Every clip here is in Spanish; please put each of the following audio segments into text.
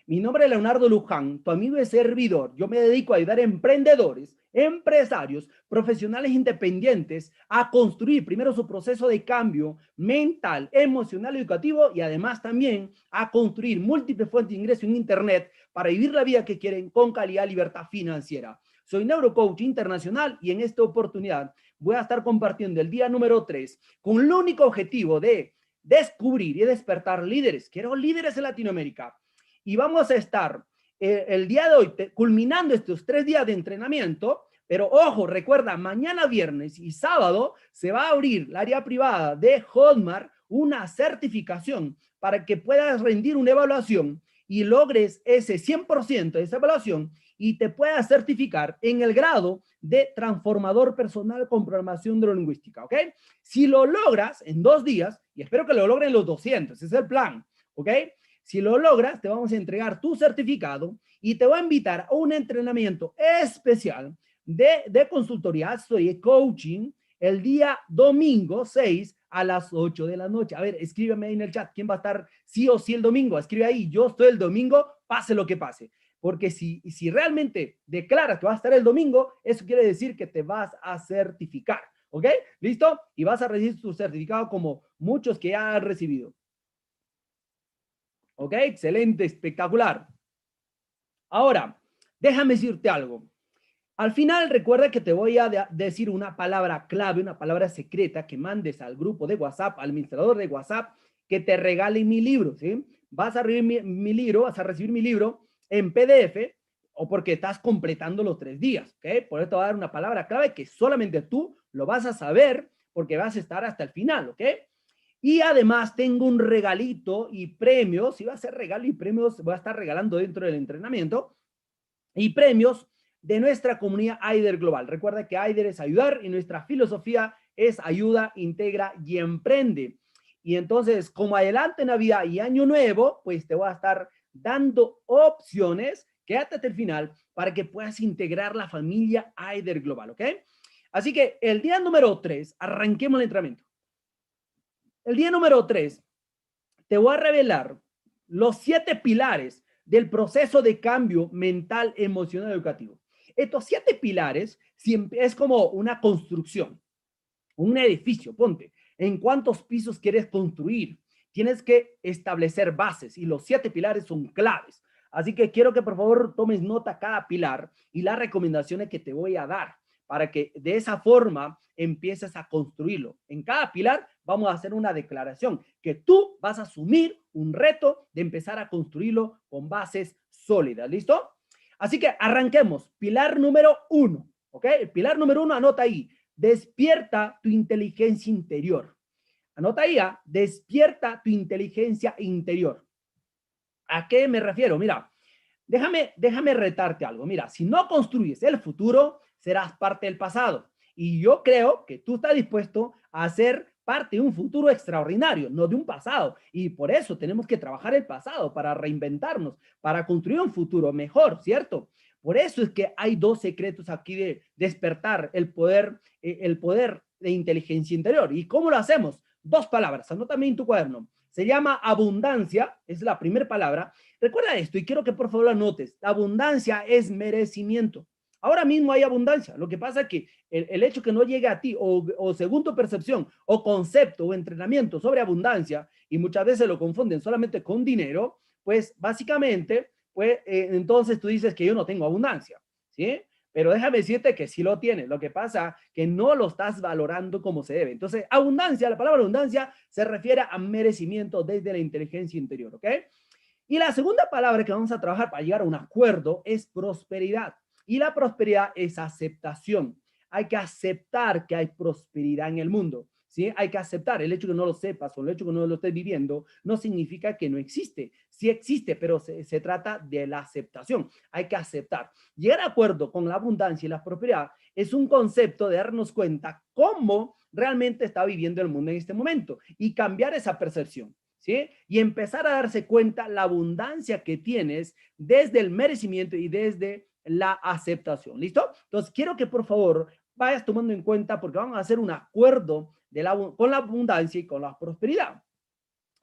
Mi nombre es Leonardo Luján, tu amigo y servidor. Yo me dedico a ayudar a emprendedores, empresarios, profesionales independientes a construir primero su proceso de cambio mental, emocional, educativo y además también a construir múltiples fuentes de ingreso en Internet para vivir la vida que quieren con calidad y libertad financiera. Soy neurocoach internacional y en esta oportunidad voy a estar compartiendo el día número 3 con el único objetivo de descubrir y despertar líderes. Quiero líderes en Latinoamérica. Y vamos a estar el día de hoy culminando estos 3 días de entrenamiento. Pero ojo, recuerda, mañana viernes y sábado se va a abrir el área privada de Hotmart una certificación para que puedas rendir una evaluación y logres ese 100% de esa evaluación y te puedas certificar en el grado de transformador personal con programación neurolingüística, ¿ok? Si lo logras en 2 días, y espero que lo logren los 200, ese es el plan, ¿ok? Si lo logras, te vamos a entregar tu certificado y te voy a invitar a un entrenamiento especial de consultoría, de coaching, el día domingo 6 a las 8 de la noche. A ver, escríbeme ahí en el chat, ¿quién va a estar sí o sí el domingo? Escribe ahí, yo estoy el domingo, pase lo que pase. Porque si realmente declaras que vas a estar el domingo, eso quiere decir que te vas a certificar. ¿Ok? ¿Listo? Y vas a recibir tu certificado como muchos que ya han recibido. ¿Ok? Excelente, espectacular. Ahora, déjame decirte algo. Al final, recuerda que te voy a decir una palabra clave, una palabra secreta que mandes al grupo de WhatsApp, al administrador de WhatsApp, que te regale mi libro, ¿sí? Vas a recibir mi libro, vas a recibir mi libro en PDF o porque estás completando los 3 días, ¿ok? Por eso te voy a dar una palabra clave que solamente tú lo vas a saber porque vas a estar hasta el final, ¿ok? Y además tengo un regalito y premios, si va a ser regalo y premios, voy a estar regalando dentro del entrenamiento y premios de nuestra comunidad AIDER Global. Recuerda que AIDER es ayudar y nuestra filosofía es ayuda, integra y emprende. Y entonces, como adelante Navidad y Año Nuevo, pues te voy a estar dando opciones, quédate hasta el final, para que puedas integrar la familia AIDER Global, ¿ok? Así que el día número 3, arranquemos el entrenamiento. El día número 3, te voy a revelar los 7 pilares del proceso de cambio mental, emocional, educativo. Estos 7 pilares siempre es como una construcción, un edificio, ponte. ¿En cuántos pisos quieres construir? Tienes que establecer bases y los 7 pilares son claves. Así que quiero que por favor tomes nota cada pilar y las recomendaciones que te voy a dar para que de esa forma empieces a construirlo. En cada pilar vamos a hacer una declaración que tú vas a asumir un reto de empezar a construirlo con bases sólidas. ¿Listo? Así que arranquemos. Pilar número 1. ¿Ok? El pilar número 1, anota ahí. Despierta tu inteligencia interior. Anota ahí, despierta tu inteligencia interior. ¿A qué me refiero? Mira, déjame retarte algo. Mira, si no construyes el futuro, serás parte del pasado. Y yo creo que tú estás dispuesto a ser parte de un futuro extraordinario, no de un pasado. Y por eso tenemos que trabajar el pasado para reinventarnos, para construir un futuro mejor, ¿cierto? Por eso es que hay 2 secretos aquí de despertar el poder de inteligencia interior. ¿Y cómo lo hacemos? 2 palabras, anótame en tu cuaderno. Se llama abundancia, es la primera palabra. Recuerda esto y quiero que por favor lo anotes. La abundancia es merecimiento. Ahora mismo hay abundancia. Lo que pasa es que el hecho que no llegue a ti o según tu percepción o concepto o entrenamiento sobre abundancia, y muchas veces lo confunden solamente con dinero, pues básicamente, pues entonces tú dices que yo no tengo abundancia, ¿sí? Pero déjame decirte que sí lo tienes. Lo que pasa es que no lo estás valorando como se debe. Entonces, abundancia, la palabra abundancia se refiere a merecimiento desde la inteligencia interior, ¿ok? Y la segunda palabra que vamos a trabajar para llegar a un acuerdo es prosperidad. Y la prosperidad es aceptación. Hay que aceptar que hay prosperidad en el mundo. ¿Sí? Hay que aceptar el hecho que no lo sepas o el hecho que no lo estés viviendo no significa que no existe. Sí existe, pero se trata de la aceptación. Hay que aceptar. Llegar a acuerdo con la abundancia y la prosperidad es un concepto de darnos cuenta cómo realmente está viviendo el mundo en este momento y cambiar esa percepción. ¿Sí? Y empezar a darse cuenta la abundancia que tienes desde el merecimiento y desde la aceptación. ¿Listo? Entonces, quiero que por favor vayas tomando en cuenta porque vamos a hacer un acuerdo con la abundancia y con la prosperidad.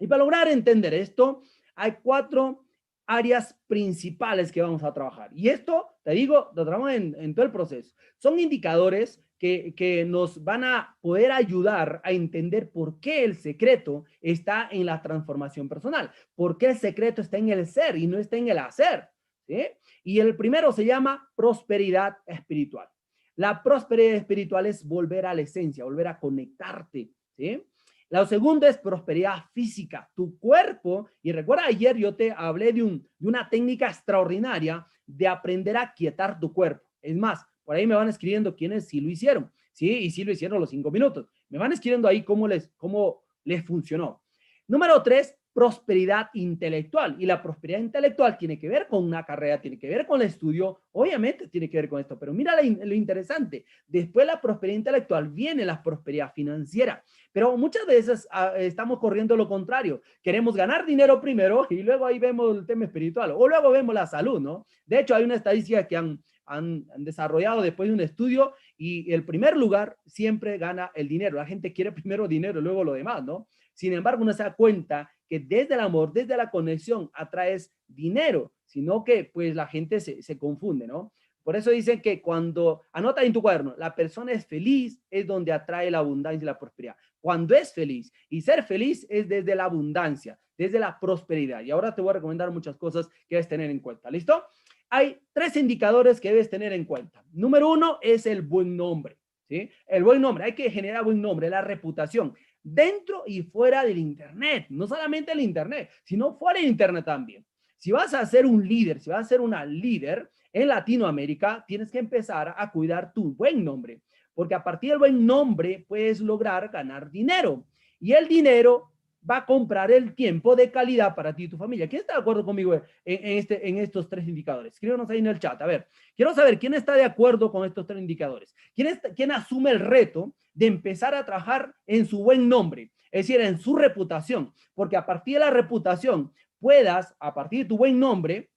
Y para lograr entender esto, hay 4 áreas principales que vamos a trabajar. Y esto, te digo, lo trabajamos en todo el proceso. Son indicadores que nos van a poder ayudar a entender por qué el secreto está en la transformación personal, por qué el secreto está en el ser y no está en el hacer, ¿sí? Y el primero se llama prosperidad espiritual. La prosperidad espiritual es volver a la esencia, volver a conectarte, ¿sí? Lo segundo es prosperidad física, tu cuerpo. Y recuerda, ayer yo te hablé de una técnica extraordinaria de aprender a quietar tu cuerpo. Es más, por ahí me van escribiendo quiénes sí lo hicieron, ¿sí? Y sí lo hicieron los 5 minutos. Me van escribiendo ahí cómo les funcionó. Número 3, prosperidad intelectual. Y la prosperidad intelectual tiene que ver con una carrera, tiene que ver con el estudio, obviamente tiene que ver con esto, pero mira lo interesante. Después de la prosperidad intelectual viene la prosperidad financiera. Pero muchas veces estamos corriendo lo contrario. Queremos ganar dinero primero y luego ahí vemos el tema espiritual o luego vemos la salud, ¿no? De hecho, hay una estadística que han desarrollado después de un estudio y el primer lugar siempre gana el dinero. La gente quiere primero dinero y luego lo demás, ¿no? Sin embargo, uno se da cuenta que desde el amor, desde la conexión, atraes dinero, sino que pues la gente se confunde, ¿no? Por eso dicen que cuando, anota en tu cuaderno, la persona es feliz, es donde atrae la abundancia y la prosperidad. Cuando es feliz, y ser feliz es desde la abundancia, desde la prosperidad. Y ahora te voy a recomendar muchas cosas que debes tener en cuenta. ¿Listo? Hay 3 indicadores que debes tener en cuenta. Número 1 es el buen nombre, ¿sí? El buen nombre, hay que generar buen nombre, la reputación, dentro y fuera del Internet. No solamente el Internet, sino fuera del Internet también. Si vas a ser un líder, si vas a ser una líder en Latinoamérica, tienes que empezar a cuidar tu buen nombre, porque a partir del buen nombre puedes lograr ganar dinero. Y el dinero va a comprar el tiempo de calidad para ti y tu familia. ¿Quién está de acuerdo conmigo en estos 3 indicadores? Escríbanos ahí en el chat. A ver, quiero saber quién está de acuerdo con estos 3 indicadores. ¿Quién asume el reto de empezar a trabajar en su buen nombre? Es decir, en su reputación. Porque a partir de la reputación puedas, a partir de tu buen nombre,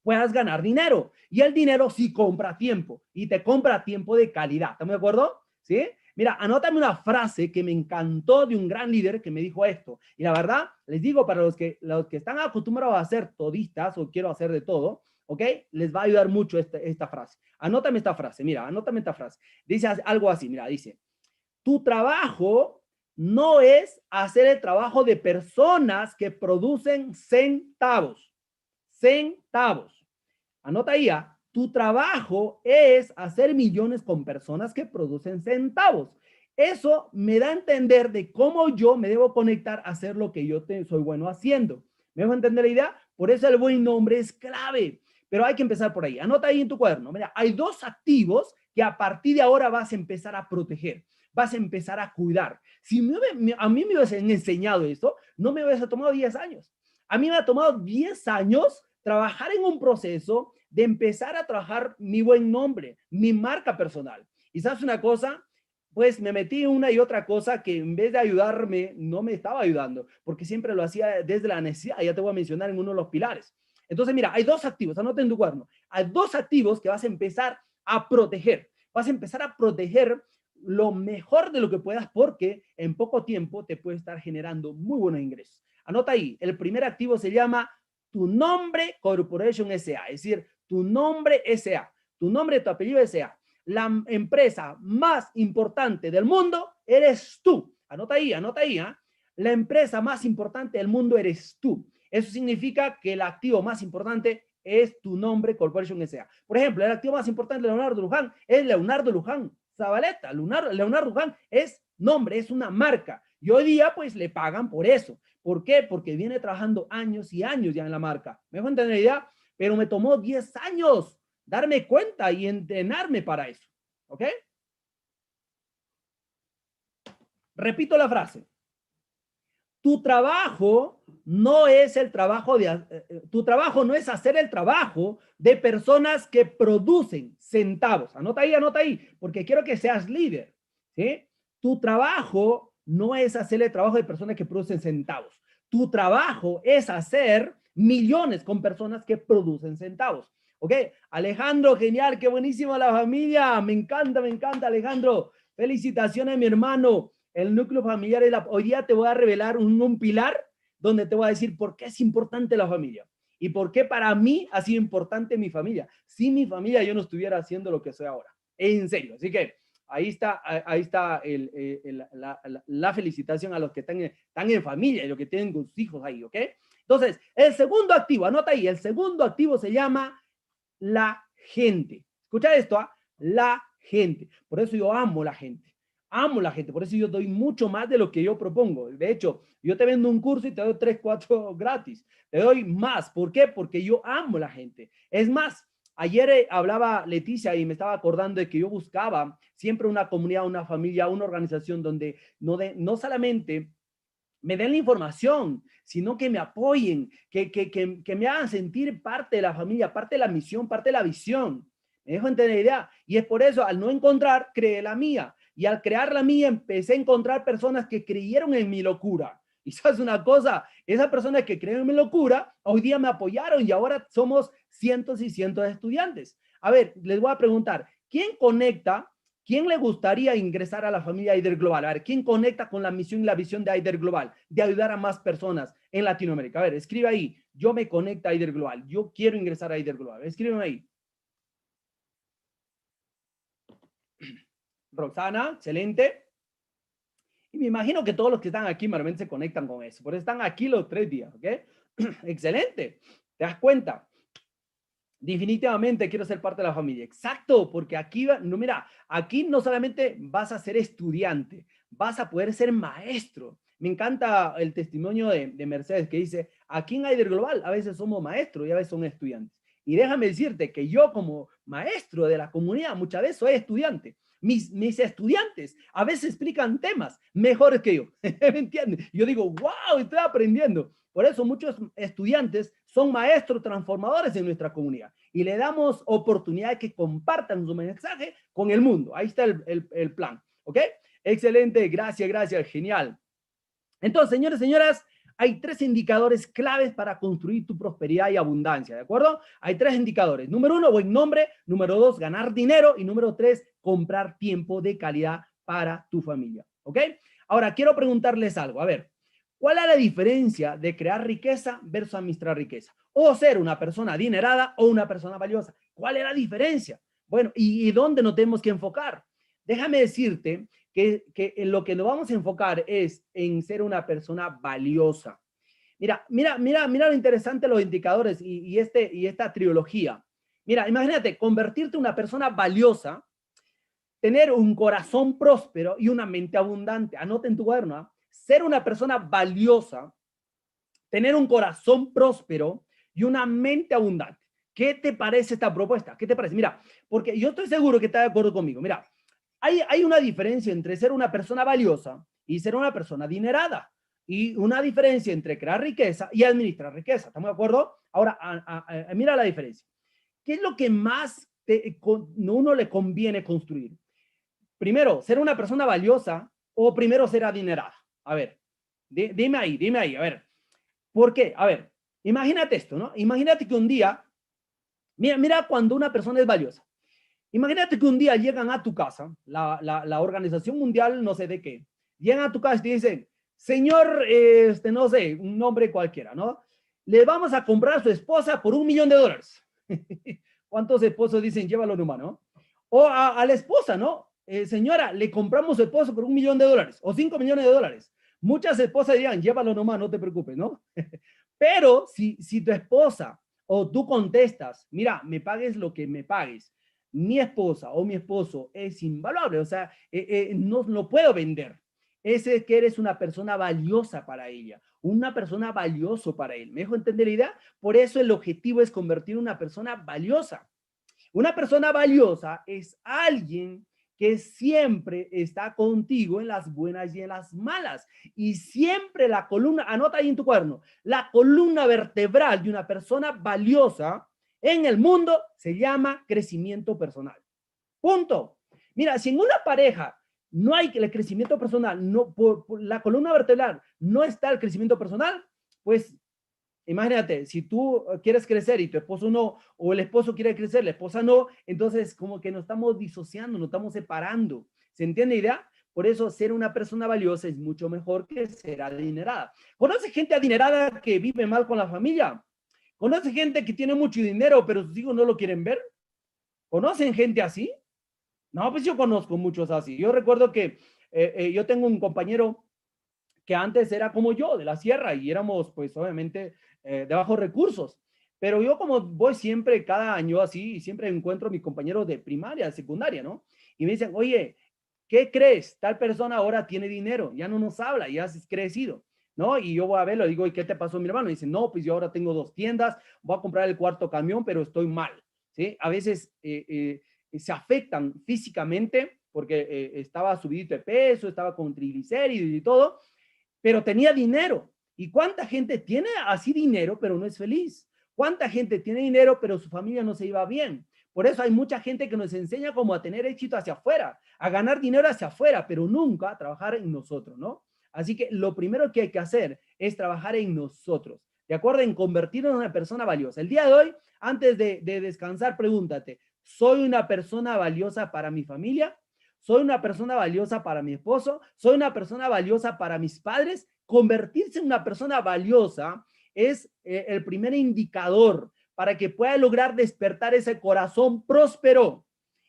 puedas ganar dinero. Y el dinero sí compra tiempo. Y te compra tiempo de calidad. ¿Estamos de acuerdo? ¿Sí? Mira, anótame una frase que me encantó de un gran líder que me dijo esto. Y la verdad, les digo, para los que están acostumbrados a ser todistas o quiero hacer de todo, ¿ok? Les va a ayudar mucho esta frase. Anótame esta frase, mira, anótame esta frase. Dice algo así, mira, dice, tu trabajo no es hacer el trabajo de personas que producen centavos. Centavos. Anota ahí, tu trabajo es hacer millones con personas que producen centavos. Eso me da a entender de cómo yo me debo conectar a hacer lo que yo soy bueno haciendo. ¿Me dejo entender la idea? Por eso el buen nombre es clave. Pero hay que empezar por ahí. Anota ahí en tu cuaderno. Mira, hay 2 activos que a partir de ahora vas a empezar a proteger. Vas a empezar a cuidar. Si a mí me hubiesen enseñado esto, no me hubiese tomado 10 años. A mí me ha tomado 10 años trabajar en un proceso de empezar a trabajar mi buen nombre, mi marca personal. Y sabes una cosa, pues me metí en una y otra cosa que en vez de ayudarme, no me estaba ayudando, porque siempre lo hacía desde la necesidad. Ya te voy a mencionar en uno de los pilares. Entonces, mira, hay 2 activos, anota en tu cuaderno. Hay 2 activos que vas a empezar a proteger. Vas a empezar a proteger lo mejor de lo que puedas, porque en poco tiempo te puede estar generando muy buenos ingresos. Anota ahí, el primer activo se llama tu nombre Corporation SA, es decir, tu nombre SA, tu nombre, tu apellido SA. La empresa más importante del mundo eres tú. Anota ahí, ¿eh? La empresa más importante del mundo eres tú. Eso significa que el activo más importante es tu nombre Corporation SA. Por ejemplo, el activo más importante de Leonardo Luján es Leonardo Luján Zabaleta. Leonardo Luján es nombre, es una marca. Y hoy día, pues, le pagan por eso. ¿Por qué? Porque viene trabajando años y años ya en la marca. ¿Me dejo entender la idea? Pero me tomó 10 años darme cuenta y entrenarme para eso. ¿Ok? Repito la frase. Tu trabajo no es el trabajo tu trabajo no es hacer el trabajo de personas que producen centavos. Anota ahí, porque quiero que seas líder. ¿Sí? Tu trabajo no es hacer el trabajo de personas que producen centavos. Tu trabajo es hacer millones con personas que producen centavos. ¿Ok? Alejandro, genial, qué buenísimo la familia. Me encanta, Alejandro. Felicitaciones, mi hermano. El núcleo familiar hoy día te voy a revelar un pilar donde te voy a decir por qué es importante la familia. ¿Y por qué para mí ha sido importante mi familia? Sin mi familia yo no estuviera haciendo lo que soy ahora. En serio. Así que ahí está la felicitación a los que están en familia y los que tienen sus hijos ahí, ¿ok? Entonces, el segundo activo, anota ahí, el segundo activo se llama la gente. Escucha esto, ¿ah? La gente. Por eso yo amo la gente. Amo la gente, por eso yo doy mucho más de lo que yo propongo. De hecho, yo te vendo un curso y te doy 3, 4 gratis. Te doy más. ¿Por qué? Porque yo amo la gente. Es más, ayer hablaba Leticia y me estaba acordando de que yo buscaba siempre una comunidad, una familia, una organización donde no solamente me den la información, sino que me apoyen, que me hagan sentir parte de la familia, parte de la misión, parte de la visión. ¿Me dejo entender la idea? Y es por eso, al no encontrar, creé la mía. Y al crear la mía, empecé a encontrar personas que creyeron en mi locura. Y sabes una cosa, esas personas que creyeron en mi locura, hoy día me apoyaron y ahora somos cientos y cientos de estudiantes. A ver, les voy a preguntar, ¿quién conecta? ¿Quién le gustaría ingresar a la familia Aider Global? A ver, ¿quién conecta con la misión y la visión de Aider Global? De ayudar a más personas en Latinoamérica. A ver, escribe ahí, yo me conecto a Aider Global. Yo quiero ingresar a Aider Global. Escriben ahí. Roxana, excelente. Y me imagino que todos los que están aquí normalmente se conectan con eso. Por eso están aquí los 3 días, ¿ok? Excelente. ¿Te das cuenta? Definitivamente quiero ser parte de la familia. Exacto, porque aquí, no, mira, aquí no solamente vas a ser estudiante, vas a poder ser maestro. Me encanta el testimonio de Mercedes que dice, aquí en Aider Global a veces somos maestros y a veces son estudiantes. Y déjame decirte que yo como maestro de la comunidad muchas veces soy estudiante. Mis estudiantes a veces explican temas mejores que yo. ¿Me entiendes? Yo digo, wow, estoy aprendiendo. Por eso muchos estudiantes son maestros transformadores en nuestra comunidad y le damos oportunidad de que compartan su mensaje con el mundo. Ahí está el plan. ¿Ok? Excelente, gracias, genial. Entonces, señores, señoras, hay 3 indicadores claves para construir tu prosperidad y abundancia, ¿de acuerdo? Hay 3 indicadores. Número 1, buen nombre. Número 2, ganar dinero. Y número 3, comprar tiempo de calidad para tu familia, ¿ok? Ahora, quiero preguntarles algo. A ver, ¿cuál es la diferencia de crear riqueza versus administrar riqueza? O ser una persona adinerada o una persona valiosa. ¿Cuál es la diferencia? Bueno, ¿y dónde nos tenemos que enfocar? Déjame decirte que en lo que nos vamos a enfocar es en ser una persona valiosa. Mira lo interesante de los indicadores y esta trilogía. Mira, imagínate, convertirte en una persona valiosa, tener un corazón próspero y una mente abundante. Anota en tu cuaderno, ¿eh? Ser una persona valiosa, tener un corazón próspero y una mente abundante. ¿Qué te parece esta propuesta? ¿Qué te parece? Mira, porque yo estoy seguro que estás de acuerdo conmigo. Mira, hay una diferencia entre ser una persona valiosa y ser una persona adinerada. Y una diferencia entre crear riqueza y administrar riqueza. ¿Estamos de acuerdo? Ahora, mira la diferencia. ¿Qué es lo que más uno le conviene construir? Primero, ser una persona valiosa o primero ser adinerada. A ver, dime ahí, a ver. ¿Por qué? A ver, imagínate esto, ¿no? Imagínate que un día, mira cuando una persona es valiosa. Imagínate que un día llegan a tu casa, la Organización Mundial, no sé de qué, llegan a tu casa y te dicen, señor, no sé, un nombre cualquiera, ¿no? Le vamos a comprar a su esposa por $1.000.000. ¿Cuántos esposos dicen, llévalo nomás, no? O a la esposa, ¿no? Señora, le compramos a su esposo por $1.000.000 o $5.000.000. Muchas esposas dirían, llévalo nomás, no te preocupes, ¿no? Pero si tu esposa o tú contestas, mira, me pagues lo que me pagues, mi esposa o mi esposo es invaluable, o sea, no lo puedo vender. Ese es que eres una persona valiosa para ella, una persona valioso para él. ¿Me dejo entender la idea? Por eso el objetivo es convertir en una persona valiosa. Una persona valiosa es alguien que siempre está contigo en las buenas y en las malas. Y siempre la columna, anota ahí en tu cuaderno, la columna vertebral de una persona valiosa en el mundo se llama crecimiento personal. Punto. Mira, si en una pareja no hay el crecimiento personal, no, por la columna vertebral no está el crecimiento personal, pues imagínate, si tú quieres crecer y tu esposo no, o el esposo quiere crecer, la esposa no, entonces como que nos estamos disociando, nos estamos separando. ¿Se entiende la idea? Por eso ser una persona valiosa es mucho mejor que ser adinerada. ¿Conoce gente adinerada que vive mal con la familia? ¿Conoce gente que tiene mucho dinero, pero sus hijos no lo quieren ver? ¿Conocen gente así? No, pues yo conozco muchos así. Yo recuerdo que yo tengo un compañero que antes era como yo, de la sierra, y éramos, pues, obviamente, de bajos recursos. Pero yo como voy siempre, cada año así, y siempre encuentro a mis compañeros de primaria, de secundaria, ¿no? Y me dicen, oye, ¿qué crees? Tal persona ahora tiene dinero, ya no nos habla, ya has crecido, ¿no? Y yo voy a verlo, digo, ¿y qué te pasó, mi hermano? Y dice, no, pues yo ahora tengo 2 tiendas, voy a comprar el cuarto camión, pero estoy mal, ¿sí? A veces se afectan físicamente porque estaba subido de peso, estaba con triglicéridos y todo, pero tenía dinero. ¿Y cuánta gente tiene así dinero, pero no es feliz? ¿Cuánta gente tiene dinero, pero su familia no se iba bien? Por eso hay mucha gente que nos enseña cómo a tener éxito hacia afuera, a ganar dinero hacia afuera, pero nunca a trabajar en nosotros, ¿no? Así que lo primero que hay que hacer es trabajar en nosotros, ¿de acuerdo? En convertirnos en una persona valiosa. El día de hoy, antes de descansar, pregúntate, ¿soy una persona valiosa para mi familia? ¿Soy una persona valiosa para mi esposo? ¿Soy una persona valiosa para mis padres? Convertirse en una persona valiosa es el primer indicador para que pueda lograr despertar ese corazón próspero.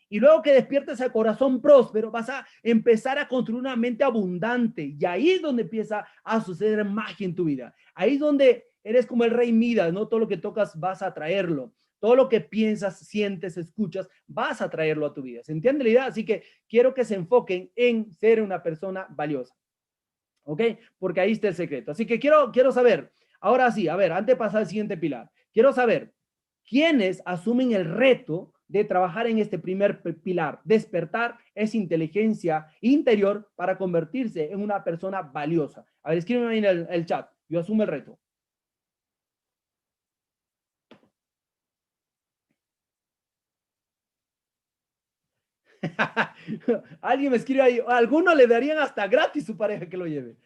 Y luego que despiertes ese corazón próspero, vas a empezar a construir una mente abundante. Y ahí es donde empieza a suceder magia en tu vida. Ahí es donde eres como el rey Midas, ¿no? Todo lo que tocas vas a traerlo. Todo lo que piensas, sientes, escuchas, vas a traerlo a tu vida. ¿Se entiende la idea? Así que quiero que se enfoquen en ser una persona valiosa. ¿Ok? Porque ahí está el secreto. Así que quiero saber, ahora sí, a ver, antes de pasar al siguiente pilar, quiero saber quiénes asumen el reto de trabajar en este primer pilar, despertar esa inteligencia interior para convertirse en una persona valiosa. A ver, escríbeme ahí en el chat. Yo asumo el reto. Alguien me escribe ahí, a alguno le darían hasta gratis su pareja que lo lleve.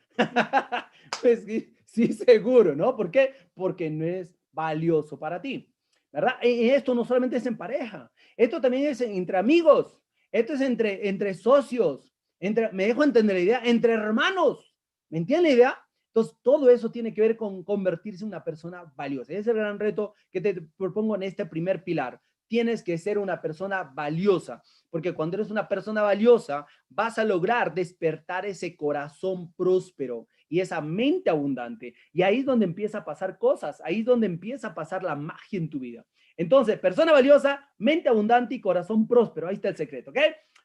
Pues sí, sí, seguro, ¿no? ¿Por qué? Porque no es valioso para ti, ¿verdad? Y esto no solamente es en pareja, esto también es entre amigos, esto es entre socios, me dejo entender la idea, entre hermanos, ¿me entienden la idea? Entonces, todo eso tiene que ver con convertirse en una persona valiosa. Ese es el gran reto que te propongo en este primer pilar. Tienes que ser una persona valiosa, porque cuando eres una persona valiosa, vas a lograr despertar ese corazón próspero y esa mente abundante. Y ahí es donde empieza a pasar cosas, ahí es donde empieza a pasar la magia en tu vida. Entonces, persona valiosa, mente abundante y corazón próspero. Ahí está el secreto, ¿ok?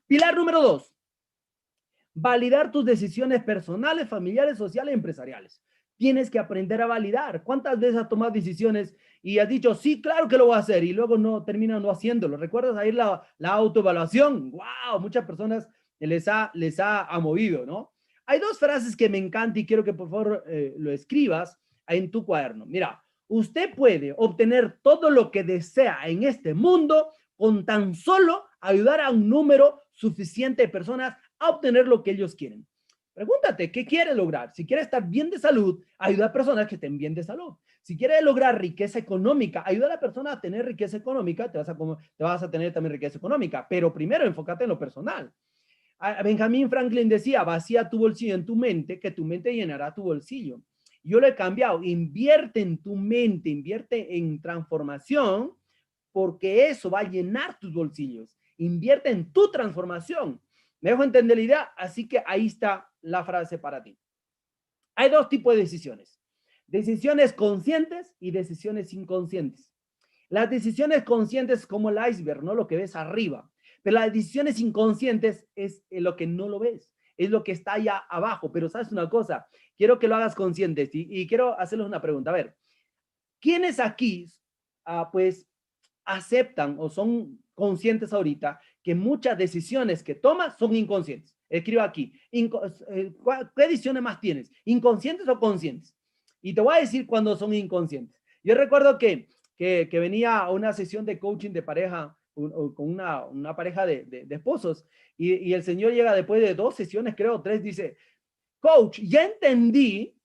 Pilar número 2. Validar tus decisiones personales, familiares, sociales y empresariales. Tienes que aprender a validar. ¿Cuántas veces has tomado decisiones y has dicho, sí, claro que lo voy a hacer, y luego no terminas no haciéndolo? ¿Recuerdas ahí la autoevaluación? ¡Wow! Muchas personas les ha movido, ¿no? Hay dos frases que me encantan y quiero que por favor lo escribas en tu cuaderno. Mira, usted puede obtener todo lo que desea en este mundo con tan solo ayudar a un número suficiente de personas a obtener lo que ellos quieren. Pregúntate, ¿qué quieres lograr? Si quieres estar bien de salud, ayuda a personas que estén bien de salud. Si quieres lograr riqueza económica, ayuda a la persona a tener riqueza económica, te vas a tener también riqueza económica, pero primero enfócate en lo personal. Benjamin Franklin decía, vacía tu bolsillo en tu mente, que tu mente llenará tu bolsillo. Yo lo he cambiado, invierte en tu mente, invierte en transformación, porque eso va a llenar tus bolsillos. Invierte en tu transformación. ¿Me dejo entender la idea? Así que ahí está la frase para ti. Hay dos tipos de decisiones. Decisiones conscientes y decisiones inconscientes. Las decisiones conscientes es como el iceberg, ¿no? Lo que ves arriba. Pero las decisiones inconscientes es lo que no lo ves. Es lo que está allá abajo. Pero sabes una cosa, quiero que lo hagas consciente y quiero hacerles una pregunta. A ver, ¿quiénes aquí, pues, aceptan o son conscientes ahorita que muchas decisiones que tomas son inconscientes? Escribo aquí, ¿qué decisiones más tienes? ¿Inconscientes o conscientes? Y te voy a decir cuándo son inconscientes. Yo recuerdo que venía a una sesión de coaching de pareja con una pareja de esposos y el señor llega después de 2 sesiones, creo, 3, dice, coach, ya entendí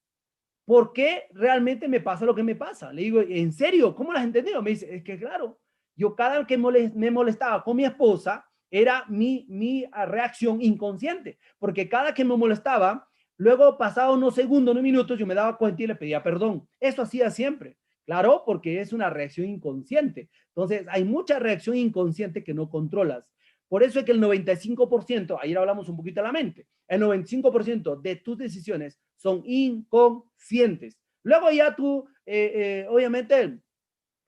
por qué realmente me pasa lo que me pasa. Le digo, ¿en serio? ¿Cómo lo has entendido? Me dice, es que claro, yo cada vez que me molestaba con mi esposa, era mi reacción inconsciente, porque cada que me molestaba, luego pasaba unos segundos, unos minutos, yo me daba cuenta y le pedía perdón. Eso hacía siempre. Claro, porque es una reacción inconsciente. Entonces, hay mucha reacción inconsciente que no controlas. Por eso es que el 95%, ayer hablamos un poquito de la mente, el 95% de tus decisiones son inconscientes. Luego ya tú, obviamente,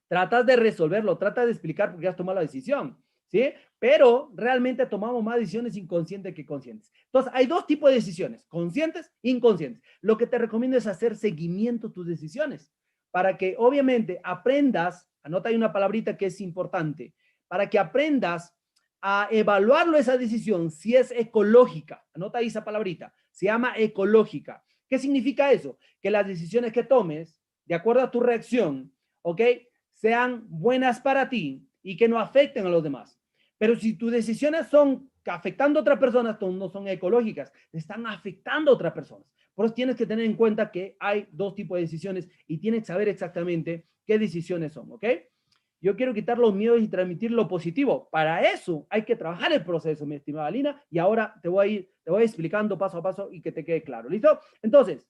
tratas de resolverlo, tratas de explicar por qué has tomado la decisión, ¿sí? Pero realmente tomamos más decisiones inconscientes que conscientes. Entonces, hay dos tipos de decisiones, conscientes e inconscientes. Lo que te recomiendo es hacer seguimiento a tus decisiones para que obviamente aprendas, anota ahí una palabrita que es importante, para que aprendas a evaluarlo esa decisión si es ecológica. Anota ahí esa palabrita, se llama ecológica. ¿Qué significa eso? Que las decisiones que tomes, de acuerdo a tu reacción, ¿ok? Sean buenas para ti y que no afecten a los demás. Pero si tus decisiones son afectando a otras personas, no son ecológicas, están afectando a otras personas. Por eso tienes que tener en cuenta que hay dos tipos de decisiones y tienes que saber exactamente qué decisiones son, ¿ok? Yo quiero quitar los miedos y transmitir lo positivo. Para eso hay que trabajar el proceso, mi estimada Lina, y ahora te voy explicando paso a paso y que te quede claro. ¿Listo? Entonces,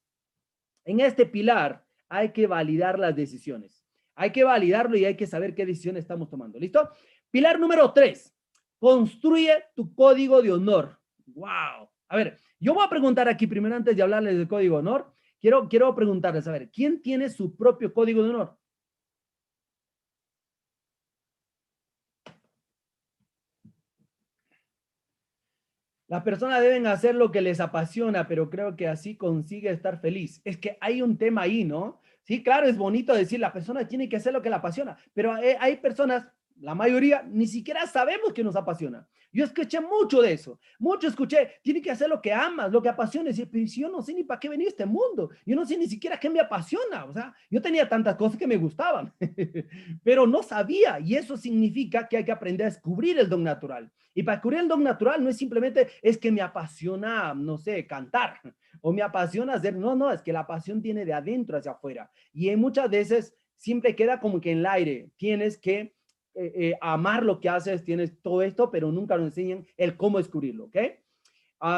en este pilar hay que validar las decisiones. Hay que validarlo y hay que saber qué decisiones estamos tomando. ¿Listo? Pilar número 3. Construye tu código de honor. ¡Wow! A ver, yo voy a preguntar aquí primero antes de hablarles del código de honor. Quiero preguntarles, a ver, ¿quién tiene su propio código de honor? Las personas deben hacer lo que les apasiona, pero creo que así consigue estar feliz. Es que hay un tema ahí, ¿no? Sí, claro, es bonito decir, la persona tiene que hacer lo que le apasiona, pero hay personas, la mayoría, ni siquiera sabemos que nos apasiona. Yo escuché mucho de eso, mucho escuché, tiene que hacer lo que amas, lo que apasiona. Y pero si yo no sé ni para qué venir a este mundo, yo no sé ni siquiera qué me apasiona. O sea, yo tenía tantas cosas que me gustaban, pero no sabía. Y eso significa que hay que aprender a descubrir el don natural. Y para descubrir el don natural no es simplemente, es que me apasiona, no sé, cantar, o me apasiona hacer, no, es que la pasión tiene de adentro hacia afuera. Y muchas veces siempre queda como que en el aire, tienes que amar lo que haces, tienes todo esto, pero nunca nos enseñan el cómo descubrirlo, ¿ok?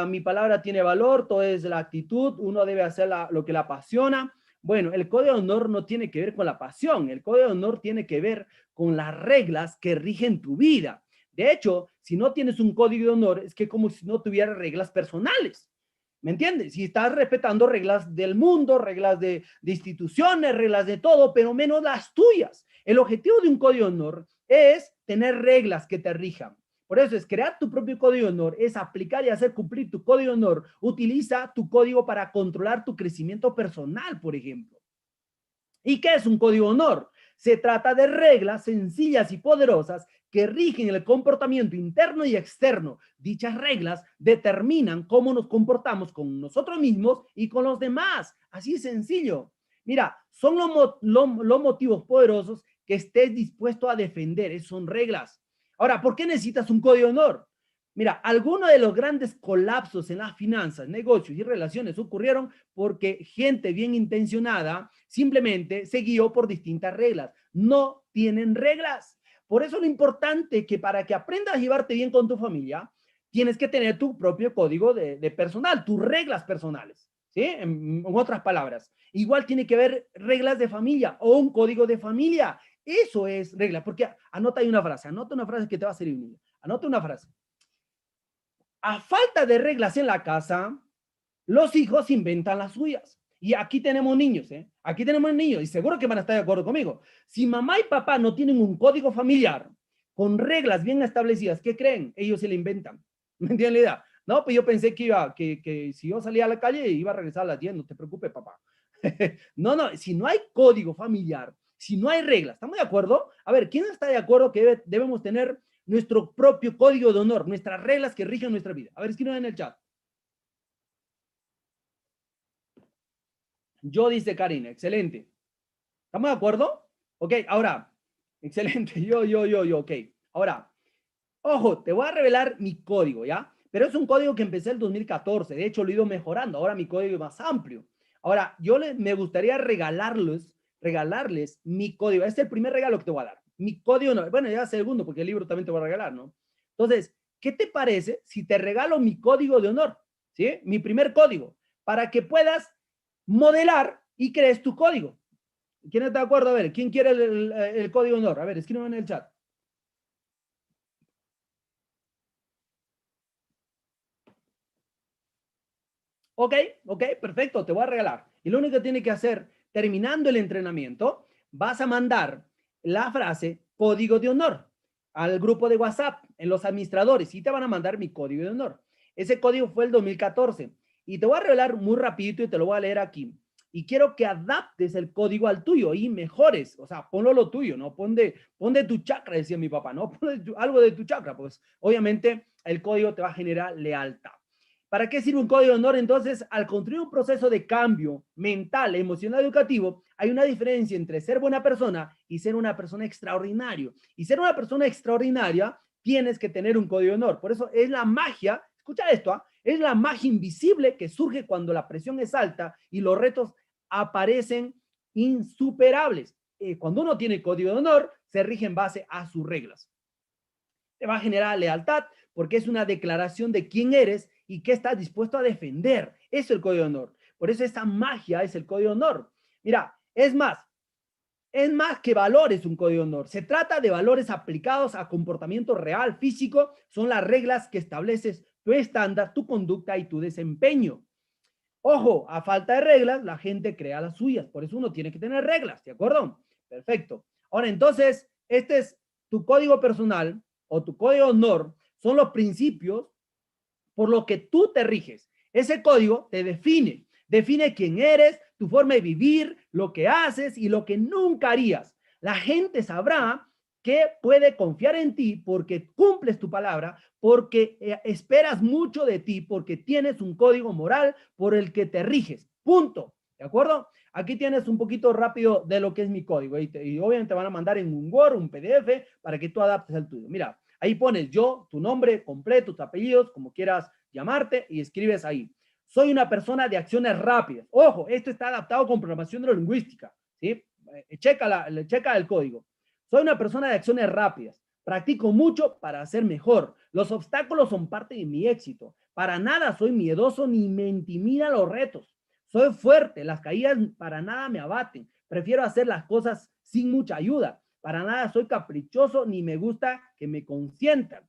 Mi palabra tiene valor, todo es la actitud, uno debe hacer lo que le apasiona. Bueno, el código de honor no tiene que ver con la pasión, el código de honor tiene que ver con las reglas que rigen tu vida. De hecho, si no tienes un código de honor, es que como si no tuvieras reglas personales. ¿Me entiendes? Si estás respetando reglas del mundo, reglas de instituciones, reglas de todo, pero menos las tuyas. El objetivo de un código de honor es tener reglas que te rijan. Por eso es crear tu propio código de honor, es aplicar y hacer cumplir tu código de honor. Utiliza tu código para controlar tu crecimiento personal, por ejemplo. ¿Y qué es un código de honor? Se trata de reglas sencillas y poderosas que rigen el comportamiento interno y externo. Dichas reglas determinan cómo nos comportamos con nosotros mismos y con los demás. Así es sencillo. Mira, son los motivos poderosos que estés dispuesto a defender. Esas son reglas. Ahora, ¿por qué necesitas un código de honor? Mira, algunos de los grandes colapsos en las finanzas, negocios y relaciones ocurrieron porque gente bien intencionada simplemente se guió por distintas reglas. No tienen reglas. Por eso lo importante que para que aprendas a llevarte bien con tu familia, tienes que tener tu propio código de personal, tus reglas personales. ¿Sí? En otras palabras, igual tiene que haber reglas de familia o un código de familia. Eso es regla, porque anota ahí anota una frase que te va a servir. Anota una frase. A falta de reglas en la casa, los hijos inventan las suyas. Y aquí tenemos niños, ¿eh? Aquí tenemos niños y seguro que van a estar de acuerdo conmigo. Si mamá y papá no tienen un código familiar con reglas bien establecidas, ¿qué creen? Ellos se le inventan. ¿Me entienden la idea? No, pues yo pensé que si yo salía a la calle iba a regresar a las 10, no te preocupes, papá. No, si no hay código familiar, si no hay reglas, ¿estamos de acuerdo? A ver, ¿quién está de acuerdo que debemos tener nuestro propio código de honor, nuestras reglas que rigen nuestra vida? A ver, escriban en el chat. Yo, dice Karina, excelente. ¿Estamos de acuerdo? Ok, ahora, excelente. Yo, ok. Ahora, ojo, te voy a revelar mi código, ¿ya? Pero es un código que empecé el 2014. De hecho, lo he ido mejorando. Ahora mi código es más amplio. Ahora, me gustaría regalarles mi código. Este es el primer regalo que te voy a dar. Mi código, no, bueno, ya segundo, porque el libro también te voy a regalar, ¿no? Entonces, ¿qué te parece si te regalo mi código de honor? ¿Sí? Mi primer código, para que puedas modelar y crees tu código. ¿Quién está de acuerdo? A ver, ¿quién quiere el código de honor? A ver, escriban en el chat. Ok, ok, perfecto, te voy a regalar. Y lo único que tienes que hacer, terminando el entrenamiento, vas a mandar la frase código de honor al grupo de WhatsApp, en los administradores, y te van a mandar mi código de honor. Ese código fue el 2014. Y te voy a revelar muy rapidito y te lo voy a leer aquí. Y quiero que adaptes el código al tuyo y mejores, o sea, ponlo lo tuyo, ¿no? Pon de tu chakra, decía mi papá, ¿no? Pon algo de tu chakra, pues obviamente el código te va a generar lealtad. ¿Para qué sirve un código de honor? Entonces, al construir un proceso de cambio mental, emocional, educativo, hay una diferencia entre ser buena persona y ser una persona extraordinaria. Y ser una persona extraordinaria, tienes que tener un código de honor. Por eso es la magia, escucha esto, ¿eh? Es la magia invisible que surge cuando la presión es alta y los retos aparecen insuperables. Cuando uno tiene código de honor, se rige en base a sus reglas. Te va a generar lealtad porque es una declaración de quién eres y qué estás dispuesto a defender. Eso es el código de honor. Por eso esa magia es el código de honor. Mira, es más que valores un código de honor. Se trata de valores aplicados a comportamiento real, físico. Son las reglas que estableces tu estándar, tu conducta y tu desempeño. Ojo, a falta de reglas, la gente crea las suyas. Por eso uno tiene que tener reglas, ¿de acuerdo? Perfecto. Ahora, entonces, este es tu código personal o tu código de honor. Son los principios por lo que tú te riges. Ese código te define. Define quién eres, tu forma de vivir, lo que haces y lo que nunca harías. La gente sabrá que puede confiar en ti porque cumples tu palabra, porque esperas mucho de ti, porque tienes un código moral por el que te riges. Punto. ¿De acuerdo? Aquí tienes un poquito rápido de lo que es mi código y obviamente van a mandar en un Word, un PDF para que tú adaptes el tuyo. Mira, ahí pones yo, tu nombre completo, tus apellidos, como quieras llamarte y escribes ahí. Soy una persona de acciones rápidas. Ojo, esto está adaptado con programación neurolingüística. ¿Sí? Checa el código. Soy una persona de acciones rápidas. Practico mucho para ser mejor. Los obstáculos son parte de mi éxito. Para nada soy miedoso ni me intimidan los retos. Soy fuerte. Las caídas para nada me abaten. Prefiero hacer las cosas sin mucha ayuda. Para nada soy caprichoso ni me gusta que me consientan.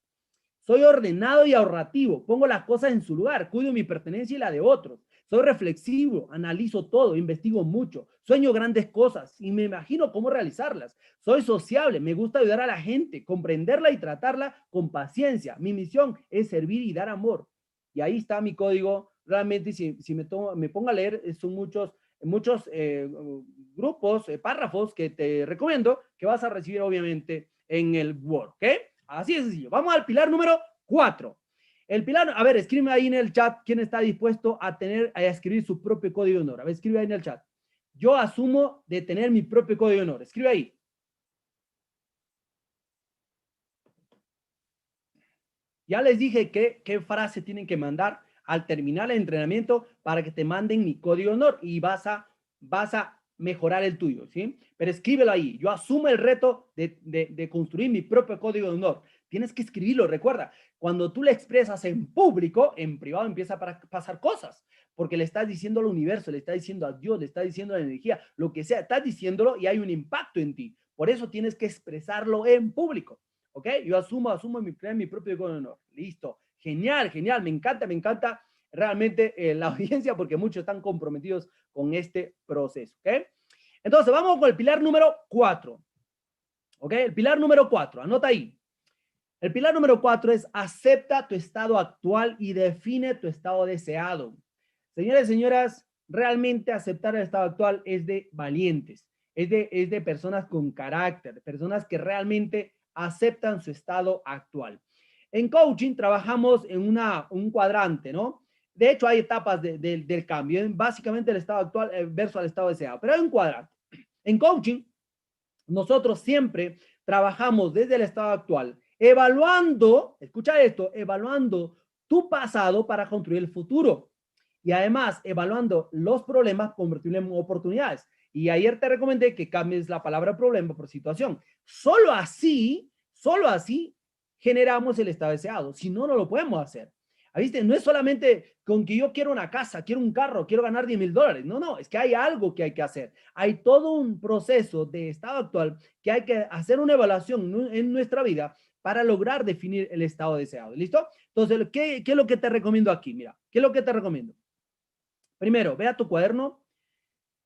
Soy ordenado y ahorrativo. Pongo las cosas en su lugar. Cuido mi pertenencia y la de otros. Soy reflexivo, analizo todo, investigo mucho, sueño grandes cosas y me imagino cómo realizarlas. Soy sociable, me gusta ayudar a la gente, comprenderla y tratarla con paciencia. Mi misión es servir y dar amor. Y ahí está mi código. Realmente, si me pongo a leer, son muchos grupos, párrafos que te recomiendo que vas a recibir obviamente en el Word, ¿ok? Así es sencillo. Vamos al pilar número 4. El pilar, a ver, escribe ahí en el chat quién está dispuesto a escribir su propio código de honor. A ver, escribe ahí en el chat. Yo asumo de tener mi propio código de honor. Escribe ahí. Ya les dije qué frase tienen que mandar al terminar el entrenamiento para que te manden mi código de honor y vas a mejorar el tuyo, ¿sí? Pero escríbelo ahí. Yo asumo el reto de construir mi propio código de honor. Tienes que escribirlo, recuerda. Cuando tú le expresas en público, en privado empieza a pasar cosas, porque le estás diciendo al universo, le estás diciendo a Dios, le estás diciendo a la energía, lo que sea, estás diciéndolo y hay un impacto en ti. Por eso tienes que expresarlo en público. ¿Ok? Yo asumo mi propio código de honor. Listo. Genial, genial. Me encanta realmente la audiencia porque muchos están comprometidos con este proceso. ¿Ok? Entonces, vamos con el pilar número 4. ¿Ok? El pilar número 4. Anota ahí. El pilar número 4 es acepta tu estado actual y define tu estado deseado. Señores y señoras, realmente aceptar el estado actual es de valientes, es de personas con carácter, personas que realmente aceptan su estado actual. En coaching trabajamos en un cuadrante, ¿no? De hecho, hay etapas del cambio, básicamente el estado actual versus el estado deseado, pero hay un cuadrante. En coaching, nosotros siempre trabajamos desde el estado actual, evaluando, escucha esto, evaluando tu pasado para construir el futuro. Y además, evaluando los problemas, convertirlos en oportunidades. Y ayer te recomendé que cambies la palabra problema por situación. Solo así generamos el estado deseado. Si no, no lo podemos hacer. ¿Viste? No es solamente con que yo quiero una casa, quiero un carro, quiero ganar $10,000. No, no, es que hay algo que hay que hacer. Hay todo un proceso de estado actual que hay que hacer una evaluación en nuestra vida para lograr definir el estado deseado. ¿Listo? Entonces, ¿qué es lo que te recomiendo aquí? Mira, ¿qué es lo que te recomiendo? Primero, ve a tu cuaderno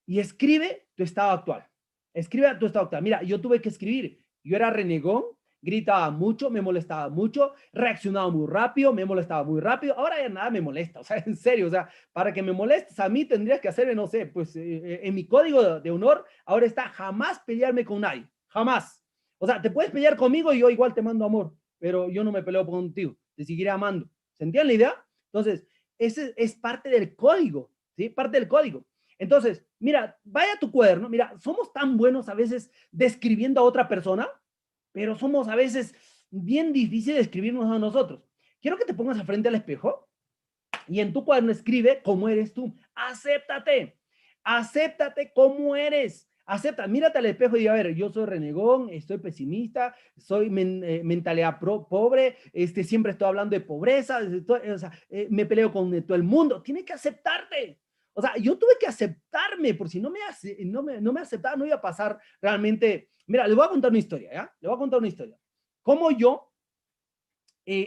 y escribe tu estado actual. Escribe tu estado actual. Mira, yo tuve que escribir. Yo era renegón, gritaba mucho, me molestaba mucho, reaccionaba muy rápido, me molestaba muy rápido. Ahora ya nada me molesta, o sea, en serio, o sea, para que me molestes a mí tendrías que hacer, no sé, pues en mi código de honor ahora está jamás pelearme con nadie, jamás. O sea, te puedes pelear conmigo y yo igual te mando amor, pero yo no me peleo contigo, te seguiré amando. ¿Se entiende la idea? Entonces, ese es parte del código, ¿sí? Parte del código. Entonces, mira, vaya a tu cuaderno, mira, somos tan buenos a veces describiendo a otra persona, pero somos a veces bien difíciles de escribirnos a nosotros. Quiero que te pongas a frente al espejo y en tu cuaderno escribe cómo eres tú. Acéptate, acéptate cómo eres. Acepta, mírate al espejo y diga, a ver, yo soy renegón, estoy pesimista, soy mentalidad pobre, siempre estoy hablando de pobreza, o sea, me peleo con todo el mundo. Tienes que aceptarte. O sea, yo tuve que aceptarme, por si no me aceptaba, no iba a pasar realmente. Mira, le voy a contar una historia, ¿ya? Le voy a contar una historia. Cómo yo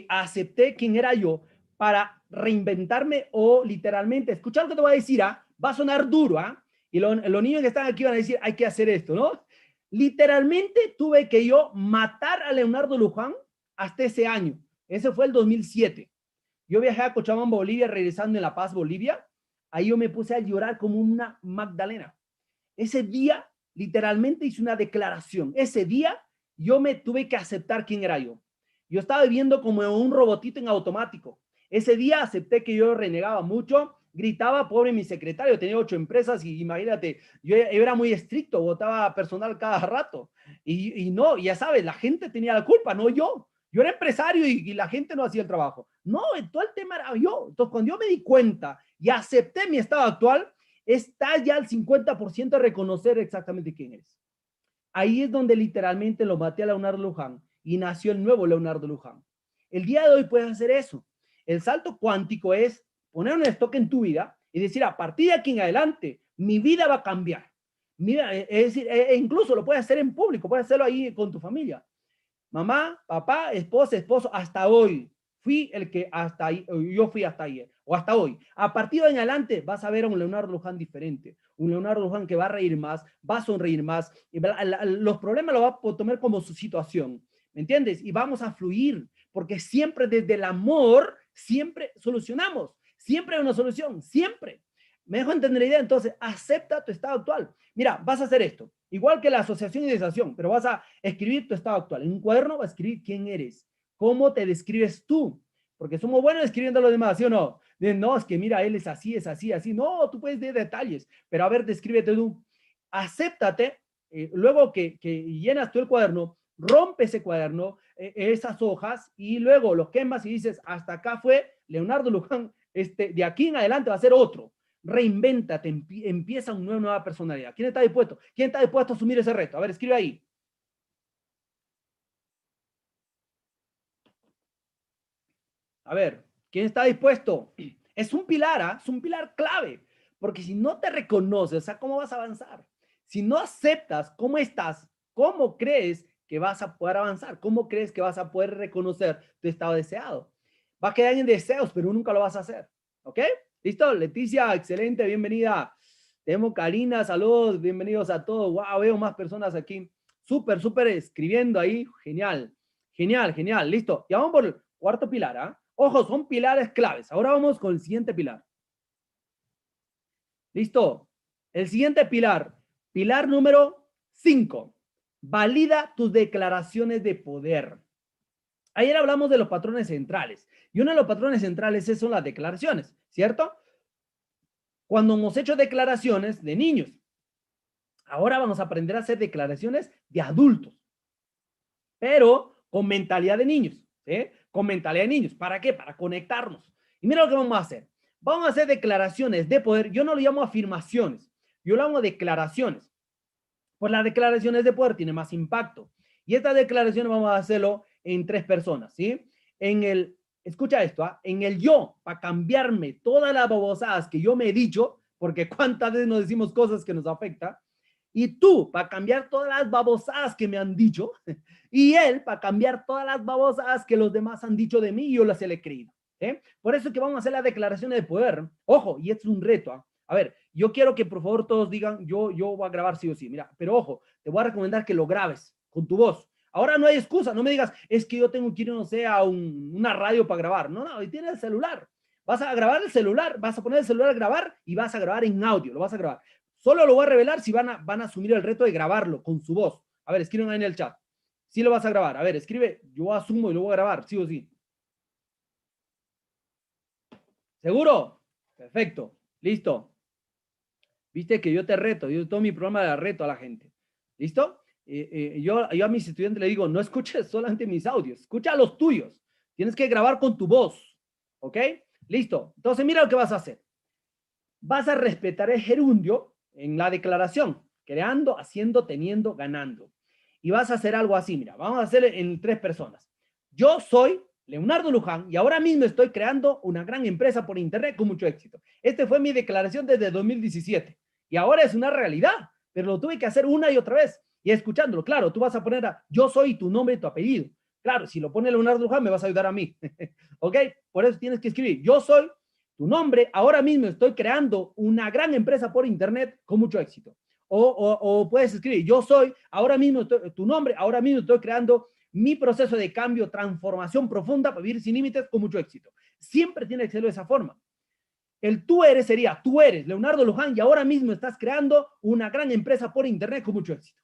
acepté quién era yo para reinventarme o literalmente, escuchar lo que te voy a decir, ¿ah? Va a sonar duro, ¿ah? Y los niños que están aquí van a decir, hay que hacer esto, ¿no? Literalmente tuve que yo matar a Leonardo Luján hasta ese año. Ese fue el 2007. Yo viajé a Cochabamba, Bolivia, regresando en La Paz, Bolivia. Ahí yo me puse a llorar como una Magdalena. Ese día, literalmente hice una declaración. Ese día, yo me tuve que aceptar quién era yo. Yo estaba viviendo como un robotito en automático. Ese día acepté que yo renegaba mucho, gritaba, pobre mi secretario, tenía 8 empresas y imagínate, yo era muy estricto, votaba personal cada rato. Y no, ya sabes, la gente tenía la culpa, no yo. Yo era empresario y la gente no hacía el trabajo. No, todo el tema era yo. Entonces, cuando yo me di cuenta y acepté mi estado actual, está ya al 50% de reconocer exactamente quién eres. Ahí es donde literalmente lo maté a Leonardo Luján y nació el nuevo Leonardo Luján. El día de hoy puedes hacer eso. El salto cuántico es poner un stock en tu vida y decir, a partir de aquí en adelante, mi vida va a cambiar. Mira, es decir, incluso lo puedes hacer en público, puedes hacerlo ahí con tu familia. Mamá, papá, esposa, esposo, hasta hoy. Fui el que hasta ahí, yo fui hasta ayer, o hasta hoy. A partir de en adelante vas a ver a un Leonardo Luján diferente. Un Leonardo Luján que va a reír más, va a sonreír más. Y los problemas lo va a tomar como su situación. ¿Me entiendes? Y vamos a fluir, porque siempre desde el amor, siempre solucionamos. Siempre hay una solución, siempre. ¿Me dejo entender la idea? Entonces, acepta tu estado actual. Mira, vas a hacer esto, igual que la asociación y desasociación, pero vas a escribir tu estado actual. En un cuaderno vas a escribir quién eres, cómo te describes tú, porque somos buenos escribiendo a los demás, ¿sí o no? No, es que mira, él es así, es así, así. No, tú puedes dar detalles, pero a ver, descríbete tú. Acéptate, luego que llenas tú el cuaderno, rompe ese cuaderno, esas hojas, y luego lo quemas y dices, hasta acá fue Leonardo Luján, de aquí en adelante va a ser otro. Reinvéntate, empieza una nueva personalidad. ¿Quién está dispuesto? ¿Quién está dispuesto a asumir ese reto? A ver, escribe ahí. A ver, ¿quién está dispuesto? Es un pilar, ¿ah? Es un pilar clave, porque si no te reconoces, o sea, ¿cómo vas a avanzar? Si no aceptas cómo estás, ¿cómo crees que vas a poder avanzar? ¿Cómo crees que vas a poder reconocer tu estado deseado? Va a quedar en deseos, pero nunca lo vas a hacer. ¿Ok? ¿Listo? Leticia, excelente, bienvenida. Tenemos Karina, saludos, bienvenidos a todos. Wow, veo más personas aquí. Súper, súper escribiendo ahí. Genial, genial, genial. Listo. Ya vamos por el cuarto pilar, ¿ah? Ojo, son pilares claves. Ahora vamos con el siguiente pilar. ¿Listo? El siguiente pilar, pilar número 5. Valida tus declaraciones de poder. Ayer hablamos de los patrones centrales y uno de los patrones centrales son las declaraciones, ¿cierto? Cuando hemos hecho declaraciones de niños, ahora vamos a aprender a hacer declaraciones de adultos, pero con mentalidad de niños, ¿sí? Con mentalidad de niños. ¿Para qué? Para conectarnos. Y mira lo que vamos a hacer. Vamos a hacer declaraciones de poder. Yo no lo llamo afirmaciones, yo lo llamo declaraciones. Pues las declaraciones de poder tienen más impacto. Y estas declaraciones vamos a hacerlo en 3 personas, ¿sí? En el escucha esto, ¿ah? En el yo, para cambiarme todas las babosadas que yo me he dicho, porque cuántas veces nos decimos cosas que nos afectan, y tú, para cambiar todas las babosadas que me han dicho, y él, para cambiar todas las babosadas que los demás han dicho de mí, y yo las he creído. Por eso es que vamos a hacer las declaraciones de poder. Ojo, y esto es un reto. A ver, yo quiero que por favor todos digan, yo voy a grabar sí o sí. Mira, pero ojo, te voy a recomendar que lo grabes con tu voz. Ahora no hay excusa, no me digas, es que yo tengo que ir, no sé, a una radio para grabar. No, no, y tienes el celular. Vas a grabar el celular, vas a poner el celular a grabar y vas a grabar en audio, lo vas a grabar. Solo lo voy a revelar si van a asumir el reto de grabarlo con su voz. A ver, escriban ahí en el chat. Sí lo vas a grabar. A ver, escribe, yo asumo y lo voy a grabar, sí o sí. ¿Seguro? Perfecto. Listo. Viste que yo te reto, yo todo mi programa de reto a la gente. ¿Listo? Yo a mis estudiantes le digo, no escuches solamente mis audios, escucha los tuyos. Tienes que grabar con tu voz. ¿Ok? Listo. Entonces, mira lo que vas a hacer. Vas a respetar el gerundio en la declaración, creando, haciendo, teniendo, ganando. Y vas a hacer algo así, mira, vamos a hacer en 3 personas. Yo soy Leonardo Luján y ahora mismo estoy creando una gran empresa por internet con mucho éxito. Esta fue mi declaración desde 2017 y ahora es una realidad, pero lo tuve que hacer una y otra vez. Y escuchándolo, claro, tú vas a poner yo soy tu nombre y tu apellido. Claro, si lo pone Leonardo Luján me vas a ayudar a mí. ¿Ok? Por eso tienes que escribir, yo soy tu nombre, ahora mismo estoy creando una gran empresa por internet con mucho éxito. O puedes escribir, yo soy, ahora mismo, tu nombre, ahora mismo estoy creando mi proceso de cambio, transformación profunda para vivir sin límites con mucho éxito. Siempre tiene que ser de esa forma. El tú eres sería, tú eres Leonardo Luján y ahora mismo estás creando una gran empresa por internet con mucho éxito.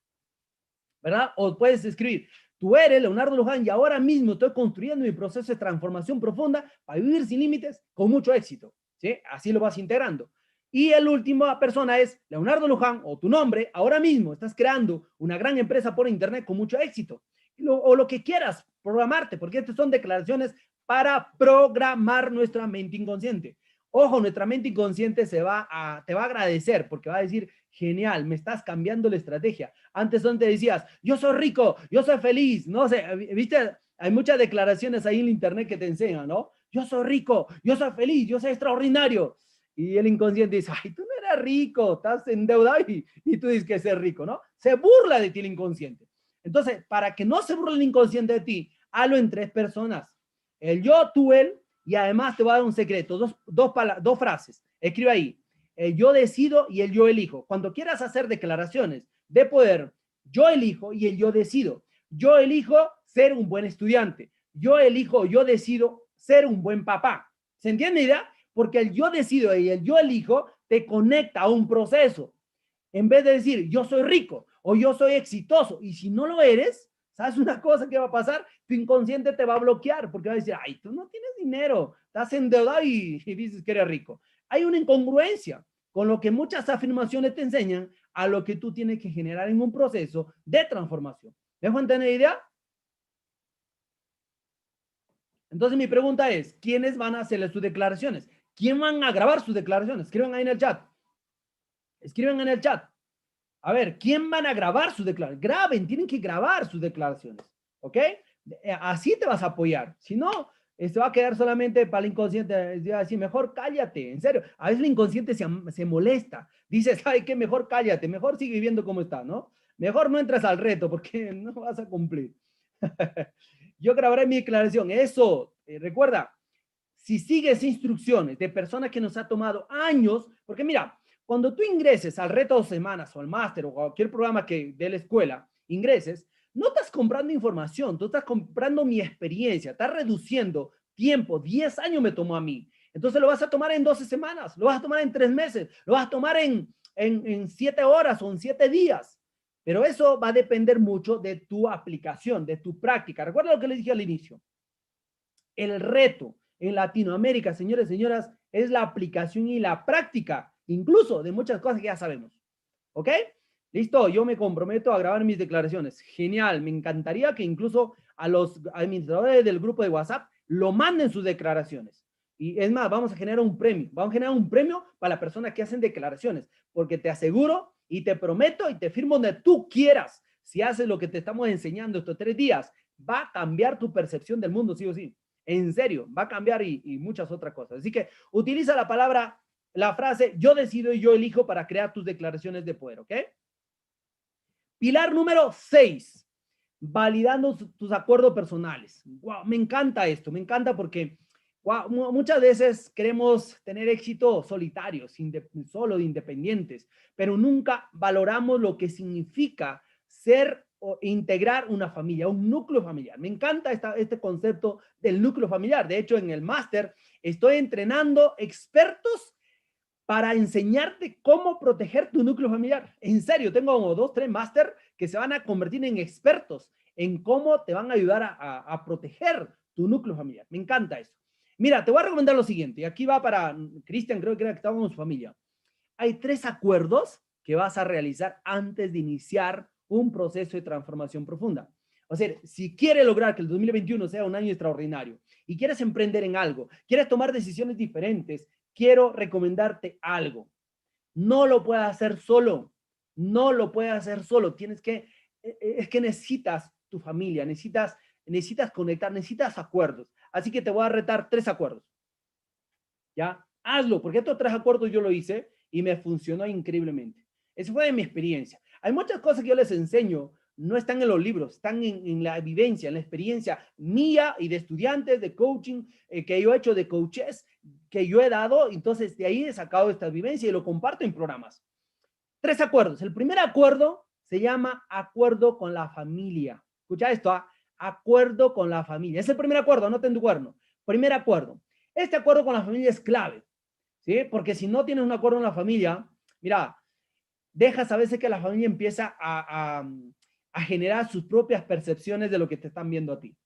¿Verdad? O puedes escribir, tú eres Leonardo Luján y ahora mismo estoy construyendo mi proceso de transformación profunda para vivir sin límites con mucho éxito. ¿Sí? Así lo vas integrando. Y el último persona es Leonardo Luján o tu nombre, ahora mismo estás creando una gran empresa por internet con mucho éxito. O lo que quieras, programarte, porque estas son declaraciones para programar nuestra mente inconsciente. Ojo, nuestra mente inconsciente te va a agradecer porque va a decir, genial, me estás cambiando la estrategia. Antes donde decías, yo soy rico, yo soy feliz, no sé, viste, hay muchas declaraciones ahí en internet que te enseñan, ¿no? Yo soy rico, yo soy feliz, yo soy extraordinario. Y el inconsciente dice, ay, tú no eres rico, estás endeudado y tú dices que eres rico, ¿no? Se burla de ti el inconsciente. Entonces, para que no se burle el inconsciente de ti, hazlo en 3 personas. El yo, tú, él, y además te voy a dar un secreto, dos frases. Escribe ahí, el yo decido y el yo elijo. Cuando quieras hacer declaraciones de poder, yo elijo y el yo decido. Yo elijo ser un buen estudiante. Yo elijo, yo decido ser un buen papá. ¿Se entiende la idea? Porque el yo decido y el yo elijo te conecta a un proceso. En vez de decir, yo soy rico o yo soy exitoso, y si no lo eres, ¿sabes una cosa que va a pasar? Tu inconsciente te va a bloquear porque va a decir, ay, tú no tienes dinero, estás endeudado y dices que eres rico. Hay una incongruencia con lo que muchas afirmaciones te enseñan a lo que tú tienes que generar en un proceso de transformación. ¿Dejo entender la idea? Entonces mi pregunta es, ¿quiénes van a hacerle sus declaraciones? ¿Quién van a grabar sus declaraciones? Escriban ahí en el chat. Escriben en el chat. A ver, ¿quién van a grabar sus declaraciones? Graben, tienen que grabar sus declaraciones. ¿Ok? Así te vas a apoyar. Si no, esto va a quedar solamente para el inconsciente. Así, mejor cállate, en serio. A veces el inconsciente se molesta. Dice, ¿sabe qué? Mejor cállate, mejor sigue viviendo como está, ¿no? Mejor no entres al reto porque no vas a cumplir. Yo grabaré mi declaración. Eso, recuerda, si sigues instrucciones de personas que nos ha tomado años, porque mira, cuando tú ingreses al reto 2 semanas o al máster o cualquier programa que de la escuela ingreses, no estás comprando información, tú estás comprando mi experiencia, estás reduciendo tiempo, 10 años me tomó a mí. Entonces lo vas a tomar en 12 semanas, lo vas a tomar en 3 meses, lo vas a tomar en 7 horas o en 7 días. Pero eso va a depender mucho de tu aplicación, de tu práctica. Recuerda lo que les dije al inicio. El reto en Latinoamérica, señores y señoras, es la aplicación y la práctica, incluso de muchas cosas que ya sabemos. ¿Ok? Listo, yo me comprometo a grabar mis declaraciones. Genial, me encantaría que incluso a los administradores del grupo de WhatsApp lo manden sus declaraciones. Y es más, vamos a generar un premio. Vamos a generar un premio para las personas que hacen declaraciones, porque te aseguro y te prometo y te firmo donde tú quieras. Si haces lo que te estamos enseñando estos 3 días, va a cambiar tu percepción del mundo, sí o sí. En serio, va a cambiar y muchas otras cosas. Así que utiliza la palabra, la frase, yo decido y yo elijo para crear tus declaraciones de poder, ¿ok? Pilar número 6, validando tus acuerdos personales. Wow, me encanta esto, me encanta porque wow, muchas veces queremos tener éxito solitarios, solo independientes, pero nunca valoramos lo que significa ser o integrar una familia, un núcleo familiar. Me encanta este concepto del núcleo familiar. De hecho, en el máster estoy entrenando expertos para enseñarte cómo proteger tu núcleo familiar. En serio, tengo como 2, 3 máster que se van a convertir en expertos en cómo te van a ayudar a proteger tu núcleo familiar. Me encanta eso. Mira, te voy a recomendar lo siguiente, y aquí va para Cristian, creo que era que estaba con su familia. Hay 3 acuerdos que vas a realizar antes de iniciar un proceso de transformación profunda. O sea, si quieres lograr que el 2021 sea un año extraordinario y quieres emprender en algo, quieres tomar decisiones diferentes, quiero recomendarte algo. No lo puedes hacer solo. No lo puedes hacer solo. Es que necesitas tu familia, necesitas conectar, necesitas acuerdos. Así que te voy a retar 3 acuerdos. ¿Ya? Hazlo, porque estos 3 acuerdos yo lo hice y me funcionó increíblemente. Eso fue de mi experiencia. Hay muchas cosas que yo les enseño, no están en los libros, están en la vivencia, en la experiencia mía y de estudiantes, de coaching, que yo he hecho, de coaches, que yo he dado. Entonces, de ahí he sacado esta vivencia y lo comparto en programas. 3 acuerdos. El primer acuerdo se llama acuerdo con la familia. Escucha esto, ¿ah? Acuerdo con la familia. Es el primer acuerdo, anota en tu cuaderno. Primer acuerdo. Este acuerdo con la familia es clave, ¿sí? Porque si no tienes un acuerdo con la familia, mira, dejas a veces que la familia empieza a generar sus propias percepciones de lo que te están viendo a ti.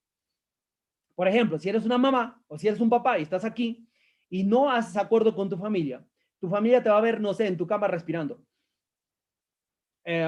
Por ejemplo, si eres una mamá o si eres un papá y estás aquí y no haces acuerdo con tu familia te va a ver, no sé, en tu cama respirando.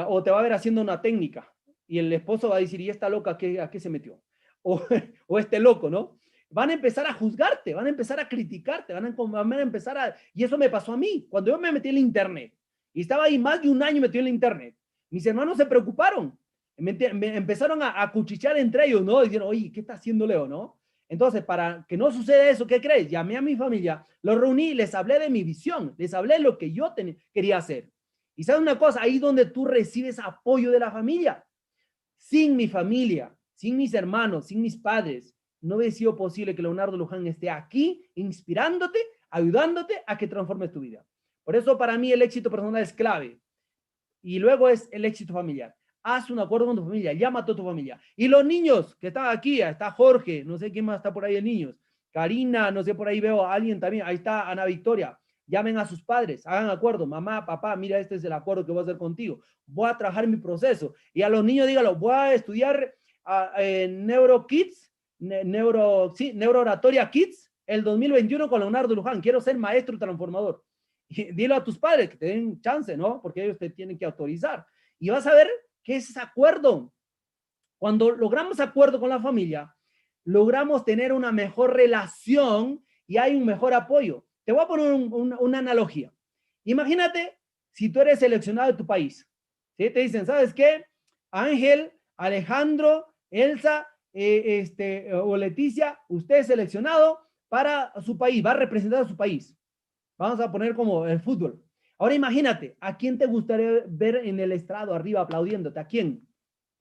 O te va a ver haciendo una técnica y el esposo va a decir, ¿y esta loca a qué se metió? O, o este loco, ¿no? Van a empezar a juzgarte, van a empezar a criticarte, van a empezar a... Y eso me pasó a mí, cuando yo me metí en el internet, y estaba ahí más de un año metido en el internet, mis hermanos se preocuparon, me empezaron a cuchichear entre ellos, ¿no? Diciendo, oye, ¿qué está haciendo Leo, no? Entonces, para que no suceda eso, ¿qué crees? Llamé a mi familia, los reuní, les hablé de mi visión, les hablé de lo que yo quería hacer. Y sabes una cosa, ahí donde tú recibes apoyo de la familia. Sin mi familia, sin mis hermanos, sin mis padres, no hubiera sido posible que Leonardo Luján esté aquí inspirándote, ayudándote a que transformes tu vida. Por eso para mí el éxito personal es clave. Y luego es el éxito familiar. Haz un acuerdo con tu familia, llama a toda tu familia. Y los niños que están aquí, está Jorge, no sé quién más está por ahí de niños, Karina, no sé, por ahí veo a alguien también, ahí está Ana Victoria. Llamen a sus padres, hagan acuerdo, mamá, papá, mira, este es el acuerdo que voy a hacer contigo. Voy a trabajar mi proceso. Y a los niños dígalo, voy a estudiar Neuro Kids, Neurooratoria Kids, el 2021 con Leonardo Luján. Quiero ser maestro transformador. Y dilo a tus padres que te den chance, ¿no? Porque ellos te tienen que autorizar. Y vas a ver qué es ese acuerdo. Cuando logramos acuerdo con la familia, logramos tener una mejor relación y hay un mejor apoyo. Te voy a poner una analogía. Imagínate si tú eres seleccionado de tu país. ¿Sí? Te dicen, ¿sabes qué? Ángel, Alejandro, Elsa o Leticia, usted es seleccionado para su país, va a representar a su país. Vamos a poner como el fútbol. Ahora imagínate, ¿a quién te gustaría ver en el estrado arriba aplaudiéndote? ¿A quién?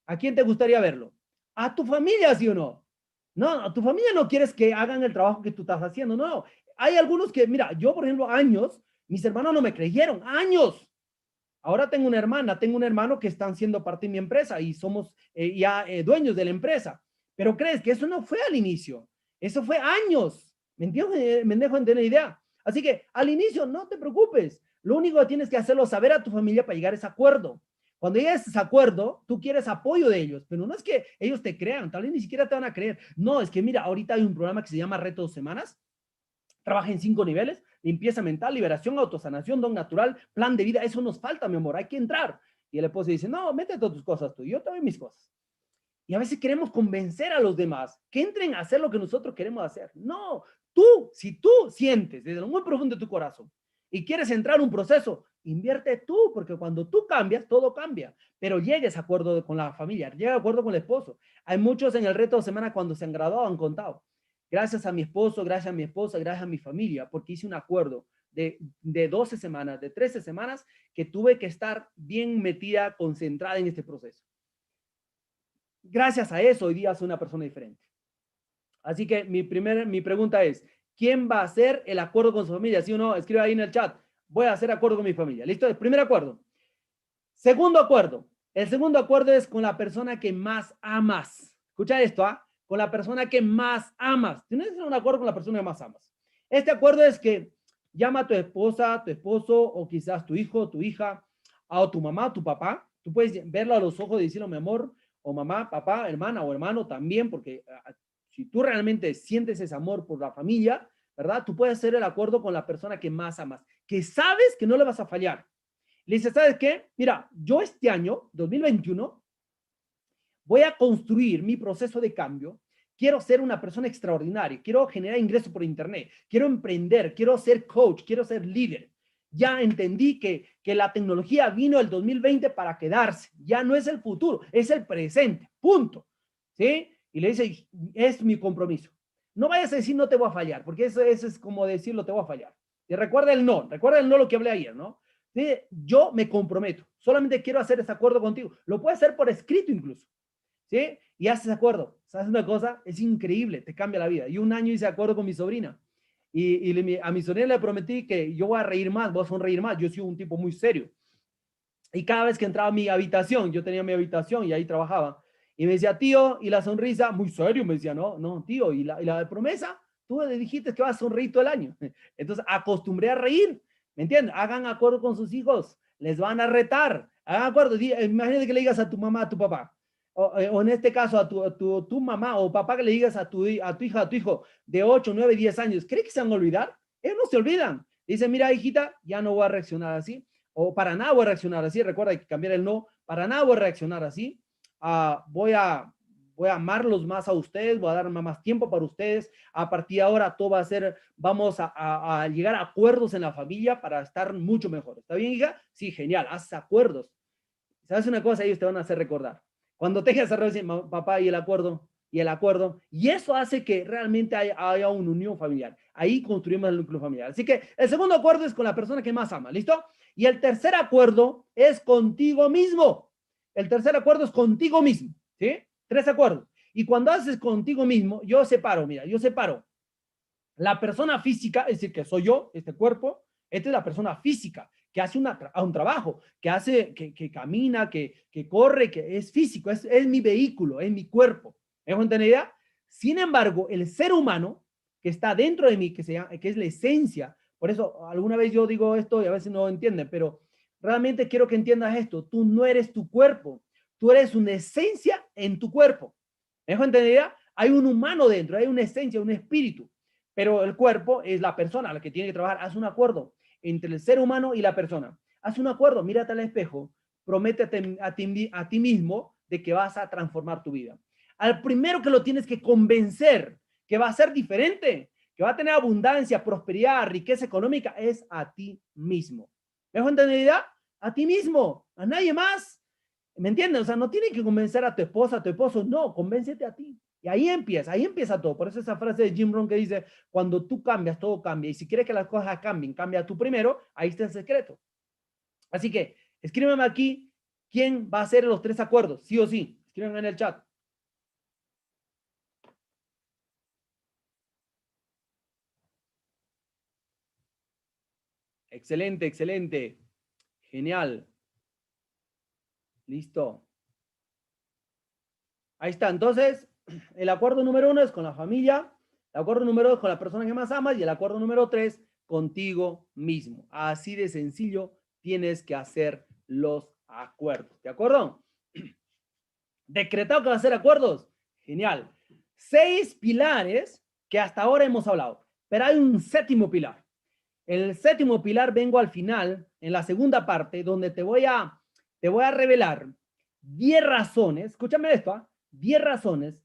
¿A quién te gustaría verlo? ¿A tu familia, sí o no? No, a tu familia no quieres que hagan el trabajo que tú estás haciendo, no. Hay algunos que, mira, yo por ejemplo, años, mis hermanos no me creyeron, años. Ahora tengo una hermana, tengo un hermano que están siendo parte de mi empresa y somos ya dueños de la empresa. Pero crees que eso no fue al inicio, eso fue años. ¿Me dejo entender idea? Así que al inicio no te preocupes. Lo único que tienes que hacerlo es saber a tu familia para llegar a ese acuerdo. Cuando llegues a ese acuerdo, tú quieres apoyo de ellos, pero no es que ellos te crean, tal vez ni siquiera te van a creer. No, es que mira, ahorita hay un programa que se llama Reto 2 Semanas. Trabaja en 5 niveles: limpieza mental, liberación, autosanación, don natural, plan de vida. Eso nos falta, mi amor, hay que entrar. Y el esposo dice, no, métete todas tus cosas tú, yo te doy mis cosas. Y a veces queremos convencer a los demás que entren a hacer lo que nosotros queremos hacer. No, si tú sientes desde lo muy profundo de tu corazón y quieres entrar en un proceso, invierte tú, porque cuando tú cambias, todo cambia. Pero llegues a acuerdo con la familia, llega a acuerdo con el esposo. Hay muchos en el reto de semana cuando se han graduado han contado. gracias a mi esposo, gracias a mi esposa, gracias a mi familia, porque hice un acuerdo de 12 semanas, de 13 semanas, que tuve que estar bien metida, concentrada en este proceso. Gracias a eso, hoy día soy una persona diferente. Así que mi pregunta es, ¿quién va a hacer el acuerdo con su familia? Si uno escribe ahí en el chat, voy a hacer acuerdo con mi familia. ¿Listo? El primer acuerdo. Segundo acuerdo. El segundo acuerdo es con la persona que más amas. Escucha esto, ¿ah? Con la persona que más amas. Tienes que hacer un acuerdo con la persona que más amas. Este acuerdo es que llama a tu esposa, tu esposo, o quizás tu hijo, tu hija, o tu mamá, tu papá. Tú puedes verlo a los ojos y decirle, mi amor, o mamá, papá, hermana o hermano también, porque si tú realmente sientes ese amor por la familia, ¿verdad? Tú puedes hacer el acuerdo con la persona que más amas, que sabes que no le vas a fallar. Le dice, ¿sabes qué? Mira, yo este año, 2021, voy a construir mi proceso de cambio. Quiero ser una persona extraordinaria. Quiero generar ingresos por internet. Quiero emprender. Quiero ser coach. Quiero ser líder. Ya entendí que la tecnología vino el 2020 para quedarse. Ya no es el futuro, es el presente. Punto. ¿Sí? Y le dice, es mi compromiso. No vayas a decir no te voy a fallar, porque eso es como decirlo te voy a fallar. Y recuerda el no lo que hablé ayer, ¿no? ¿Sí? Yo me comprometo, solamente quiero hacer ese acuerdo contigo. Lo puedes hacer por escrito incluso. ¿Sí? Y haces acuerdo. ¿Sabes una cosa? Es increíble, te cambia la vida. Y un año hice acuerdo con mi sobrina. A mi sobrina le prometí que yo voy a reír más, voy a sonreír más. Yo soy un tipo muy serio. Y cada vez que entraba a mi habitación, yo tenía mi habitación y ahí trabajaba. Y me decía, tío, y la sonrisa, muy serio, me decía, no, no, tío, y la promesa, tú le dijiste que vas a sonreír todo el año. Entonces, acostumbré a reír, ¿me entiendes? Hagan acuerdo con sus hijos, les van a retar. Hagan acuerdo, imagínate que le digas a tu mamá, a tu papá, o en este caso a tu mamá o papá, que le digas a tu hija, a tu hijo de 8, 9, 10 años, ¿cree que se van a olvidar? Ellos no se olvidan. Dicen, mira, hijita, ya no voy a reaccionar así, o para nada voy a reaccionar así. Recuerda, hay que cambiar el no, para nada voy a reaccionar así. Voy a amarlos más a ustedes, voy a dar más tiempo para ustedes. A partir de ahora todo va a ser, vamos a llegar a acuerdos en la familia para estar mucho mejor. ¿Está bien, hija? Sí, genial, haz acuerdos. ¿Sabes una cosa? Ellos te van a hacer recordar. Cuando tengas a papá, y el acuerdo, y eso hace que realmente haya una unión familiar. Ahí construimos el núcleo familiar. Así que el segundo acuerdo es con la persona que más ama, ¿listo? Y el tercer acuerdo es contigo mismo. El tercer acuerdo es contigo mismo, ¿sí? 3 acuerdos. Y cuando haces contigo mismo, yo separo la persona física, es decir, que soy yo, este cuerpo. Esta es la persona física que hace un trabajo, que camina, que corre, que es físico, es mi vehículo, es mi cuerpo. ¿Me dejo entender idea? Sin embargo, el ser humano que está dentro de mí, que es la esencia, por eso alguna vez yo digo esto y a veces no entienden, pero realmente quiero que entiendas esto. Tú no eres tu cuerpo, tú eres una esencia en tu cuerpo. ¿Me dejo entender idea? Hay un humano dentro, hay una esencia, un espíritu, pero el cuerpo es la persona la que tiene que trabajar. Haz un acuerdo entre el ser humano y la persona. Haz un acuerdo, mírate al espejo, prométete a ti mismo de que vas a transformar tu vida. Al primero que lo tienes que convencer que va a ser diferente, que va a tener abundancia, prosperidad, riqueza económica, es a ti mismo. ¿Me dejo entender? A ti mismo, a nadie más. ¿Me entiendes? O sea, no tienes que convencer a tu esposa, a tu esposo, no, convéncete a ti. Y ahí empieza todo. Por eso esa frase de Jim Rohn que dice, cuando tú cambias, todo cambia. Y si quieres que las cosas cambien, cambia tú primero, ahí está el secreto. Así que escríbeme aquí quién va a hacer los 3 acuerdos, sí o sí. Escríbeme en el chat. Excelente, excelente. Genial. Listo. Ahí está. Entonces, el acuerdo número 1 es con la familia, el acuerdo número 2 con la persona que más amas y el acuerdo número 3 contigo mismo. Así de sencillo tienes que hacer los acuerdos. ¿De acuerdo? Decretado que va a hacer acuerdos. Genial. 6 pilares que hasta ahora hemos hablado, pero hay un séptimo pilar. El séptimo pilar vengo al final, en la segunda parte, donde te voy a revelar 10 razones, escúchame esto, 10 razones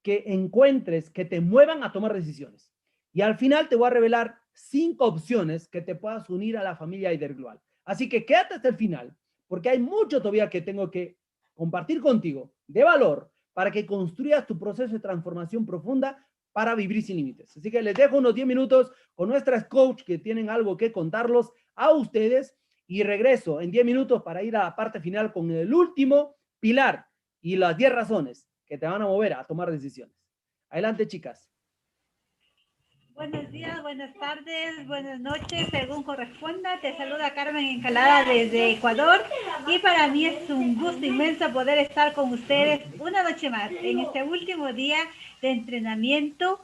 que encuentres que te muevan a tomar decisiones. Y al final te voy a revelar 5 opciones que te puedas unir a la familia individual. Así que quédate hasta el final, porque hay mucho todavía que tengo que compartir contigo de valor para que construyas tu proceso de transformación profunda para vivir sin límites. Así que les dejo unos 10 minutos con nuestras coach que tienen algo que contarlos a ustedes y regreso en 10 minutos para ir a la parte final con el último pilar y las 10 razones que te van a mover a tomar decisiones. Adelante, chicas. Buenos días, buenas tardes, buenas noches, según corresponda. Te saluda Carmen Encalada desde Ecuador y para mí es un gusto inmenso poder estar con ustedes una noche más en este último día de entrenamiento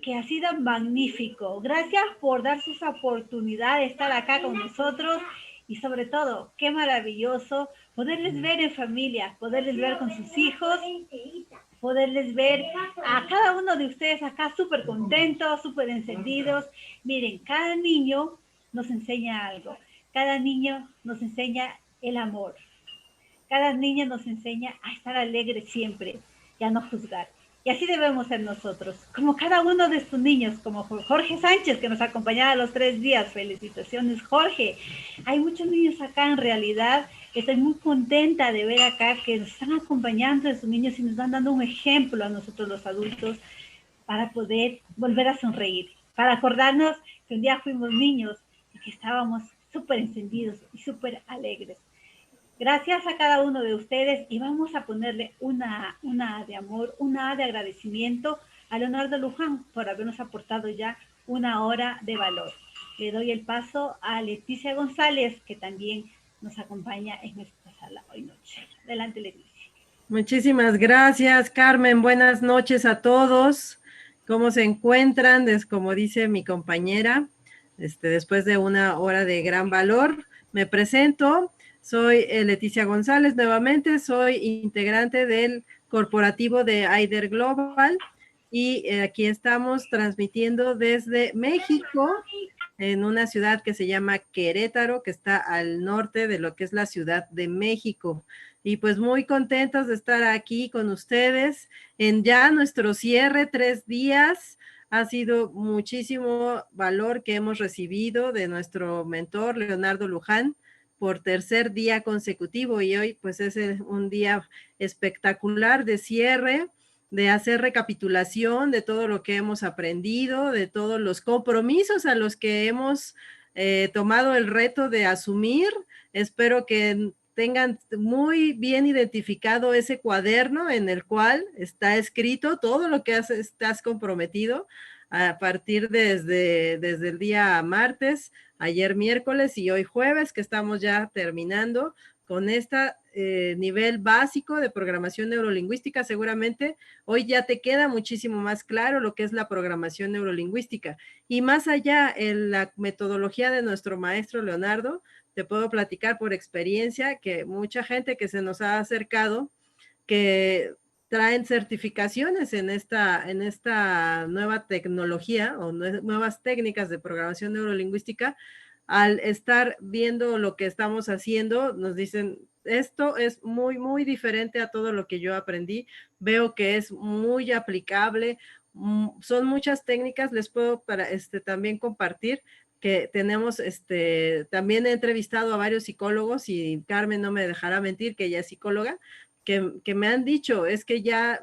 que ha sido magnífico. Gracias por darse esa oportunidad de estar acá con nosotros y sobre todo, qué maravilloso poderles ver en familia, poderles ver con sus hijos, poderles ver a cada uno de ustedes acá súper contentos, súper encendidos. Miren, cada niño nos enseña algo, cada niño nos enseña el amor, cada niño nos enseña a estar alegre siempre y a no juzgar. Y así debemos ser nosotros, como cada uno de estos niños, como Jorge Sánchez, que nos acompañaba los 3 días. Felicitaciones, Jorge. Hay muchos niños acá en realidad. Estoy muy contenta de ver acá que nos están acompañando a esos niños y nos van dando un ejemplo a nosotros los adultos para poder volver a sonreír, para acordarnos que un día fuimos niños y que estábamos súper encendidos y súper alegres. Gracias a cada uno de ustedes y vamos a ponerle una A de amor, una A de agradecimiento a Leonardo Luján por habernos aportado ya 1 hora de valor. Le doy el paso a Leticia González, que también nos acompaña en esta sala hoy noche. Adelante, Leticia. Muchísimas gracias, Carmen. Buenas noches a todos. ¿Cómo se encuentran? Como dice mi compañera, después de 1 hora de gran valor, me presento. Soy Leticia González nuevamente, soy integrante del corporativo de Aider Global y aquí estamos transmitiendo desde México, en una ciudad que se llama Querétaro, que está al norte de lo que es la Ciudad de México. Y pues muy contentos de estar aquí con ustedes en ya nuestro cierre, 3 días. Ha sido muchísimo valor que hemos recibido de nuestro mentor, Leonardo Luján, por 3er día consecutivo y hoy pues es un día espectacular de cierre, de hacer recapitulación de todo lo que hemos aprendido, de todos los compromisos a los que hemos tomado el reto de asumir. Espero que tengan muy bien identificado ese cuaderno en el cual está escrito todo lo que estás comprometido a partir desde el día martes, ayer miércoles y hoy jueves, que estamos ya terminando con este nivel básico de programación neurolingüística. Seguramente hoy ya te queda muchísimo más claro lo que es la programación neurolingüística. Y más allá, en la metodología de nuestro maestro Leonardo, te puedo platicar por experiencia que mucha gente que se nos ha acercado, que traen certificaciones en esta nueva tecnología o nuevas técnicas de programación neurolingüística, al estar viendo lo que estamos haciendo, nos dicen, esto es muy, muy diferente a todo lo que yo aprendí, veo que es muy aplicable, son muchas técnicas, les puedo también compartir que tenemos, también he entrevistado a varios psicólogos y Carmen no me dejará mentir que ella es psicóloga, que me han dicho, es que ya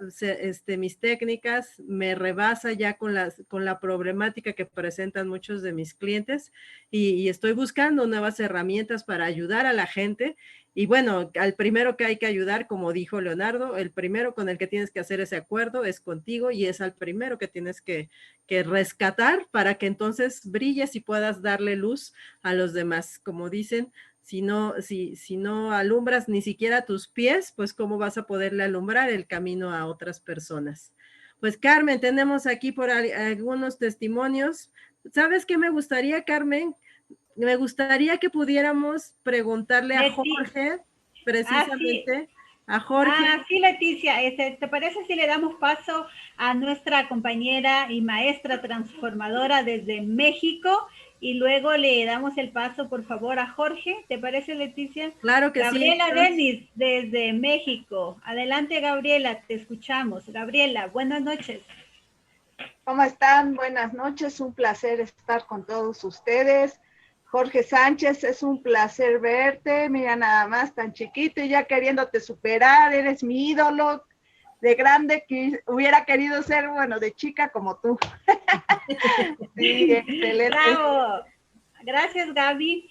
mis técnicas me rebasa ya con la problemática que presentan muchos de mis clientes y estoy buscando nuevas herramientas para ayudar a la gente. Y bueno, al primero que hay que ayudar, como dijo Leonardo, el primero con el que tienes que hacer ese acuerdo es contigo y es al primero que tienes que rescatar para que entonces brilles y puedas darle luz a los demás. Como dicen, si no alumbras ni siquiera tus pies, pues cómo vas a poderle alumbrar el camino a otras personas. Pues Carmen, tenemos aquí por algunos testimonios. ¿Sabes qué me gustaría, Carmen? Me gustaría que pudiéramos preguntarle a Jorge, precisamente, a Jorge. Sí, Leticia, ¿te parece si le damos paso a nuestra compañera y maestra transformadora desde México? Y luego le damos el paso, por favor, a Jorge. ¿Te parece, Leticia? Claro que Gabriela sí. Gabriela Denis, desde México. Adelante, Gabriela, te escuchamos. Gabriela, buenas noches. ¿Cómo están? Buenas noches, un placer estar con todos ustedes. Jorge Sánchez, es un placer verte. Mira, nada más tan chiquito y ya queriéndote superar, eres mi ídolo. de grande hubiera querido ser, bueno, de chica como tú. Sí, excelente. Bravo. Gracias, Gaby.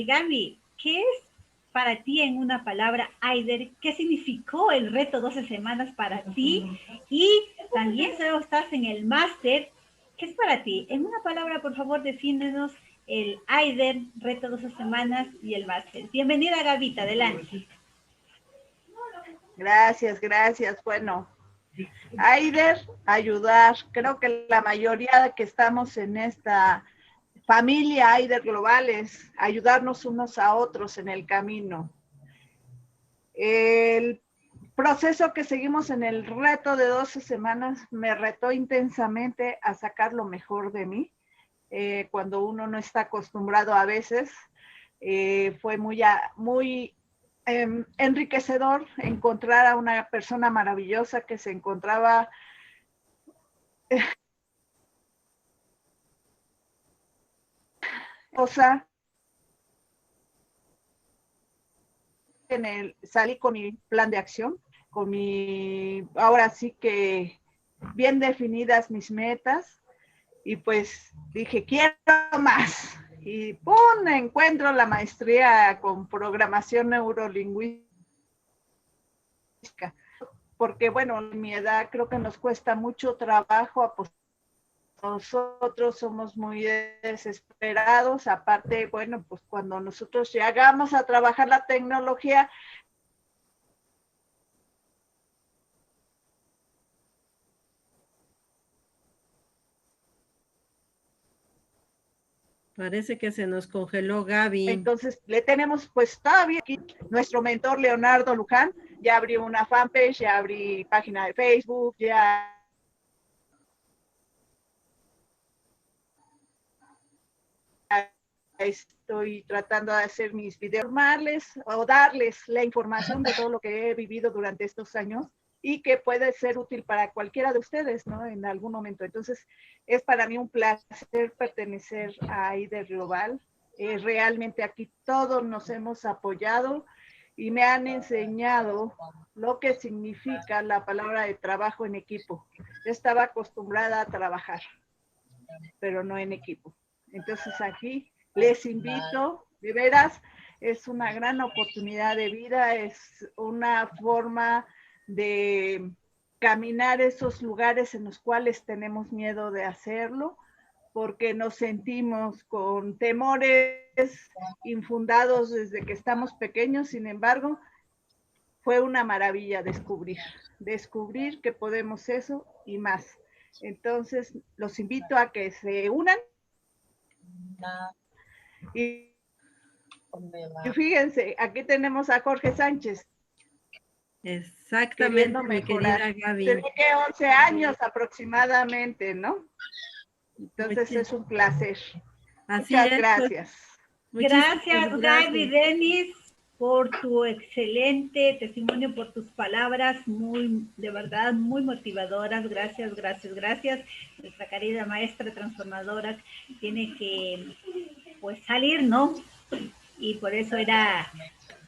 Gaby, ¿qué es para ti en una palabra, Aider? ¿Qué significó el reto 12 semanas para ti? Y también sabemos que estás en el máster. ¿Qué es para ti? En una palabra, por favor, defínenos el Aider, reto 12 semanas y el máster. Bienvenida, Gavita, adelante. Gracias, gracias. Bueno, Aider, ayudar. Creo que la mayoría de que estamos en esta familia Aider Global es ayudarnos unos a otros en el camino. El proceso que seguimos en el reto de 12 semanas me retó intensamente a sacar lo mejor de mí. Cuando uno no está acostumbrado a veces, fue muy enriquecedor encontrar a una persona maravillosa que se encontraba salí con mi plan de acción, ahora sí que bien definidas mis metas, y pues dije, quiero más. Y ¡pum! Encuentro la maestría con programación neurolingüística. Porque, bueno, en mi edad creo que nos cuesta mucho trabajo apostar. Nosotros somos muy desesperados. Aparte, bueno, pues cuando nosotros llegamos a trabajar la tecnología, Parece que se nos congeló Gaby. entonces le tenemos pues todavía aquí nuestro mentor Leonardo Luján. Ya abrí una fanpage, ya abrí página de Facebook, ya estoy tratando de hacer mis videos normales o darles la información de todo lo que he vivido durante estos años y que puede ser útil para cualquiera de ustedes, ¿no? En algún momento. Entonces, es para mí un placer pertenecer a Aider Global. Realmente aquí todos nos hemos apoyado y me han enseñado lo que significa la palabra de trabajo en equipo. Yo estaba acostumbrada a trabajar, pero no en equipo. Entonces aquí les invito, de veras, es una gran oportunidad de vida, es una forma de caminar esos lugares en los cuales tenemos miedo de hacerlo, porque nos sentimos con temores infundados desde que estamos pequeños. Sin embargo, fue una maravilla descubrir que podemos eso y más. Entonces, los invito a que se unan. Y fíjense, aquí tenemos a Jorge Sánchez. Exactamente, mi querida Gaby. Tiene que 11 años aproximadamente, ¿no? Entonces es un placer. Así Muchas es, gracias. Gracias, Gaby, Denis, por tu excelente testimonio, por tus palabras, de verdad, muy motivadoras. Gracias, gracias, gracias. Nuestra querida maestra transformadora tiene que, pues, salir, ¿no? Y por eso era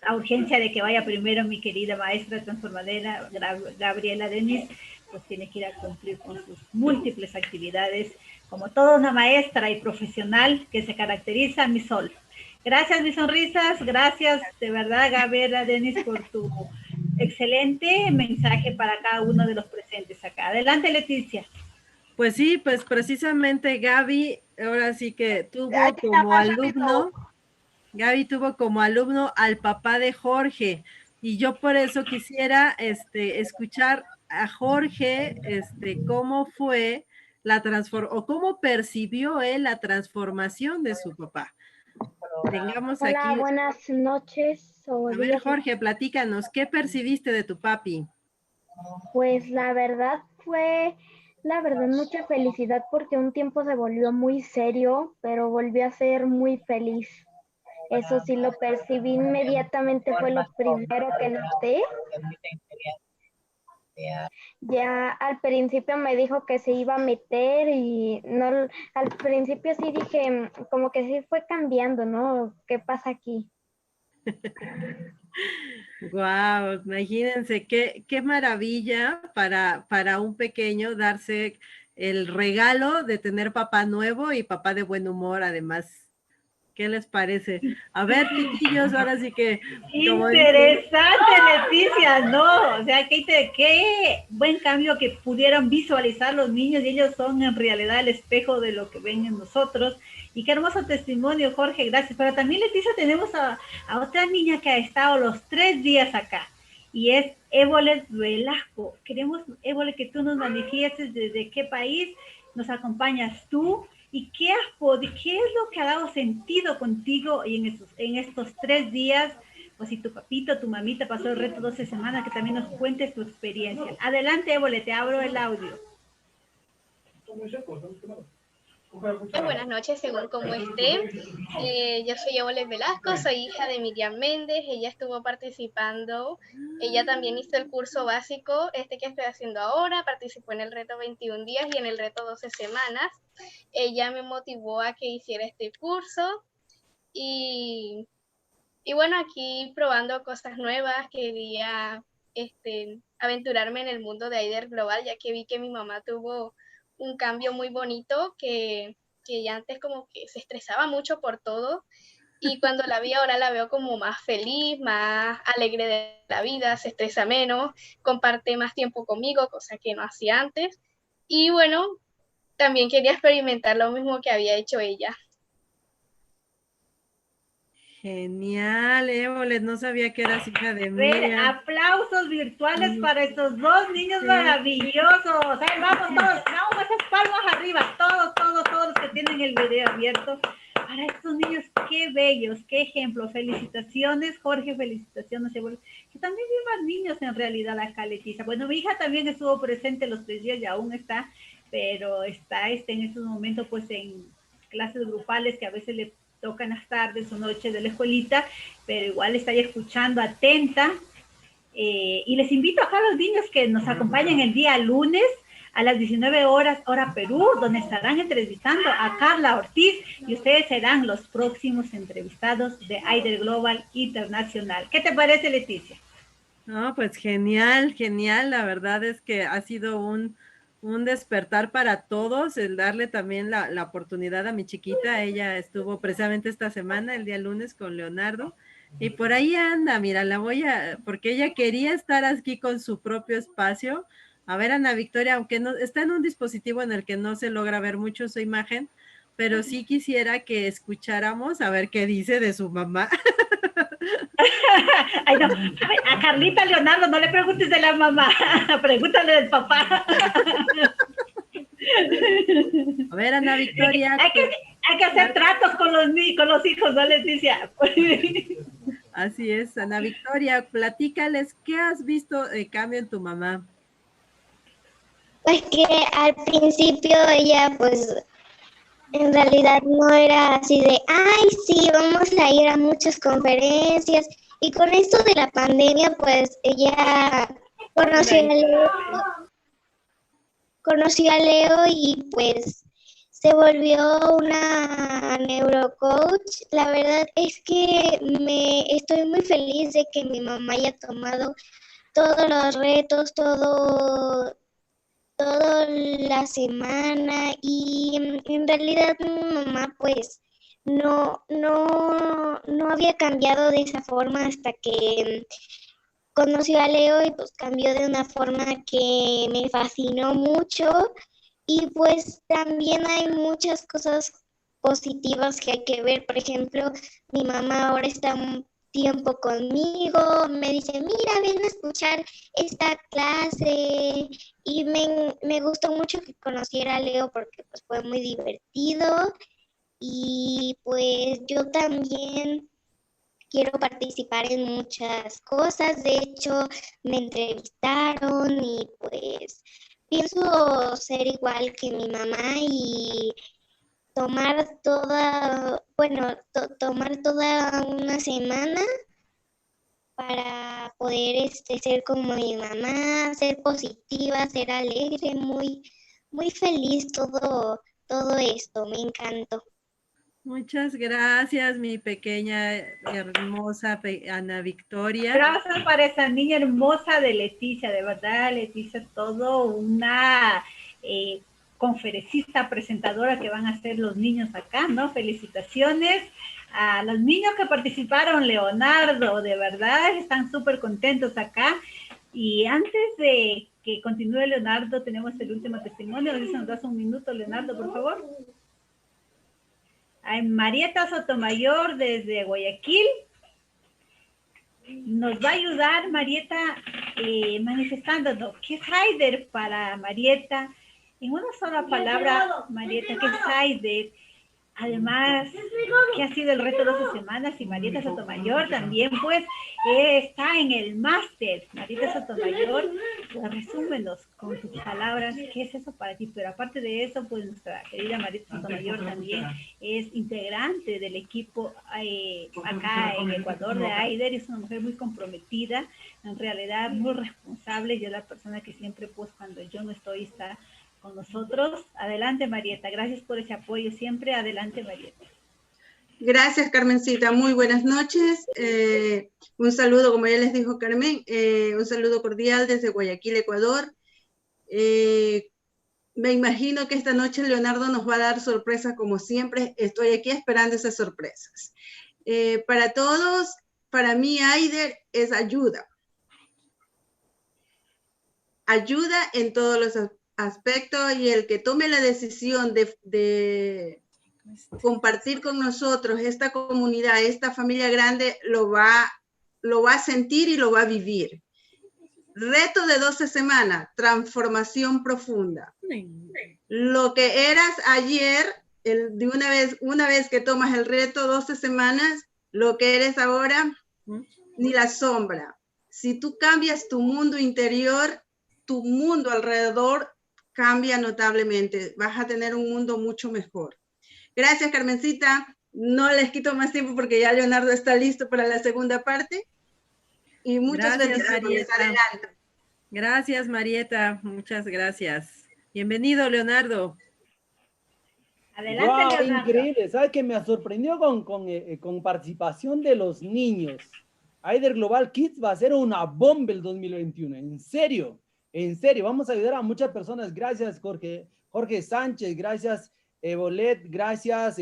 la urgencia de que vaya primero mi querida maestra transformadora, Gabriela Denis, pues tiene que ir a cumplir con sus múltiples actividades, como toda una maestra y profesional que se caracteriza, mi sol. Gracias, mis sonrisas, gracias de verdad, Gabriela Denis, por tu excelente mensaje para cada uno de los presentes acá. Adelante, Leticia. Pues sí, pues precisamente Gaby, ahora sí que tuvo como alumno, Gaby tuvo como alumno al papá de Jorge, y yo por eso quisiera escuchar a Jorge, cómo fue la transformación, o cómo percibió él la transformación de su papá. Tengamos Hola, aquí. buenas noches. A ver, Jorge, platícanos, ¿qué percibiste de tu papi? Pues la verdad mucha felicidad porque un tiempo se volvió muy serio, pero volvió a ser muy feliz. Eso sí lo percibí inmediatamente, fue lo primero que noté. Ya al principio me dijo que se iba a meter y no, al principio sí dije, como que sí fue cambiando, ¿no? ¿Qué pasa aquí? Wow, imagínense qué maravilla para un pequeño darse el regalo de tener papá nuevo y papá de buen humor, además. ¿Qué les parece? A ver, chiquillos, ahora sí que, como dicen, Interesante, Leticia, ¿no? O sea, qué buen cambio que pudieron visualizar los niños y ellos son en realidad el espejo de lo que ven en nosotros. Y qué hermoso testimonio, Jorge, gracias. Pero también, Leticia, tenemos a otra niña que ha estado los 3 días acá y es Évole Velasco. Queremos, Évole, que tú nos manifiestes desde qué país nos acompañas tú. ¿Y qué es lo que ha dado sentido contigo en estos 3 días? O si tu papito, tu mamita pasó el reto 12 semanas, que también nos cuentes tu experiencia. Adelante, Évole, te abro el audio. Buenas noches, según como esté. Yo soy Évole Velasco, soy hija de Miriam Méndez. Ella estuvo participando, ella también hizo el curso básico, que estoy haciendo ahora, participó en el reto 21 días y en el reto 12 semanas. Ella me motivó a que hiciera este curso y bueno, aquí probando cosas nuevas, quería aventurarme en el mundo de Aider Global, ya que vi que mi mamá tuvo un cambio muy bonito, que ella antes como que se estresaba mucho por todo, y cuando la vi ahora la veo como más feliz, más alegre de la vida, se estresa menos, comparte más tiempo conmigo, cosa que no hacía antes, y bueno, también quería experimentar lo mismo que había hecho ella. genial, Évole, no sabía que eras hija de Ver, Miriam. aplausos virtuales para estos dos niños Sí. maravillosos. Ay, vamos todos, vamos esas palmas arriba, todos los que tienen el video abierto. Para estos niños, qué bellos, qué ejemplo. Felicitaciones, Jorge, felicitaciones, Évole. Que también vi más niños en realidad acá, Leticia. Bueno, mi hija también estuvo presente los 3 días y aún está, pero está en estos momentos pues en clases grupales que a veces le tocan las tardes o noches de la escuelita, pero igual está ahí escuchando atenta. Y les invito acá a los niños que nos acompañen el día lunes a las 19 horas, hora Perú, donde estarán entrevistando a Carla Ortiz y ustedes serán los próximos entrevistados de Aider Global Internacional. ¿Qué te parece, Leticia? No, pues genial, genial. La verdad es que ha sido un despertar para todos, el darle también la oportunidad a mi chiquita. Ella estuvo precisamente esta semana, el día lunes, con Leonardo, y por ahí anda, mira, porque ella quería estar aquí con su propio espacio. A ver, Ana Victoria, aunque no está en un dispositivo en el que no se logra ver mucho su imagen, pero sí quisiera que escucháramos a ver qué dice de su mamá. Ay, no. A Carlita Leonardo, no le preguntes de la mamá, pregúntale del papá. A ver, Ana Victoria. Hay que hacer tratos con los hijos, ¿no, Leticia? Así es, Ana Victoria, platícales, ¿qué has visto de cambio en tu mamá? Pues que al principio ella pues en realidad no era así de, ay, sí, vamos a ir a muchas conferencias. Y con esto de la pandemia, pues ella conoció a Leo y pues se volvió una neurocoach. La verdad es que estoy muy feliz de que mi mamá haya tomado todos los retos, toda la semana, y en realidad mi mamá pues no había cambiado de esa forma hasta que conoció a Leo y pues cambió de una forma que me fascinó mucho. Y pues también hay muchas cosas positivas que hay que ver. Por ejemplo, mi mamá ahora está un tiempo conmigo, me dice, mira, ven a escuchar esta clase. Y me gustó mucho que conociera a Leo porque pues fue muy divertido. Y pues yo también quiero participar en muchas cosas. De hecho, me entrevistaron y pues pienso ser igual que mi mamá y tomar tomar toda una semana para poder ser como mi mamá, ser positiva, ser alegre, muy, muy feliz, todo esto, me encantó. Muchas gracias, mi pequeña, hermosa Ana Victoria. Gracias para esa niña hermosa de Leticia, de verdad, Leticia, todo una conferencista, presentadora que van a ser los niños acá, ¿no? Felicitaciones a los niños que participaron, Leonardo, de verdad, están súper contentos acá. Y antes de que continúe Leonardo, tenemos el último testimonio. ¿Nos das un minuto, Leonardo, por favor? Marieta Sotomayor desde Guayaquil. Nos va a ayudar Marieta manifestándonos qué es Haider para Marieta. En una sola palabra, Marieta, ¿qué es Haider? Además, ¿qué ha sido el reto de 12 semanas? Y Marieta Sotomayor también, pues, está en el máster. Marieta Sotomayor, pues, resúmenos con tus palabras, ¿qué es eso para ti? Pero aparte de eso, pues, nuestra querida Marieta Sotomayor también es integrante del equipo acá en Ecuador de Haider. Es una mujer muy comprometida, en realidad muy responsable, y es la persona que siempre, pues, cuando yo no estoy, está con nosotros. Adelante, Marieta. Gracias por ese apoyo siempre. Adelante, Marieta. Gracias, Carmencita. Muy buenas noches. Un saludo, como ya les dijo Carmen, un saludo cordial desde Guayaquil, Ecuador. Me imagino que esta noche Leonardo nos va a dar sorpresas como siempre. Estoy aquí esperando esas sorpresas. Para todos, para mí, Haider es ayuda. Ayuda en todos los aspectos, y el que tome la decisión de compartir con nosotros esta comunidad, esta familia grande, lo va a sentir y lo va a vivir. Reto de 12 semanas, transformación profunda. Lo que eras ayer, de una vez que tomas el reto 12 semanas, lo que eres ahora, ni la sombra. Si tú cambias tu mundo interior, tu mundo alrededor cambia notablemente. Vas a tener un mundo mucho mejor. Gracias, Carmencita. No les quito más tiempo porque ya Leonardo está listo para la segunda parte. Y muchas bendiciones. Adelante. Gracias, Marieta. Muchas gracias. Bienvenido, Leonardo. Adelante, Wow, Leonardo. increíble. ¿Sabes qué me sorprendió con participación de los niños? Haider Global Kids va a ser una bomba el 2021. En serio. En serio, vamos a ayudar a muchas personas. Gracias, Jorge Sánchez. Gracias, Bolet. Gracias,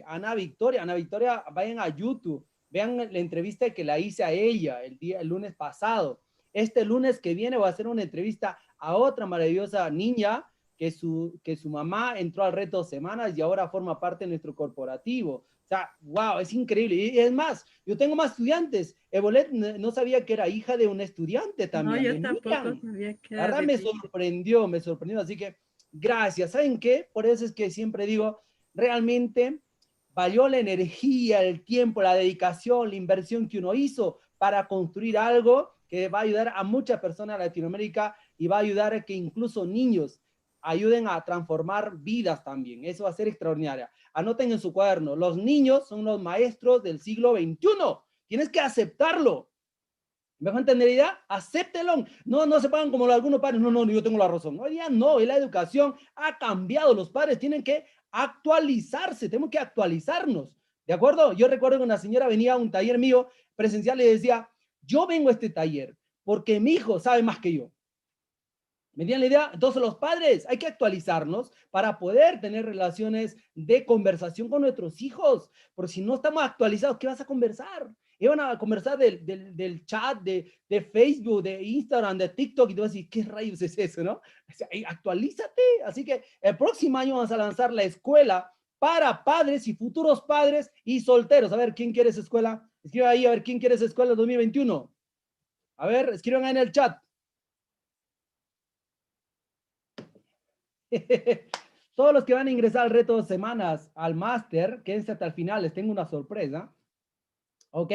Ana Victoria. Ana Victoria, vayan a YouTube. Vean la entrevista que la hice a ella el lunes pasado. Este lunes que viene voy a hacer una entrevista a otra maravillosa niña que su mamá entró al reto 2 semanas y ahora forma parte de nuestro corporativo. O sea, wow, es increíble. Y es más, yo tengo más estudiantes. Evolet no sabía que era hija de un estudiante también. No, yo tampoco sabía que era. La verdad me sorprendió. Así que, gracias. ¿Saben qué? Por eso es que siempre digo, realmente valió la energía, el tiempo, la dedicación, la inversión que uno hizo para construir algo que va a ayudar a muchas personas de Latinoamérica y va a ayudar a que incluso niños ayuden a transformar vidas también. Eso va a ser extraordinario. Anoten en su cuaderno, los niños son los maestros del siglo XXI. Tienes que aceptarlo. ¿Me van a entender la idea? Acéptelo. No se pagan como algunos padres. No, yo tengo la razón. Hoy día no, la educación ha cambiado. Los padres tienen que actualizarse, tenemos que actualizarnos. ¿De acuerdo? Yo recuerdo que una señora venía a un taller mío presencial y decía, yo vengo a este taller porque mi hijo sabe más que yo. ¿Me entienden la idea? Entonces los padres hay que actualizarnos para poder tener relaciones de conversación con nuestros hijos, porque si no estamos actualizados, ¿qué vas a conversar? Iban a conversar del chat, de Facebook, de Instagram, de TikTok, y tú vas a decir, ¿qué rayos es eso, no? O sea, actualízate. Así que el próximo año vamos a lanzar la escuela para padres y futuros padres y solteros. A ver, ¿quién quiere esa escuela? Escriban ahí, a ver, ¿quién quiere esa escuela 2021? A ver, escriban ahí en el chat. Todos los que van a ingresar al reto 2 semanas al máster, quédense hasta el final, les tengo una sorpresa. ¿Ok?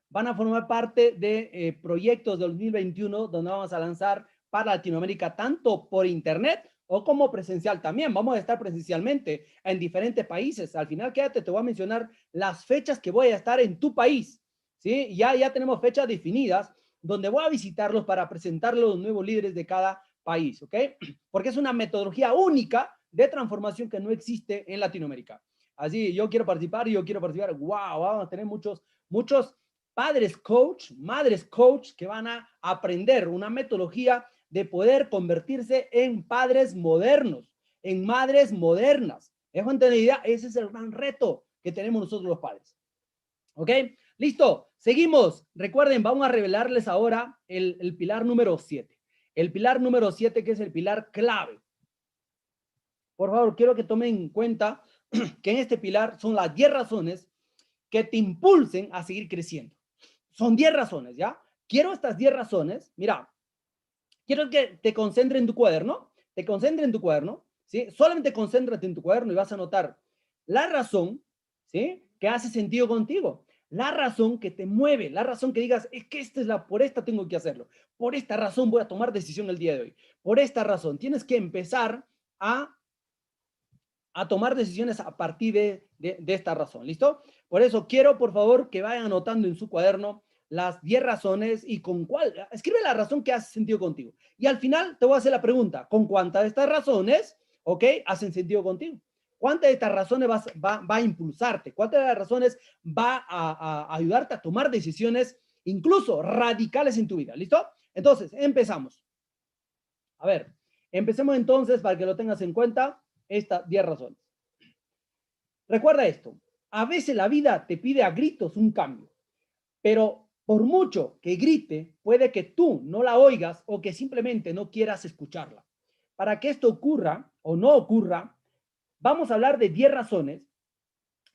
Van a formar parte de proyectos del 2021 donde vamos a lanzar para Latinoamérica, tanto por internet o como presencial también. Vamos a estar presencialmente en diferentes países. Al final, quédate, te voy a mencionar las fechas que voy a estar en tu país. ¿Sí? Ya tenemos fechas definidas donde voy a visitarlos para presentarles los nuevos líderes de cada país, ¿ok? Porque es una metodología única de transformación que no existe en Latinoamérica. Así, yo quiero participar, yo quiero participar. Wow, vamos a tener muchos padres coach, madres coach que van a aprender una metodología de poder convertirse en padres modernos, en madres modernas. ¿Dejo entendida? Ese es el gran reto que tenemos nosotros los padres. ¿Ok? Listo, seguimos. Recuerden, vamos a revelarles ahora el pilar número 7. El pilar número 7, que es el pilar clave. Por favor, quiero que tomen en cuenta que en este pilar son las 10 razones que te impulsen a seguir creciendo. Son 10 razones, ¿ya? Quiero estas 10 razones. Mira, quiero que te concentres en tu cuaderno. Te concentres en tu cuaderno, ¿sí? Solamente concéntrate en tu cuaderno y vas a notar la razón, ¿sí? Que hace sentido contigo. La razón que te mueve, la razón que digas, es que por esta tengo que hacerlo. Por esta razón voy a tomar decisión el día de hoy. Por esta razón. Tienes que empezar a tomar decisiones a partir de esta razón. ¿Listo? Por eso quiero, por favor, que vayan anotando en su cuaderno las 10 razones y con cuál. Escribe la razón que hace sentido contigo. Y al final te voy a hacer la pregunta, ¿con cuántas de estas razones, ok, hacen sentido contigo? ¿Cuántas de estas razones va a impulsarte? ¿Cuántas de las razones va a ayudarte a tomar decisiones incluso radicales en tu vida? ¿Listo? Entonces, empezamos. A ver, empecemos entonces para que lo tengas en cuenta, estas 10 razones. Recuerda esto, a veces la vida te pide a gritos un cambio, pero por mucho que grite, puede que tú no la oigas o que simplemente no quieras escucharla. Para que esto ocurra o no ocurra, vamos a hablar de 10 razones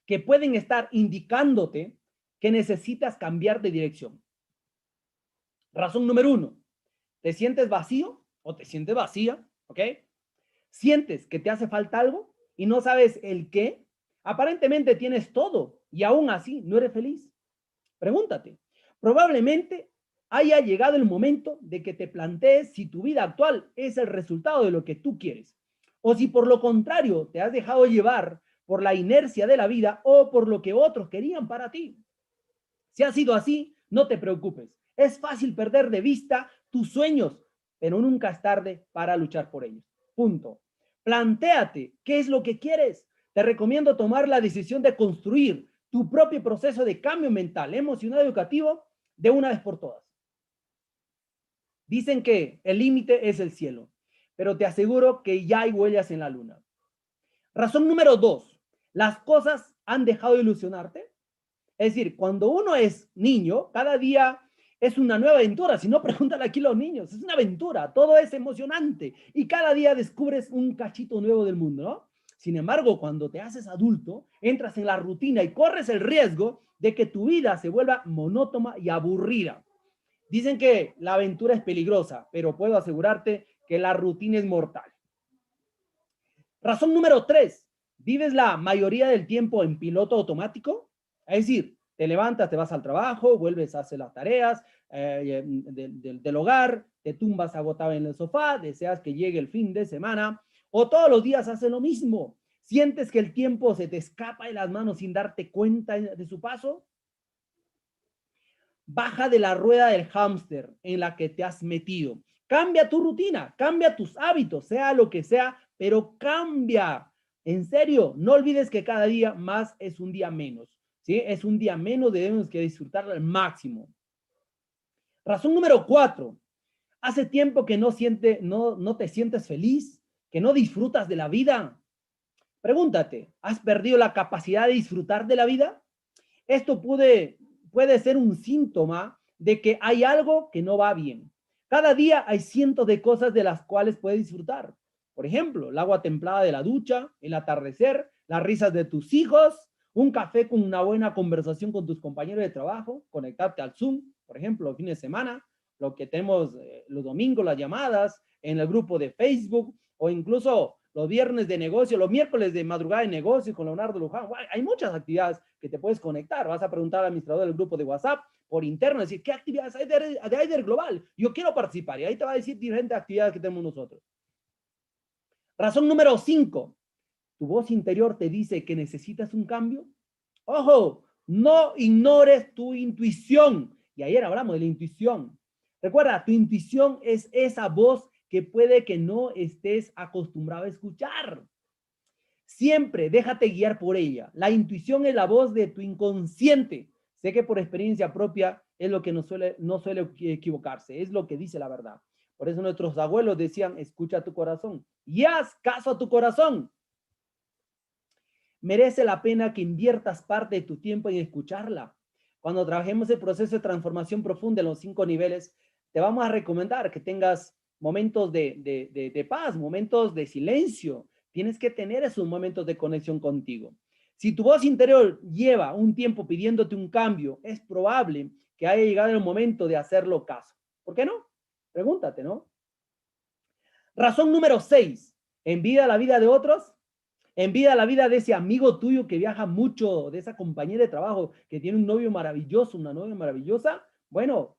que pueden estar indicándote que necesitas cambiar de dirección. Razón número 1, ¿te sientes vacío o te sientes vacía? ¿Ok? ¿Sientes que te hace falta algo y no sabes el qué? Aparentemente tienes todo y aún así no eres feliz. Pregúntate, probablemente haya llegado el momento de que te plantees si tu vida actual es el resultado de lo que tú quieres, o si por lo contrario te has dejado llevar por la inercia de la vida o por lo que otros querían para ti. Si ha sido así, no te preocupes. Es fácil perder de vista tus sueños, pero nunca es tarde para luchar por ellos. Punto. Plantéate qué es lo que quieres. Te recomiendo tomar la decisión de construir tu propio proceso de cambio mental, emocional, educativo, de una vez por todas. Dicen que el límite es el cielo, pero te aseguro que ya hay huellas en la luna. Razón número 2, ¿las cosas han dejado de ilusionarte? Es decir, cuando uno es niño, cada día es una nueva aventura. Si no, pregúntale aquí a los niños. Es una aventura, todo es emocionante. Y cada día descubres un cachito nuevo del mundo, ¿no? Sin embargo, cuando te haces adulto, entras en la rutina y corres el riesgo de que tu vida se vuelva monótona y aburrida. Dicen que la aventura es peligrosa, pero puedo asegurarte que la rutina es mortal. Razón número 3, ¿vives la mayoría del tiempo en piloto automático? Es decir, te levantas, te vas al trabajo, vuelves a hacer las tareas del hogar, te tumbas agotado en el sofá, deseas que llegue el fin de semana, o todos los días haces lo mismo. ¿Sientes que el tiempo se te escapa de las manos sin darte cuenta de su paso? Baja de la rueda del hámster en la que te has metido. Cambia tu rutina, cambia tus hábitos, sea lo que sea, pero cambia. En serio, no olvides que cada día más es un día menos. ¿Sí? Es un día menos, debemos que disfrutarlo al máximo. Razón número 4. ¿Hace tiempo que no te sientes feliz? ¿Que no disfrutas de la vida? Pregúntate, ¿has perdido la capacidad de disfrutar de la vida? Esto puede ser un síntoma de que hay algo que no va bien. Cada día hay cientos de cosas de las cuales puedes disfrutar. Por ejemplo, el agua templada de la ducha, el atardecer, las risas de tus hijos, un café con una buena conversación con tus compañeros de trabajo, conectarte al Zoom, por ejemplo, los fines de semana, lo que tenemos los domingos, las llamadas, en el grupo de Facebook, o incluso los viernes de negocio, los miércoles de madrugada de negocio con Leonardo Luján. Hay muchas actividades que te puedes conectar. Vas a preguntar al administrador del grupo de WhatsApp por interno, decir, ¿qué actividades hay de Aider Global? Yo quiero participar. Y ahí te va a decir diferentes actividades que tenemos nosotros. Razón número 5. ¿Tu voz interior te dice que necesitas un cambio? Ojo, no ignores tu intuición. Y ayer hablamos de la intuición. Recuerda, tu intuición es esa voz que puede que no estés acostumbrado a escuchar. Siempre déjate guiar por ella. La intuición es la voz de tu inconsciente. Sé que por experiencia propia es lo que no suele equivocarse, es lo que dice la verdad. Por eso nuestros abuelos decían, escucha tu corazón y haz caso a tu corazón. Merece la pena que inviertas parte de tu tiempo en escucharla. Cuando trabajemos el proceso de transformación profunda en los 5 niveles, te vamos a recomendar que tengas momentos de paz, momentos de silencio. Tienes que tener esos momentos de conexión contigo. Si tu voz interior lleva un tiempo pidiéndote un cambio, es probable que haya llegado el momento de hacerlo caso. ¿Por qué no? Pregúntate, ¿no? Razón número 6. ¿Envidia la vida de otros? ¿Envidia la vida de ese amigo tuyo que viaja mucho, de esa compañera de trabajo que tiene un novio maravilloso, una novia maravillosa? Bueno,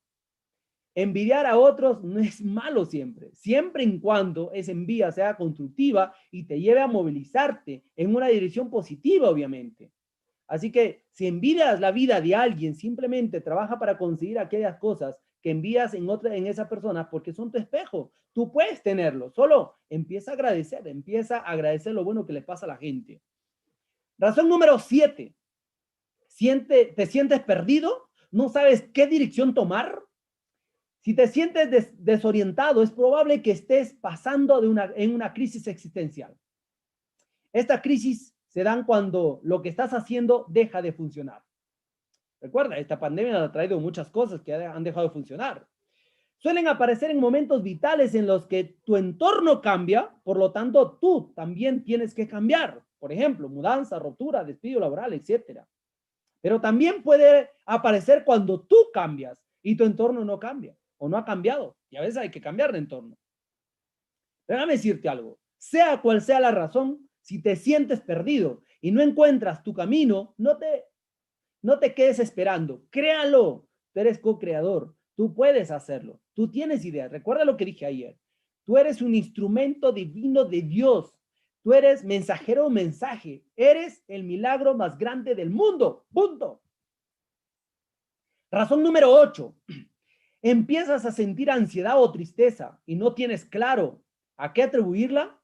envidiar a otros no es malo siempre en cuando esa envidia sea constructiva y te lleve a movilizarte en una dirección positiva, obviamente. Así que si envidias la vida de alguien, simplemente trabaja para conseguir aquellas cosas que envías en esa persona porque son tu espejo. Tú puedes tenerlo, solo empieza a agradecer lo bueno que le pasa a la gente. Razón número 7. ¿Te sientes perdido? ¿No sabes qué dirección tomar? Si te sientes desorientado, es probable que estés pasando en una crisis existencial. Esta crisis se dan cuando lo que estás haciendo deja de funcionar. Recuerda, esta pandemia ha traído muchas cosas que han dejado de funcionar. Suelen aparecer en momentos vitales en los que tu entorno cambia, por lo tanto, tú también tienes que cambiar. Por ejemplo, mudanza, ruptura, despido laboral, etc. Pero también puede aparecer cuando tú cambias y tu entorno no cambia o no ha cambiado. Y a veces hay que cambiar de entorno. Déjame decirte algo. Sea cual sea la razón, si te sientes perdido y no encuentras tu camino, no te quedes esperando. Créalo. Tú eres co-creador. Tú puedes hacerlo. Tú tienes ideas. Recuerda lo que dije ayer. Tú eres un instrumento divino de Dios. Tú eres mensajero o mensaje. Eres el milagro más grande del mundo. Punto. Razón número 8. Empiezas a sentir ansiedad o tristeza y no tienes claro a qué atribuirla.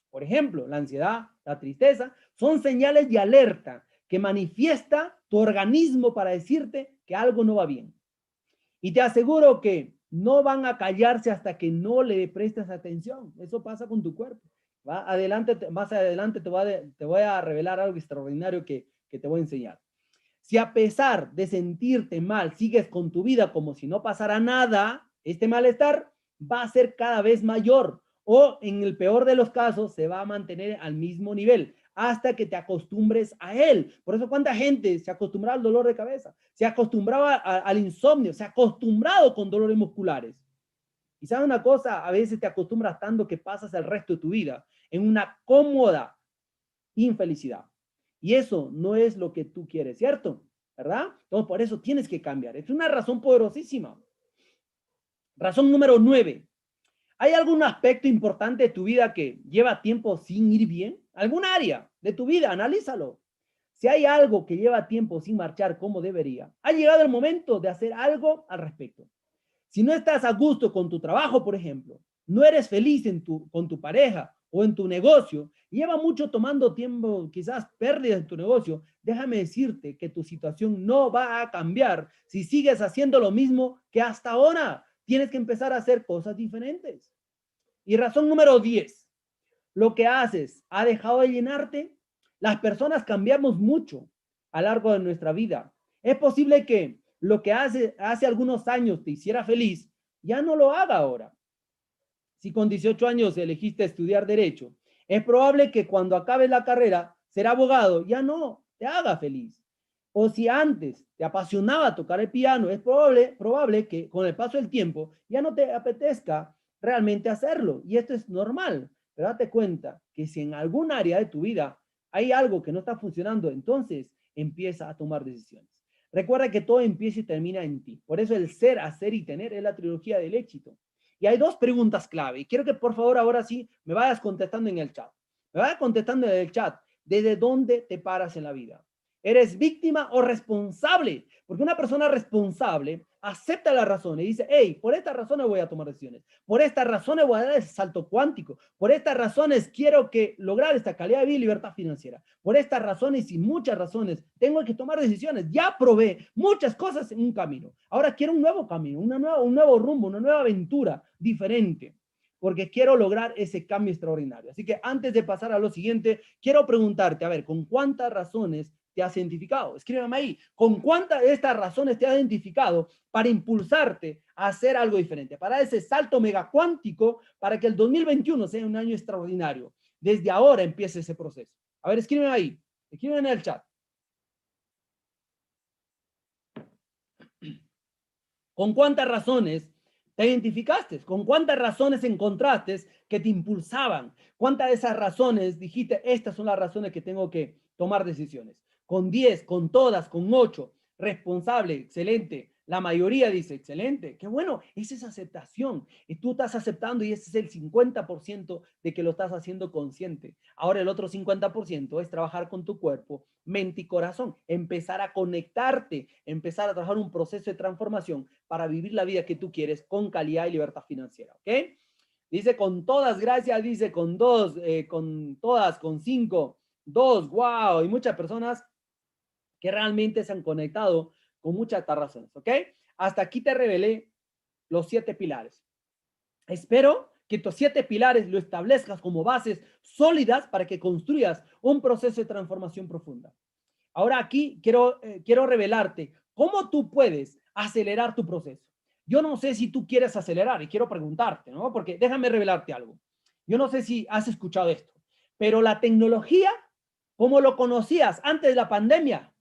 Por ejemplo, la ansiedad, la tristeza, son señales de alerta que manifiesta tu organismo para decirte que algo no va bien. Y te aseguro que no van a callarse hasta que no le prestes atención. Eso pasa con tu cuerpo. Más adelante te voy a revelar algo extraordinario que te voy a enseñar. Si a pesar de sentirte mal, sigues con tu vida como si no pasara nada, este malestar va a ser cada vez mayor o en el peor de los casos se va a mantener al mismo nivel hasta que te acostumbres a él. Por eso cuánta gente se acostumbra al dolor de cabeza, se acostumbraba al insomnio, se ha acostumbrado con dolores musculares. Y sabes una cosa, a veces te acostumbras tanto que pasas el resto de tu vida en una cómoda infelicidad. Y eso no es lo que tú quieres, ¿cierto? ¿Verdad? Entonces, por eso tienes que cambiar. Es una razón poderosísima. Razón número 9. ¿Hay algún aspecto importante de tu vida que lleva tiempo sin ir bien? ¿Algún área de tu vida? Analízalo. Si hay algo que lleva tiempo sin marchar como debería, ha llegado el momento de hacer algo al respecto. Si no estás a gusto con tu trabajo, por ejemplo, no eres feliz con tu pareja o en tu negocio, lleva mucho tomando tiempo, quizás pérdidas en tu negocio, déjame decirte que tu situación no va a cambiar si sigues haciendo lo mismo que hasta ahora. Tienes que empezar a hacer cosas diferentes. Y razón número 10. Lo que haces ha dejado de llenarte. Las personas cambiamos mucho a lo largo de nuestra vida. Es posible que lo que hace algunos años te hiciera feliz, ya no lo haga ahora. Si con 18 años elegiste estudiar Derecho, es probable que cuando acabes la carrera, ser abogado ya no te haga feliz. O si antes te apasionaba tocar el piano, es probable que con el paso del tiempo ya no te apetezca realmente hacerlo. Y esto es normal. Pero date cuenta que si en algún área de tu vida hay algo que no está funcionando, entonces empieza a tomar decisiones. Recuerda que todo empieza y termina en ti. Por eso el ser, hacer y tener es la trilogía del éxito. Y hay 2 preguntas clave. Y quiero que por favor ahora sí me vayas contestando en el chat. Me vayas contestando en el chat. ¿Desde dónde te paras en la vida? ¿Eres víctima o responsable? Porque una persona responsable acepta las razones y dice, hey, por estas razones voy a tomar decisiones, por estas razones voy a dar ese salto cuántico, por estas razones quiero lograr esta calidad de vida y libertad financiera, por estas razones y muchas razones tengo que tomar decisiones, ya probé muchas cosas en un camino, ahora quiero un nuevo camino, un nuevo rumbo, una nueva aventura diferente, porque quiero lograr ese cambio extraordinario. Así que antes de pasar a lo siguiente, quiero preguntarte, a ver, ¿con cuántas razones te has identificado? Escríbeme ahí, ¿con cuántas de estas razones te has identificado para impulsarte a hacer algo diferente? Para ese salto mega cuántico, para que el 2021 sea un año extraordinario. Desde ahora empiece ese proceso. A ver, escríbeme ahí, escríbeme en el chat. ¿Con cuántas razones te identificaste? ¿Con cuántas razones encontraste que te impulsaban? ¿Cuántas de esas razones dijiste, estas son las razones que tengo que tomar decisiones? Con 10, con todas, con 8, responsable, excelente. La mayoría dice, excelente, qué bueno, esa es aceptación. Y tú estás aceptando y ese es el 50% de que lo estás haciendo consciente. Ahora el otro 50% es trabajar con tu cuerpo, mente y corazón. Empezar a conectarte, empezar a trabajar un proceso de transformación para vivir la vida que tú quieres con calidad y libertad financiera, ¿ok? Dice con todas, gracias, dice con 2, con todas, con 5, 2, wow, y muchas personas que realmente se han conectado con muchas razones, ¿ok? Hasta aquí te revelé los 7 pilares. Espero que estos 7 pilares lo establezcas como bases sólidas para que construyas un proceso de transformación profunda. Ahora aquí quiero revelarte cómo tú puedes acelerar tu proceso. Yo no sé si tú quieres acelerar y quiero preguntarte, ¿no? Porque déjame revelarte algo. Yo no sé si has escuchado esto, pero la tecnología, como lo conocías antes de la pandemia,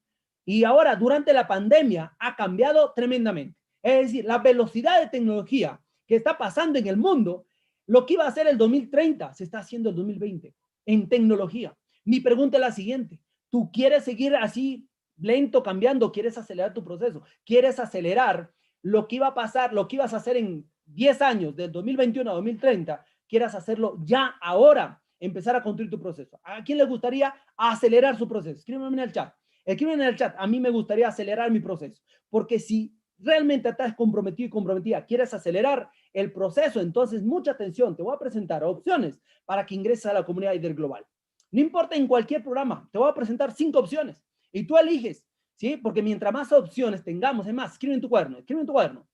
y ahora, durante la pandemia, ha cambiado tremendamente. Es decir, la velocidad de tecnología que está pasando en el mundo, lo que iba a ser el 2030, se está haciendo el 2020 en tecnología. Mi pregunta es la siguiente. ¿Tú quieres seguir así lento cambiando? ¿Quieres acelerar tu proceso? ¿Quieres acelerar lo que iba a pasar, lo que ibas a hacer en 10 años, del 2021 a 2030? ¿Quieres hacerlo ya, ahora? Empezar a construir tu proceso. ¿A quién le gustaría acelerar su proceso? Escríbeme en el chat. Escriben en el chat, a mí me gustaría acelerar mi proceso, porque si realmente estás comprometido y comprometida, quieres acelerar el proceso, entonces mucha atención, te voy a presentar opciones para que ingreses a la comunidad líder global. No importa en cualquier programa, te voy a presentar 5 opciones y tú eliges, ¿sí? Porque mientras más opciones tengamos, es más, escribe en tu cuaderno.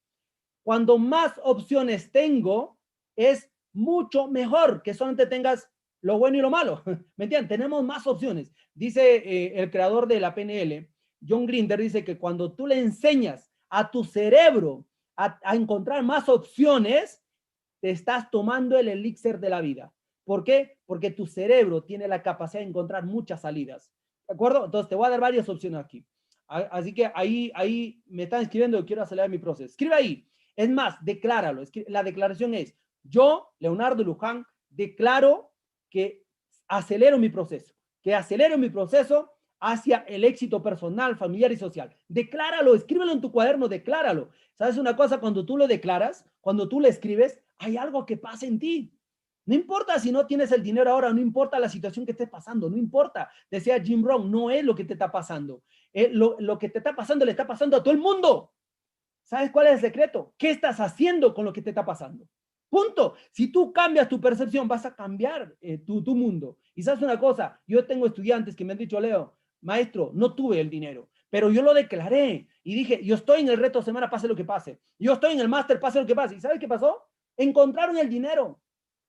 Cuando más opciones tengo, es mucho mejor que solamente tengas lo bueno y lo malo. ¿Me entienden? Tenemos más opciones. Dice el creador de la PNL, John Grinder, dice que cuando tú le enseñas a tu cerebro a encontrar más opciones, te estás tomando el elixir de la vida. ¿Por qué? Porque tu cerebro tiene la capacidad de encontrar muchas salidas. ¿De acuerdo? Entonces te voy a dar varias opciones aquí. Así que ahí me están escribiendo que quiero acelerar mi proceso. Escribe ahí. Es más, decláralo. La declaración es, yo, Leonardo Luján, declaro que acelero mi proceso, hacia el éxito personal, familiar y social. Decláralo, escríbelo en tu cuaderno, decláralo. ¿Sabes una cosa? Cuando tú lo declaras, cuando tú lo escribes, hay algo que pasa en ti. No importa si no tienes el dinero ahora, no importa la situación que estés pasando, no importa. Decía Jim Rohn, no es lo que te está pasando. Lo que te está pasando le está pasando a todo el mundo. ¿Sabes cuál es el secreto? ¿Qué estás haciendo con lo que te está pasando? Punto. Si tú cambias tu percepción, vas a cambiar tu mundo. Y sabes una cosa, yo tengo estudiantes que me han dicho, Leo, maestro, no tuve el dinero, pero yo lo declaré y dije, yo estoy en el reto semana, pase lo que pase. Yo estoy en el máster, pase lo que pase. ¿Y sabes qué pasó? Encontraron el dinero.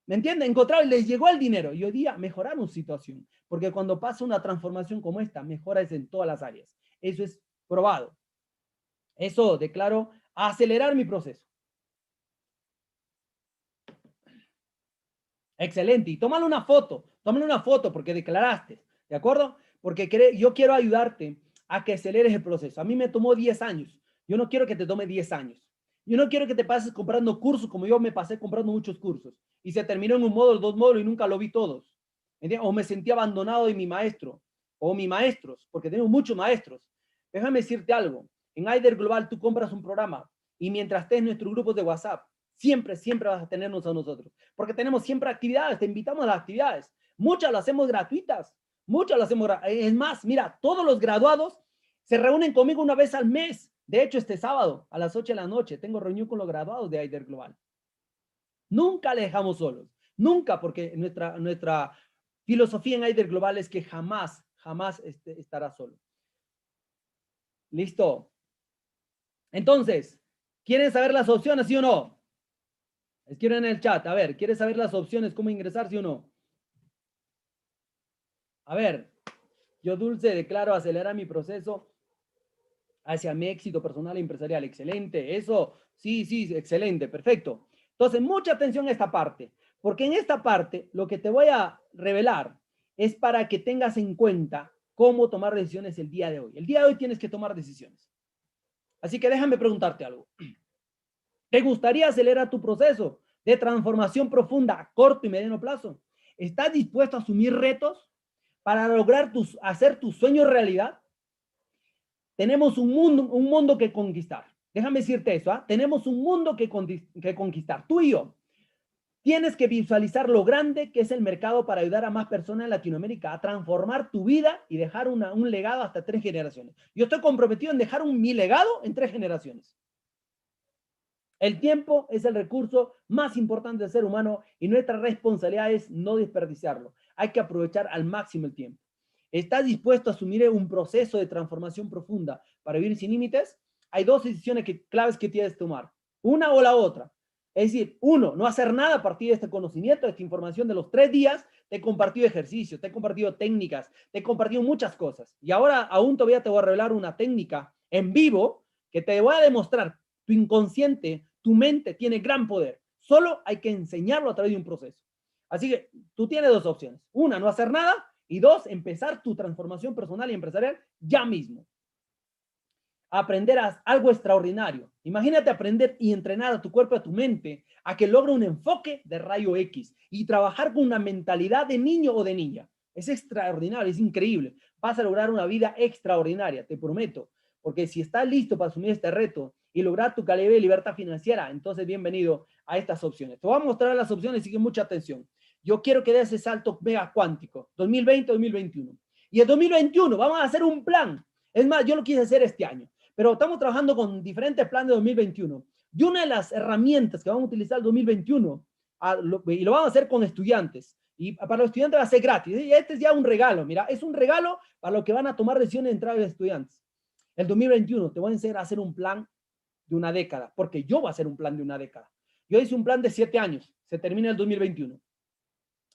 ¿Me entienden? Encontraron, les llegó el dinero. Y hoy día mejoraron su situación. Porque cuando pasa una transformación como esta, mejoras en todas las áreas. Eso es probado. Eso declaro acelerar mi proceso. Excelente. Y tómale una foto porque declaraste, ¿de acuerdo? Porque yo quiero ayudarte a que aceleres el proceso. A mí me tomó 10 años. Yo no quiero que te tome 10 años. Yo no quiero que te pases comprando cursos como yo me pasé comprando muchos cursos. Y se terminó en un módulo, 2 módulos y nunca lo vi todos. ¿Entiendes? O me sentí abandonado de mi maestro o mis maestros, porque tengo muchos maestros. Déjame decirte algo. En Líder Global tú compras un programa y mientras estés en nuestros grupos de WhatsApp, siempre vas a tenernos a nosotros. Porque tenemos siempre actividades, te invitamos a las actividades. Muchas las hacemos gratuitas. Es más, mira, todos los graduados se reúnen conmigo una vez al mes De hecho, este sábado a las 8 de la noche tengo reunión con los graduados de Aider Global. Nunca le dejamos solos. Nunca, porque nuestra filosofía en Aider Global es que jamás estará solo. ¿Listo? Entonces, ¿quieren saber las opciones, sí o no? Escriban en el chat. A ver, ¿quieres saber las opciones, cómo ingresar, sí o no? A ver, yo, Dulce, declaro acelerar mi proceso hacia mi éxito personal e empresarial. Excelente, eso, sí, excelente, perfecto. Entonces, mucha atención a esta parte, porque en esta parte lo que te voy a revelar es para que tengas en cuenta cómo tomar decisiones el día de hoy. El día de hoy tienes que tomar decisiones. Así que déjame preguntarte algo. ¿Te gustaría acelerar tu proceso de transformación profunda a corto y mediano plazo? ¿Estás dispuesto a asumir retos para lograr hacer tus sueños realidad? Tenemos un mundo que conquistar. Déjame decirte eso, ¿ah? Tenemos un mundo que conquistar. Tú y yo. Tienes que visualizar lo grande que es el mercado para ayudar a más personas en Latinoamérica a transformar tu vida y dejar un legado hasta 3 generaciones. Yo estoy comprometido en dejar mi legado en 3 generaciones. El tiempo es el recurso más importante del ser humano y nuestra responsabilidad es no desperdiciarlo. Hay que aprovechar al máximo el tiempo. ¿Estás dispuesto a asumir un proceso de transformación profunda para vivir sin límites? Hay 2 decisiones claves que tienes que tomar. Una o la otra. Es decir, 1, no hacer nada a partir de este conocimiento, de esta información de los 3 días. Te he compartido ejercicios, te he compartido técnicas, te he compartido muchas cosas. Y ahora aún todavía te voy a revelar una técnica en vivo que te voy a demostrar. Tu inconsciente, tu mente tiene gran poder. Solo hay que enseñarlo a través de un proceso. Así que tú tienes 2 opciones. 1, no hacer nada. Y 2, empezar tu transformación personal y empresarial ya mismo. Aprender algo extraordinario. Imagínate aprender y entrenar a tu cuerpo y a tu mente a que logre un enfoque de rayo X y trabajar con una mentalidad de niño o de niña. Es extraordinario, es increíble. Vas a lograr una vida extraordinaria, te prometo. Porque si estás listo para asumir este reto y lograr tu calidad de libertad financiera, entonces bienvenido a estas opciones. Te voy a mostrar las opciones, así que mucha atención. Yo quiero que des ese salto mega cuántico, 2020-2021. Y en 2021 vamos a hacer un plan. Es más, yo lo quise hacer este año, pero estamos trabajando con diferentes planes de 2021. Y una de las herramientas que vamos a utilizar el 2021, y lo vamos a hacer con estudiantes, y para los estudiantes va a ser gratis. Y este es ya un regalo, mira, es un regalo para los que van a tomar decisiones de entrar de estudiantes. El 2021 te voy a enseñar a hacer un plan de una década, porque yo voy a hacer un plan de una década. Yo hice un plan de 7 años, se termina el 2021.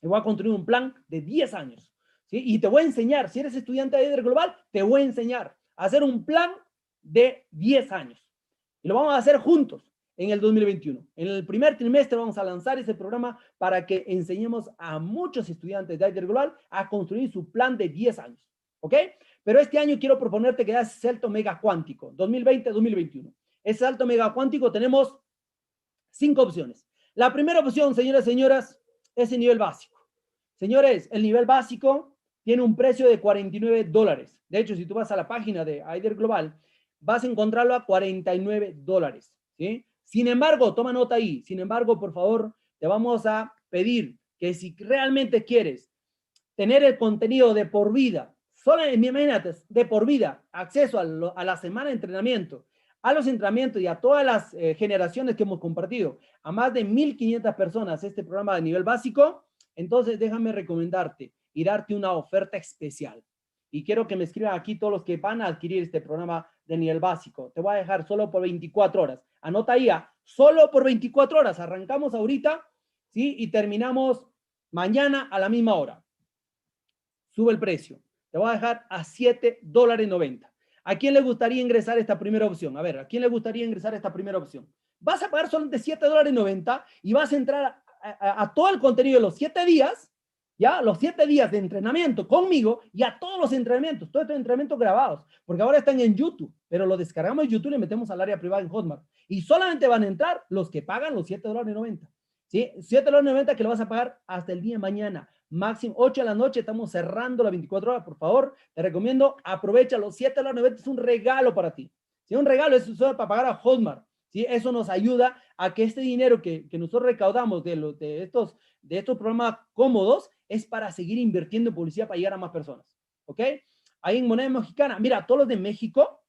Y voy a construir un plan de 10 años. ¿Sí? Y te voy a enseñar, si eres estudiante de Aider Global, te voy a enseñar a hacer un plan de 10 años. Y lo vamos a hacer juntos en el 2021. En el primer trimestre vamos a lanzar ese programa para que enseñemos a muchos estudiantes de Aider Global a construir su plan de 10 años. ¿Ok? Pero este año quiero proponerte que hagas salto mega cuántico, 2020-2021. Ese salto mega cuántico tenemos 5 opciones. La primera opción, señoras y señoras, es el nivel básico. Señores, el nivel básico tiene un precio de $49. De hecho, si tú vas a la página de Aider Global, vas a encontrarlo a $49. ¿Sí? Sin embargo, toma nota ahí. Sin embargo, por favor, te vamos a pedir que si realmente quieres tener el contenido de por vida, solo imagínate, de por vida, acceso a la semana de entrenamiento, a los entrenamientos y a todas las generaciones que hemos compartido, a más de 1,500 personas este programa de nivel básico, entonces déjame recomendarte y darte una oferta especial. Y quiero que me escriban aquí todos los que van a adquirir este programa de nivel básico. Te voy a dejar solo por 24 horas. Anota ahí, solo por 24 horas. Arrancamos ahorita, ¿sí? Y terminamos mañana a la misma hora. Sube el precio. Te voy a dejar a $7.90. ¿A quién le gustaría ingresar esta primera opción? A ver, ¿a quién le gustaría ingresar esta primera opción? Vas a pagar solamente $7.90 y vas a entrar a todo el contenido de los 7 días, ¿ya? Los 7 días de entrenamiento conmigo y a todos los entrenamientos, todos estos entrenamientos grabados, porque ahora están en YouTube, pero lo descargamos en YouTube y le metemos al área privada en Hotmart. Y solamente van a entrar los que pagan los $7.90. ¿Sí? $7.90 que lo vas a pagar hasta el día de mañana. Máximo 8 de la noche, estamos cerrando las 24 horas, por favor, te recomiendo, aprovecha los $7.90, es un regalo para ti, ¿sí? Un regalo, es solo para pagar a Hotmart, ¿sí? Eso nos ayuda a que este dinero que nosotros recaudamos de estos programas cómodos, es para seguir invirtiendo en publicidad para llegar a más personas, ¿ok? Ahí en moneda mexicana, mira, todos los de México,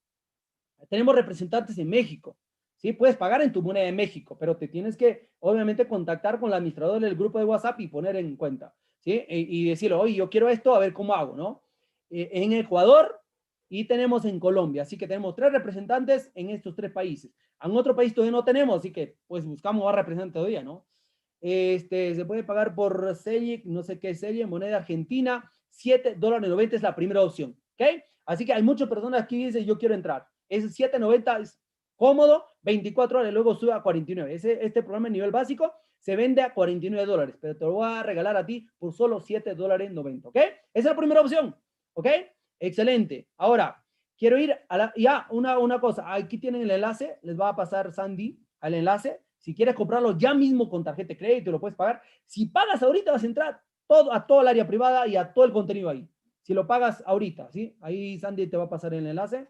Tenemos representantes en México. Sí, puedes pagar en tu moneda de México, pero te tienes que, obviamente, contactar con el administrador del grupo de WhatsApp y poner en cuenta, ¿sí? Y decirle, oye, yo quiero esto, a ver cómo hago, ¿no? En Ecuador y tenemos en Colombia, así que tenemos 3 representantes en estos 3 países. En otro país todavía no tenemos, así que, pues, buscamos más representantes todavía, ¿no? Se puede pagar por CELIC, no sé qué es CELIC, moneda argentina, $7.90 es la primera opción, ¿ok? Así que hay muchas personas que dicen, yo quiero entrar. Ese $7.90 es cómodo, 24 horas, luego sube a 49. Este programa de nivel básico se vende a $49, pero te lo voy a regalar a ti por solo $7.90, ¿ok? Esa es la primera opción, ¿ok? Excelente. Ahora, quiero ir a una cosa. Aquí tienen el enlace, les va a pasar Sandy al enlace. Si quieres comprarlo ya mismo con tarjeta de crédito, lo puedes pagar. Si pagas ahorita, vas a entrar a todo el área privada y a todo el contenido ahí. Si lo pagas ahorita, ¿sí? Ahí Sandy te va a pasar el enlace.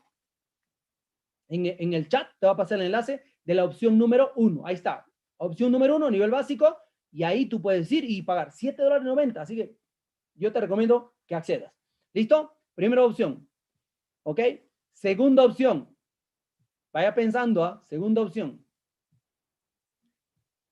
En el chat te va a pasar el enlace de la opción número 1. Ahí está. Opción número 1, nivel básico. Y ahí tú puedes ir y pagar $7.90. Así que yo te recomiendo que accedas. ¿Listo? Primera opción. ¿Ok? Segunda opción. Vaya pensando, ¿ah? Segunda opción.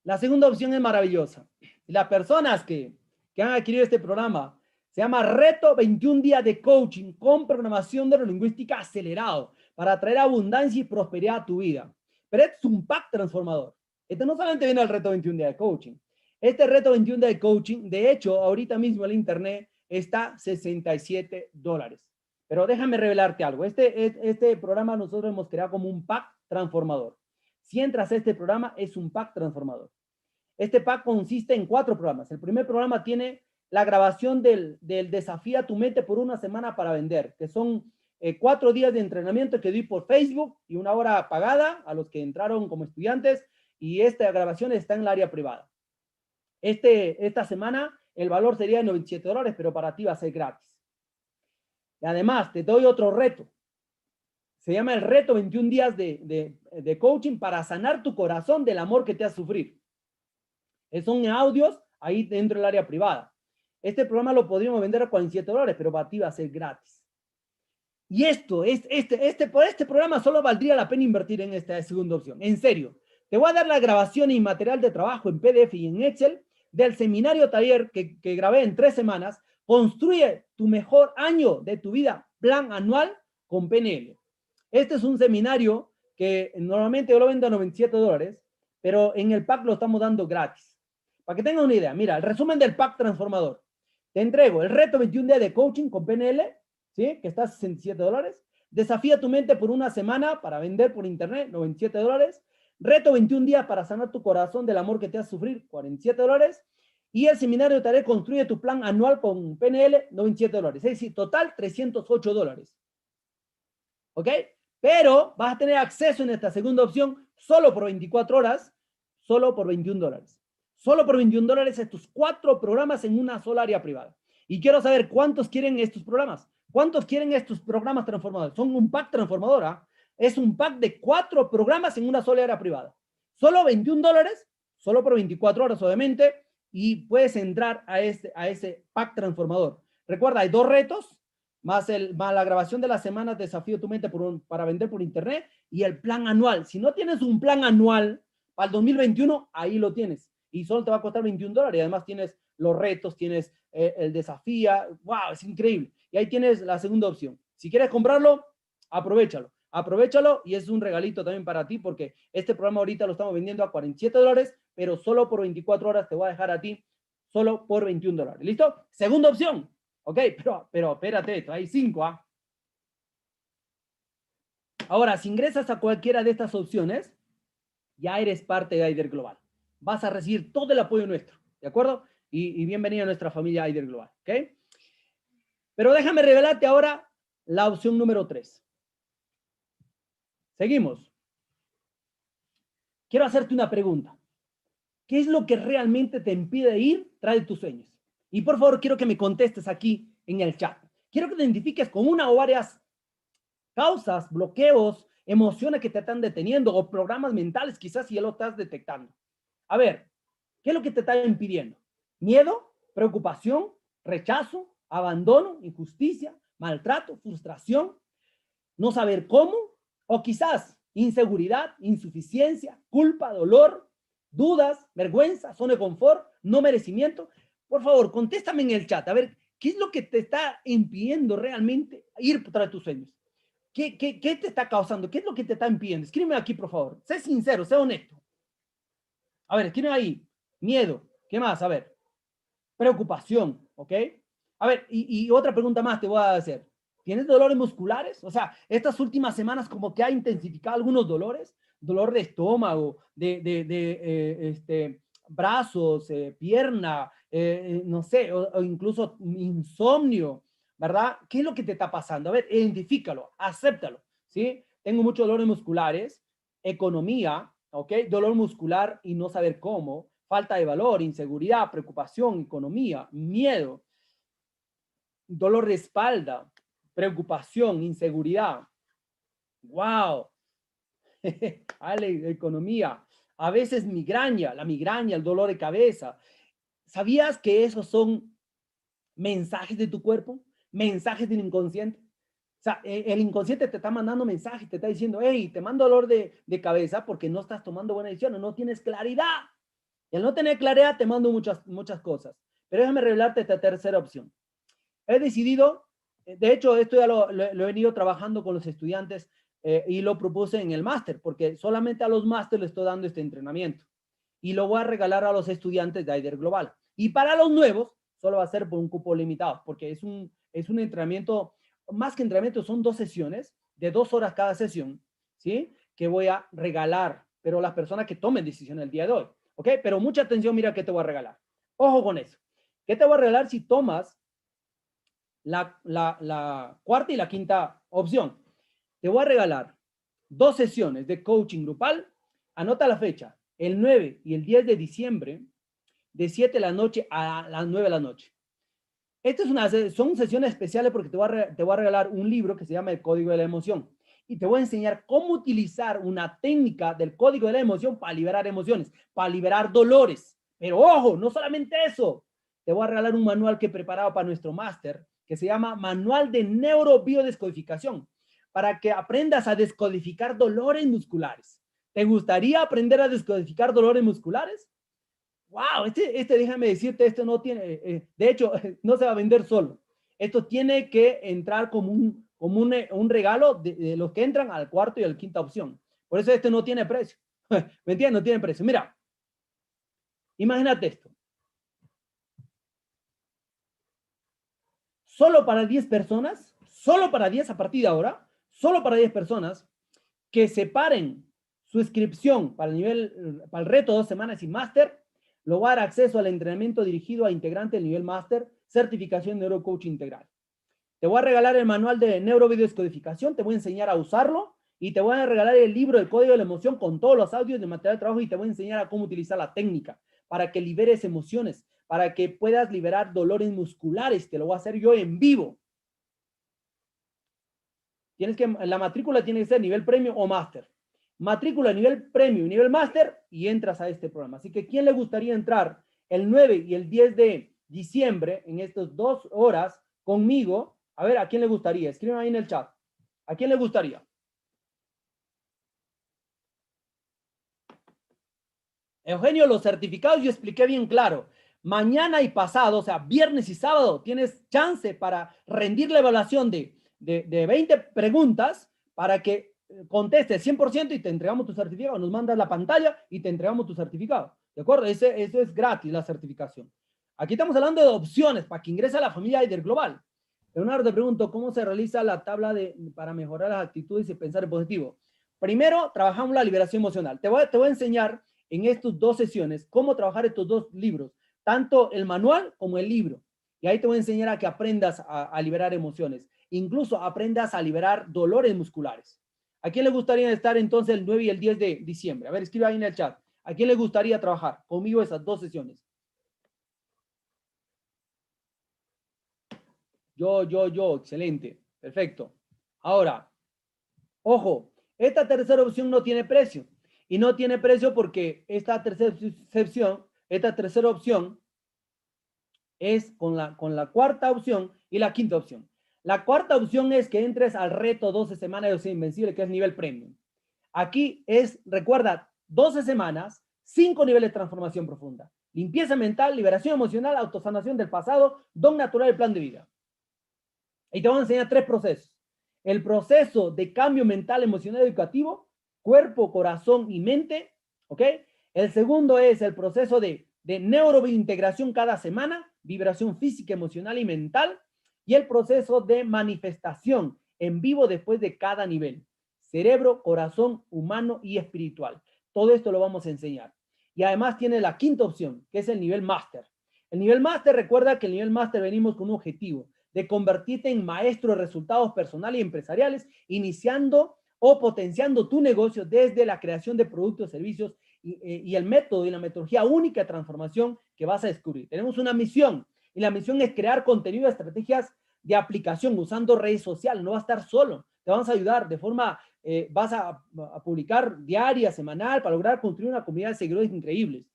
La segunda opción es maravillosa. Las personas que han adquirido este programa se llama Reto 21 días de coaching con programación neurolingüística acelerado para traer abundancia y prosperidad a tu vida. Pero este es un pack transformador. Este no solamente viene al Reto 21 días de coaching. Este Reto 21 días de coaching, de hecho, ahorita mismo en el internet está $67. Pero déjame revelarte algo. Este programa nosotros hemos creado como un pack transformador. Si entras a este programa, es un pack transformador. Este pack consiste en 4 programas. El primer programa tiene la grabación del desafío a tu mente por una semana para vender, que son 4 días de entrenamiento que doy por Facebook y 1 hora pagada a los que entraron como estudiantes, y esta grabación está en el área privada. Esta semana el valor sería $97, pero para ti va a ser gratis. Y además te doy otro reto. Se llama el reto 21 días de coaching para sanar tu corazón del amor que te has sufrido. Son audios ahí dentro del área privada. Este programa lo podríamos vender a $47, pero para ti va a ser gratis. Y por este programa solo valdría la pena invertir en esta segunda opción. En serio, te voy a dar la grabación y material de trabajo en PDF y en Excel del seminario taller que grabé en 3 semanas. Construye tu mejor año de tu vida, plan anual con PNL. Este es un seminario que normalmente yo lo vendo a $97, pero en el pack lo estamos dando gratis. Para que tengan una idea, mira, el resumen del pack transformador. Te entrego el reto 21 días de coaching con PNL, ¿sí? Que está a $67. Desafía tu mente por una semana para vender por internet, $97. Reto 21 días para sanar tu corazón del amor que te has sufrido, $47. Y el seminario de tarea construye tu plan anual con PNL, $97. Es decir, total $308. ¿Ok? Pero vas a tener acceso en esta segunda opción solo por 24 horas, solo por $21. Solo por $21 estos 4 programas en una sola área privada. Y quiero saber cuántos quieren estos programas. ¿Cuántos quieren estos programas transformadores? Son un pack transformador, ¿ah? Es un pack de 4 programas en una sola área privada. Solo $21, solo por 24 horas, obviamente, y puedes entrar a ese pack transformador. Recuerda, hay 2 retos, más la grabación de las semanas Desafío tu mente para vender por internet y el plan anual. Si no tienes un plan anual para el 2021, ahí lo tienes. Y solo te va a costar $21 y además tienes los retos, tienes el desafío. ¡Wow! Es increíble. Y ahí tienes la segunda opción. Si quieres comprarlo, aprovéchalo. Aprovechalo y es un regalito también para ti porque este programa ahorita lo estamos vendiendo a $47, pero solo por 24 horas te voy a dejar a ti solo por $21. ¿Listo? Segunda opción. Ok, pero espérate, hay 5, ¿ah? Ahora, si ingresas a cualquiera de estas opciones, ya eres parte de Aider Global. Vas a recibir todo el apoyo nuestro, ¿de acuerdo? Y bienvenido a nuestra familia Aider Global, ¿ok? Pero déjame revelarte ahora la opción número 3. Seguimos. Quiero hacerte una pregunta. ¿Qué es lo que realmente te impide ir tras tus sueños? Y por favor, quiero que me contestes aquí en el chat. Quiero que te identifiques con una o varias causas, bloqueos, emociones que te están deteniendo o programas mentales, quizás si ya lo estás detectando. A ver, ¿qué es lo que te está impidiendo? ¿Miedo? ¿Preocupación? ¿Rechazo? ¿Abandono? ¿Injusticia? ¿Maltrato? ¿Frustración? ¿No saber cómo? O quizás inseguridad, insuficiencia, culpa, dolor, dudas, vergüenza, zona de confort, no merecimiento. Por favor, contéstame en el chat. A ver, ¿qué es lo que te está impidiendo realmente ir tras tus sueños? ¿Qué te está causando? ¿Qué es lo que te está impidiendo? Escríbeme aquí, por favor. Sé sincero, sé honesto. A ver, escríbeme ahí. Miedo. ¿Qué más? A ver. Preocupación, ¿ok? A ver, y otra pregunta más te voy a hacer. ¿Tienes dolores musculares? O sea, estas últimas semanas como que ha intensificado algunos dolores. Dolor de estómago, brazos, pierna, no sé, o incluso insomnio, ¿verdad? ¿Qué es lo que te está pasando? A ver, identifícalo, acéptalo, ¿sí? Tengo muchos dolores musculares, economía, ¿ok? Dolor muscular y no saber cómo, falta de valor, inseguridad, preocupación, economía, miedo, dolor de espalda, preocupación, inseguridad. ¡Wow! Ale, economía. A veces migraña, la migraña, el dolor de cabeza. ¿Sabías que esos son mensajes de tu cuerpo? Mensajes del inconsciente. O sea, el inconsciente te está mandando mensajes, te está diciendo, hey, te mando dolor de cabeza porque no estás tomando buenas decisiones, no tienes claridad. Y al no tener claridad te mando muchas cosas. Pero déjame revelarte esta tercera opción. He decidido, de hecho, esto ya lo he venido trabajando con los estudiantes y lo propuse en el máster, porque solamente a los máster les estoy dando este entrenamiento. Y lo voy a regalar a los estudiantes de Aider Global. Y para los nuevos, solo va a ser por un cupo limitado, porque es un entrenamiento, más que entrenamiento, son 2 sesiones, de 2 horas cada sesión, ¿sí? Que voy a regalar, pero las personas que tomen decisión el día de hoy, ¿ok? Pero mucha atención, mira qué te voy a regalar. Ojo con eso. ¿Qué te voy a regalar si tomas la cuarta y la quinta opción? Te voy a regalar 2 sesiones de coaching grupal. Anota la fecha, el 9 y el 10 de diciembre, de 7 de la noche a las 9 de la noche. Son sesiones especiales porque te voy a regalar un libro que se llama El Código de la Emoción. Y te voy a enseñar cómo utilizar una técnica del Código de la Emoción para liberar emociones, para liberar dolores. Pero ojo, no solamente eso. Te voy a regalar un manual que he preparado para nuestro máster, que se llama Manual de Neurobiodescodificación, para que aprendas a descodificar dolores musculares. ¿Te gustaría aprender a descodificar dolores musculares? Wow, déjame decirte, esto no tiene, de hecho, no se va a vender solo. Esto tiene que entrar como un regalo de los que entran al cuarto y a la quinta opción. Por eso no tiene precio. ¿Me entiendes? No tiene precio. Mira, imagínate esto. Solo para 10 personas, solo para 10 a partir de ahora, solo para 10 personas que separen su inscripción para el reto 2 semanas y máster, lo va a dar acceso al entrenamiento dirigido a integrantes del nivel máster, certificación neurocoach integral. Te voy a regalar el manual de neurobiodescodificación, te voy a enseñar a usarlo y te voy a regalar el libro del Código de la Emoción con todos los audios de material de trabajo y te voy a enseñar a cómo utilizar la técnica para que liberes emociones, para que puedas liberar dolores musculares. Te lo voy a hacer yo en vivo. La matrícula tiene que ser nivel premium o máster. Matrícula nivel premium, nivel máster y entras a este programa. Así que, ¿quién le gustaría entrar el 9 y el 10 de diciembre en estas 2 horas conmigo? A ver, ¿a quién le gustaría? Escriban ahí en el chat. ¿A quién le gustaría? Eugenio, los certificados yo expliqué bien claro. Mañana y pasado, o sea, viernes y sábado, tienes chance para rendir la evaluación de 20 preguntas para que contestes 100% y te entregamos tu certificado. Nos mandas la pantalla y te entregamos tu certificado. ¿De acuerdo? Eso es gratis, la certificación. Aquí estamos hablando de opciones para que ingrese a la familia Aider Global. Leonardo, te pregunto, ¿cómo se realiza la tabla para mejorar las actitudes y pensar en positivo? Primero, trabajamos la liberación emocional. Te voy a enseñar en estas 2 sesiones cómo trabajar estos 2 libros, tanto el manual como el libro. Y ahí te voy a enseñar a que aprendas a liberar emociones. Incluso aprendas a liberar dolores musculares. ¿A quién le gustaría estar entonces el 9 y el 10 de diciembre? A ver, escribe ahí en el chat. ¿A quién le gustaría trabajar conmigo esas 2 sesiones? Yo, excelente, perfecto. Ahora, ojo, esta tercera opción no tiene precio. Y no tiene precio porque esta tercera opción es con la cuarta opción y la quinta opción. La cuarta opción es que entres al reto 12 semanas de Ser Invencible, que es nivel premium. Aquí es, recuerda, 12 semanas, 5 niveles de transformación profunda. Limpieza mental, liberación emocional, autosanación del pasado, don natural y plan de vida. Y te voy a enseñar 3 procesos. El proceso de cambio mental, emocional y educativo, cuerpo, corazón y mente, ¿ok? El segundo es el proceso de neurointegración cada semana, vibración física, emocional y mental, y el proceso de manifestación en vivo después de cada nivel. Cerebro, corazón, humano y espiritual. Todo esto lo vamos a enseñar. Y además tiene la quinta opción, que es el nivel máster. El nivel máster, recuerda que el nivel máster venimos con un objetivo de convertirte en maestro de resultados personales y empresariales, iniciando o potenciando tu negocio desde la creación de productos, servicios y el método y la metodología única de transformación que vas a descubrir. Tenemos una misión y la misión es crear contenido y estrategias de aplicación usando redes sociales. No vas a estar solo, te vamos a ayudar de forma, vas a publicar diaria, semanal, para lograr construir una comunidad de seguidores increíbles.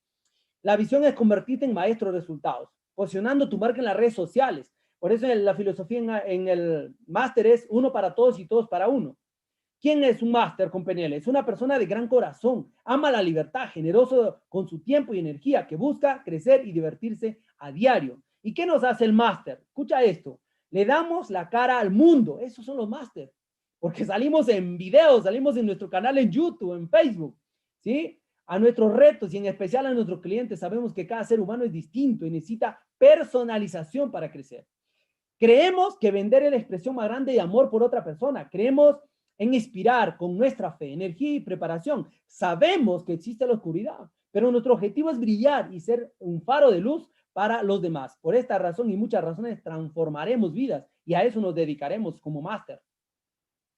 La visión es convertirte en maestro de resultados, posicionando tu marca en las redes sociales. Por eso la filosofía en el máster es uno para todos y todos para uno. ¿Quién es un máster con PNL? Es una persona de gran corazón, ama la libertad, generoso con su tiempo y energía, que busca crecer y divertirse a diario. ¿Y qué nos hace el máster? Escucha esto. Le damos la cara al mundo. Esos son los máster. Porque salimos en videos, salimos en nuestro canal en YouTube, en Facebook, ¿sí? A nuestros retos y en especial a nuestros clientes sabemos que cada ser humano es distinto y necesita personalización para crecer. Creemos que vender es la expresión más grande de amor por otra persona. Creemos en inspirar con nuestra fe, energía y preparación. Sabemos que existe la oscuridad, pero nuestro objetivo es brillar y ser un faro de luz para los demás. Por esta razón y muchas razones transformaremos vidas y a eso nos dedicaremos como máster.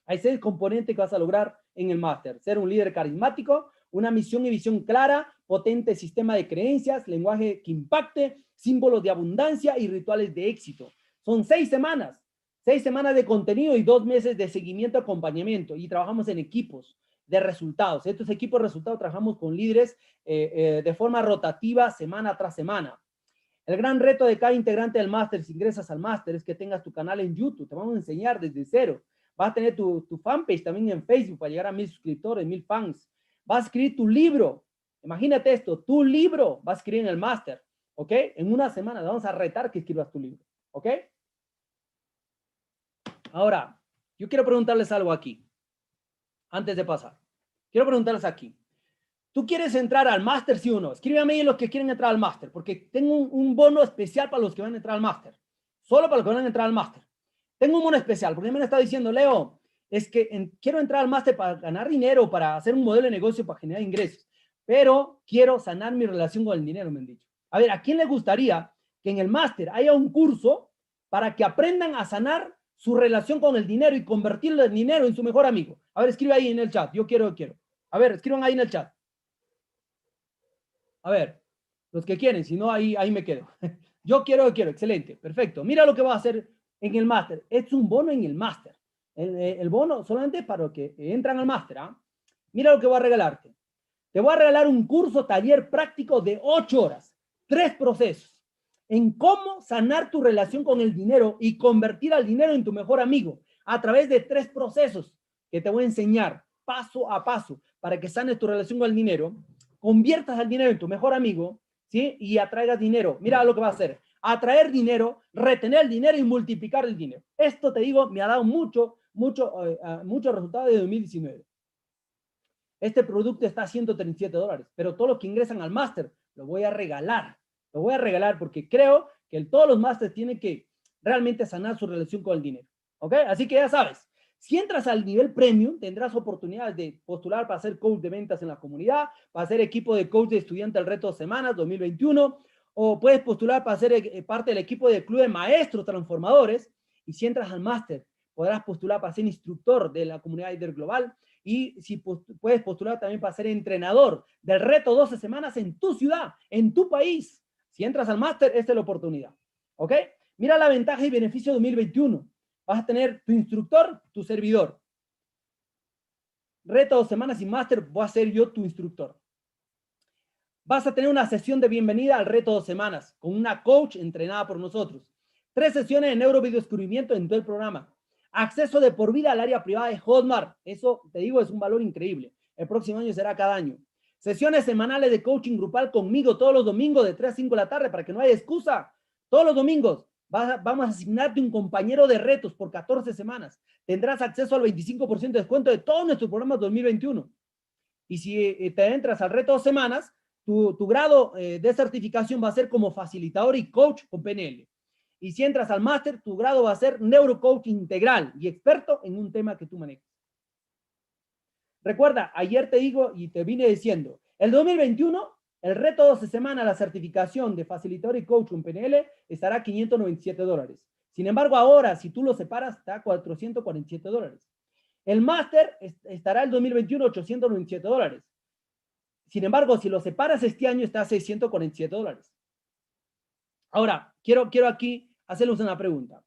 Hay 6 componentes que vas a lograr en el máster. Ser un líder carismático, una misión y visión clara, potente sistema de creencias, lenguaje que impacte, símbolos de abundancia y rituales de éxito. Son 6 semanas. 6 semanas de contenido y 2 meses de seguimiento, acompañamiento. Y trabajamos en equipos de resultados. Estos equipos de resultados trabajamos con líderes de forma rotativa semana tras semana. El gran reto de cada integrante del máster, si ingresas al máster, es que tengas tu canal en YouTube. Te vamos a enseñar desde cero. Vas a tener tu fanpage también en Facebook para llegar a 1000 suscriptores, 1000 fans. Vas a escribir tu libro. Imagínate esto, tu libro vas a escribir en el máster. ¿Ok? En una semana te vamos a retar que escribas tu libro. ¿Ok? Ahora, yo quiero preguntarles algo aquí. Antes de pasar. Quiero preguntarles aquí. ¿Tú quieres entrar al máster, sí o no? Escríbeme ahí los que quieren entrar al máster, porque tengo un bono especial para los que van a entrar al máster. Solo para los que van a entrar al máster. Tengo un bono especial, porque me han estado diciendo, Leo, es que quiero entrar al máster para ganar dinero, para hacer un modelo de negocio, para generar ingresos, pero quiero sanar mi relación con el dinero, me han dicho. A ver, ¿a quién le gustaría que en el máster haya un curso para que aprendan a sanar su relación con el dinero y convertir el dinero en su mejor amigo? A ver, escribe ahí en el chat, yo quiero. A ver, escriban ahí en el chat. A ver, los que quieren, si no, ahí me quedo. Yo quiero, excelente, perfecto. Mira lo que va a hacer en el máster. Es un bono en el máster. El bono solamente para los que entran al máster. ¿Ah? Mira lo que voy a regalarte. Te voy a regalar un curso taller práctico de 8 horas. 3 procesos. En cómo sanar tu relación con el dinero y convertir al dinero en tu mejor amigo. A través de 3 procesos que te voy a enseñar paso a paso para que sanes tu relación con el dinero. Conviertas al dinero en tu mejor amigo, ¿sí? Y atraigas dinero. Mira lo que va a hacer. Atraer dinero, retener el dinero y multiplicar el dinero. Esto, te digo, me ha dado mucho resultado de 2019. Este producto está a $137, pero todos los que ingresan al máster lo voy a regalar. Lo voy a regalar porque creo que todos los másteres tienen que realmente sanar su relación con el dinero. ¿Ok? Así que ya sabes. Si entras al nivel premium, tendrás oportunidades de postular para ser coach de ventas en la comunidad, para ser equipo de coach de estudiante del reto de semanas 2021, o puedes postular para ser parte del equipo del club de maestros transformadores. Y si entras al máster, podrás postular para ser instructor de la comunidad líder global. Y si puedes postular también para ser entrenador del reto 12 semanas en tu ciudad, en tu país. Si entras al máster, esta es la oportunidad. ¿Ok? Mira la ventaja y beneficio 2021. Vas a tener tu instructor, tu servidor. Reto 2 semanas y máster, voy a ser yo tu instructor. Vas a tener una sesión de bienvenida al reto 2 semanas con una coach entrenada por nosotros. 3 sesiones de neurobiodescubrimiento en todo el programa. Acceso de por vida al área privada de Hotmart. Eso, te digo, es un valor increíble. El próximo año será cada año. Sesiones semanales de coaching grupal conmigo todos los domingos de 3 a 5 de la tarde para que no haya excusa. Todos los domingos vamos a asignarte un compañero de retos por 14 semanas. Tendrás acceso al 25% de descuento de todos nuestros programas 2021. Y si te entras al reto 2 semanas, tu grado de certificación va a ser como facilitador y coach con PNL. Y si entras al máster, tu grado va a ser neurocoach integral y experto en un tema que tú manejas. Recuerda, ayer te digo y te vine diciendo, el 2021, el reto 12 semanas, la certificación de facilitador y coach con PNL estará a $597. Sin embargo, ahora, si tú lo separas, está a $447. El máster estará el 2021 $897. Sin embargo, si lo separas este año, está a $647. Ahora, quiero aquí hacerles una pregunta.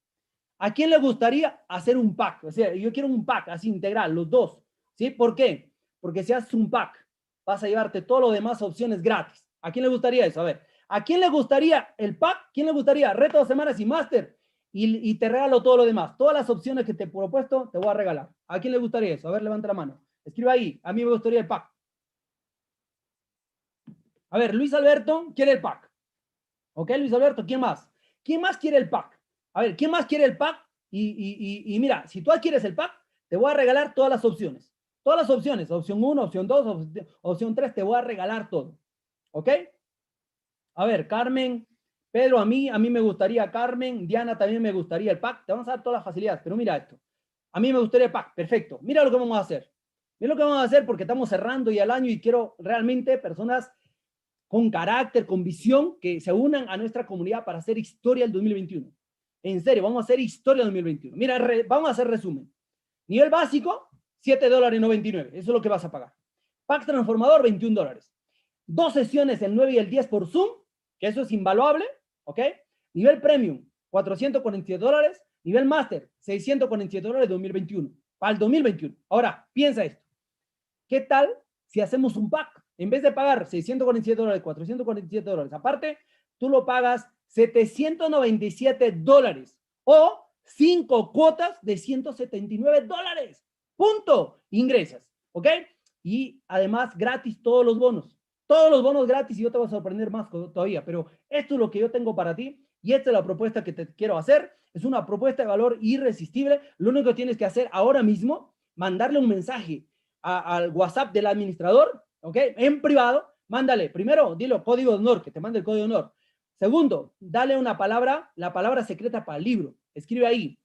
¿A quién le gustaría hacer un pack? O sea, yo quiero un pack así integral, los dos. ¿Sí? ¿Por qué? Porque si haces un pack, vas a llevarte todo lo demás opciones gratis. ¿A quién le gustaría eso? A ver, ¿a quién le gustaría el pack? ¿Quién le gustaría reto 2 semanas y máster? Y te regalo todo lo demás. Todas las opciones que te he propuesto, te voy a regalar. ¿A quién le gustaría eso? A ver, levanta la mano. Escriba ahí. A mí me gustaría el pack. A ver, Luis Alberto quiere el pack. ¿Ok, Luis Alberto? ¿Quién más? ¿Quién más quiere el pack? A ver, ¿quién más quiere el pack? Y mira, si tú adquieres el pack, te voy a regalar todas las opciones. Todas las opciones. Opción 1, opción 2, opción 3, te voy a regalar todo. ¿Ok? A ver, Carmen, Pedro, a mí me gustaría, Carmen, Diana también me gustaría el pack. Te vamos a dar todas las facilidades, pero mira esto. A mí me gustaría el pack, perfecto. Mira lo que vamos a hacer. Mira lo que vamos a hacer porque estamos cerrando ya el año y quiero realmente personas con carácter, con visión, que se unan a nuestra comunidad para hacer historia el 2021. En serio, vamos a hacer historia el 2021. Mira, vamos a hacer resumen. Nivel básico, $7.99. Eso es lo que vas a pagar. Pack transformador, $21. 2 sesiones, el 9 y el 10 por Zoom, que eso es invaluable, ¿ok? Nivel premium, $447. Nivel máster, $647 2021. Para el 2021. Ahora, piensa esto. ¿Qué tal si hacemos un pack? En vez de pagar $647, $447, aparte, tú lo pagas $797 o 5 cuotas de $179. Punto. Ingresas, ¿ok? Y además gratis todos los bonos. Todos los bonos gratis y yo te voy a sorprender más todavía, pero esto es lo que yo tengo para ti y esta es la propuesta que te quiero hacer. Es una propuesta de valor irresistible. Lo único que tienes que hacer ahora mismo, mandarle un mensaje al WhatsApp del administrador, ¿ok? En privado, mándale. Primero, dilo código de honor, que te mande el código de honor. Segundo, dale una palabra, la palabra secreta para el libro. Escribe ahí,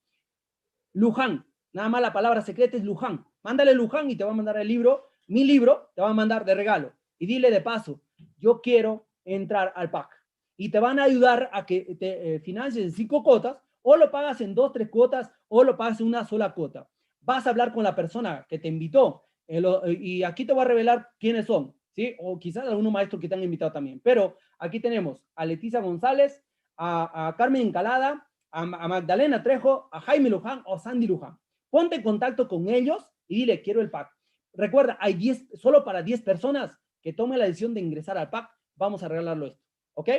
Luján. Nada más la palabra secreta es Luján. Mándale Luján y te va a mandar el libro. Mi libro te va a mandar de regalo. Y dile de paso, yo quiero entrar al pack. Y te van a ayudar a que te financies en 5 cuotas, o lo pagas en 2, 3 cuotas, o lo pagas en una sola cuota. Vas a hablar con la persona que te invitó. Y aquí te voy a revelar quiénes son, ¿sí? O quizás algunos maestros que te han invitado también. Pero aquí tenemos a Leticia González, a Carmen Encalada, a Magdalena Trejo, a Jaime Luján o Sandy Luján. Ponte en contacto con ellos y dile, quiero el pack. Recuerda, hay 10, solo para 10 personas que tomen la decisión de ingresar al pack, vamos a regalarlo esto, ¿ok?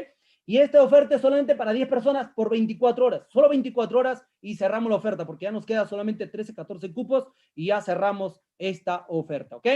Y esta oferta es solamente para 10 personas por 24 horas, solo 24 horas y cerramos la oferta porque ya nos queda solamente 13, 14 cupos y ya cerramos esta oferta, ¿ok?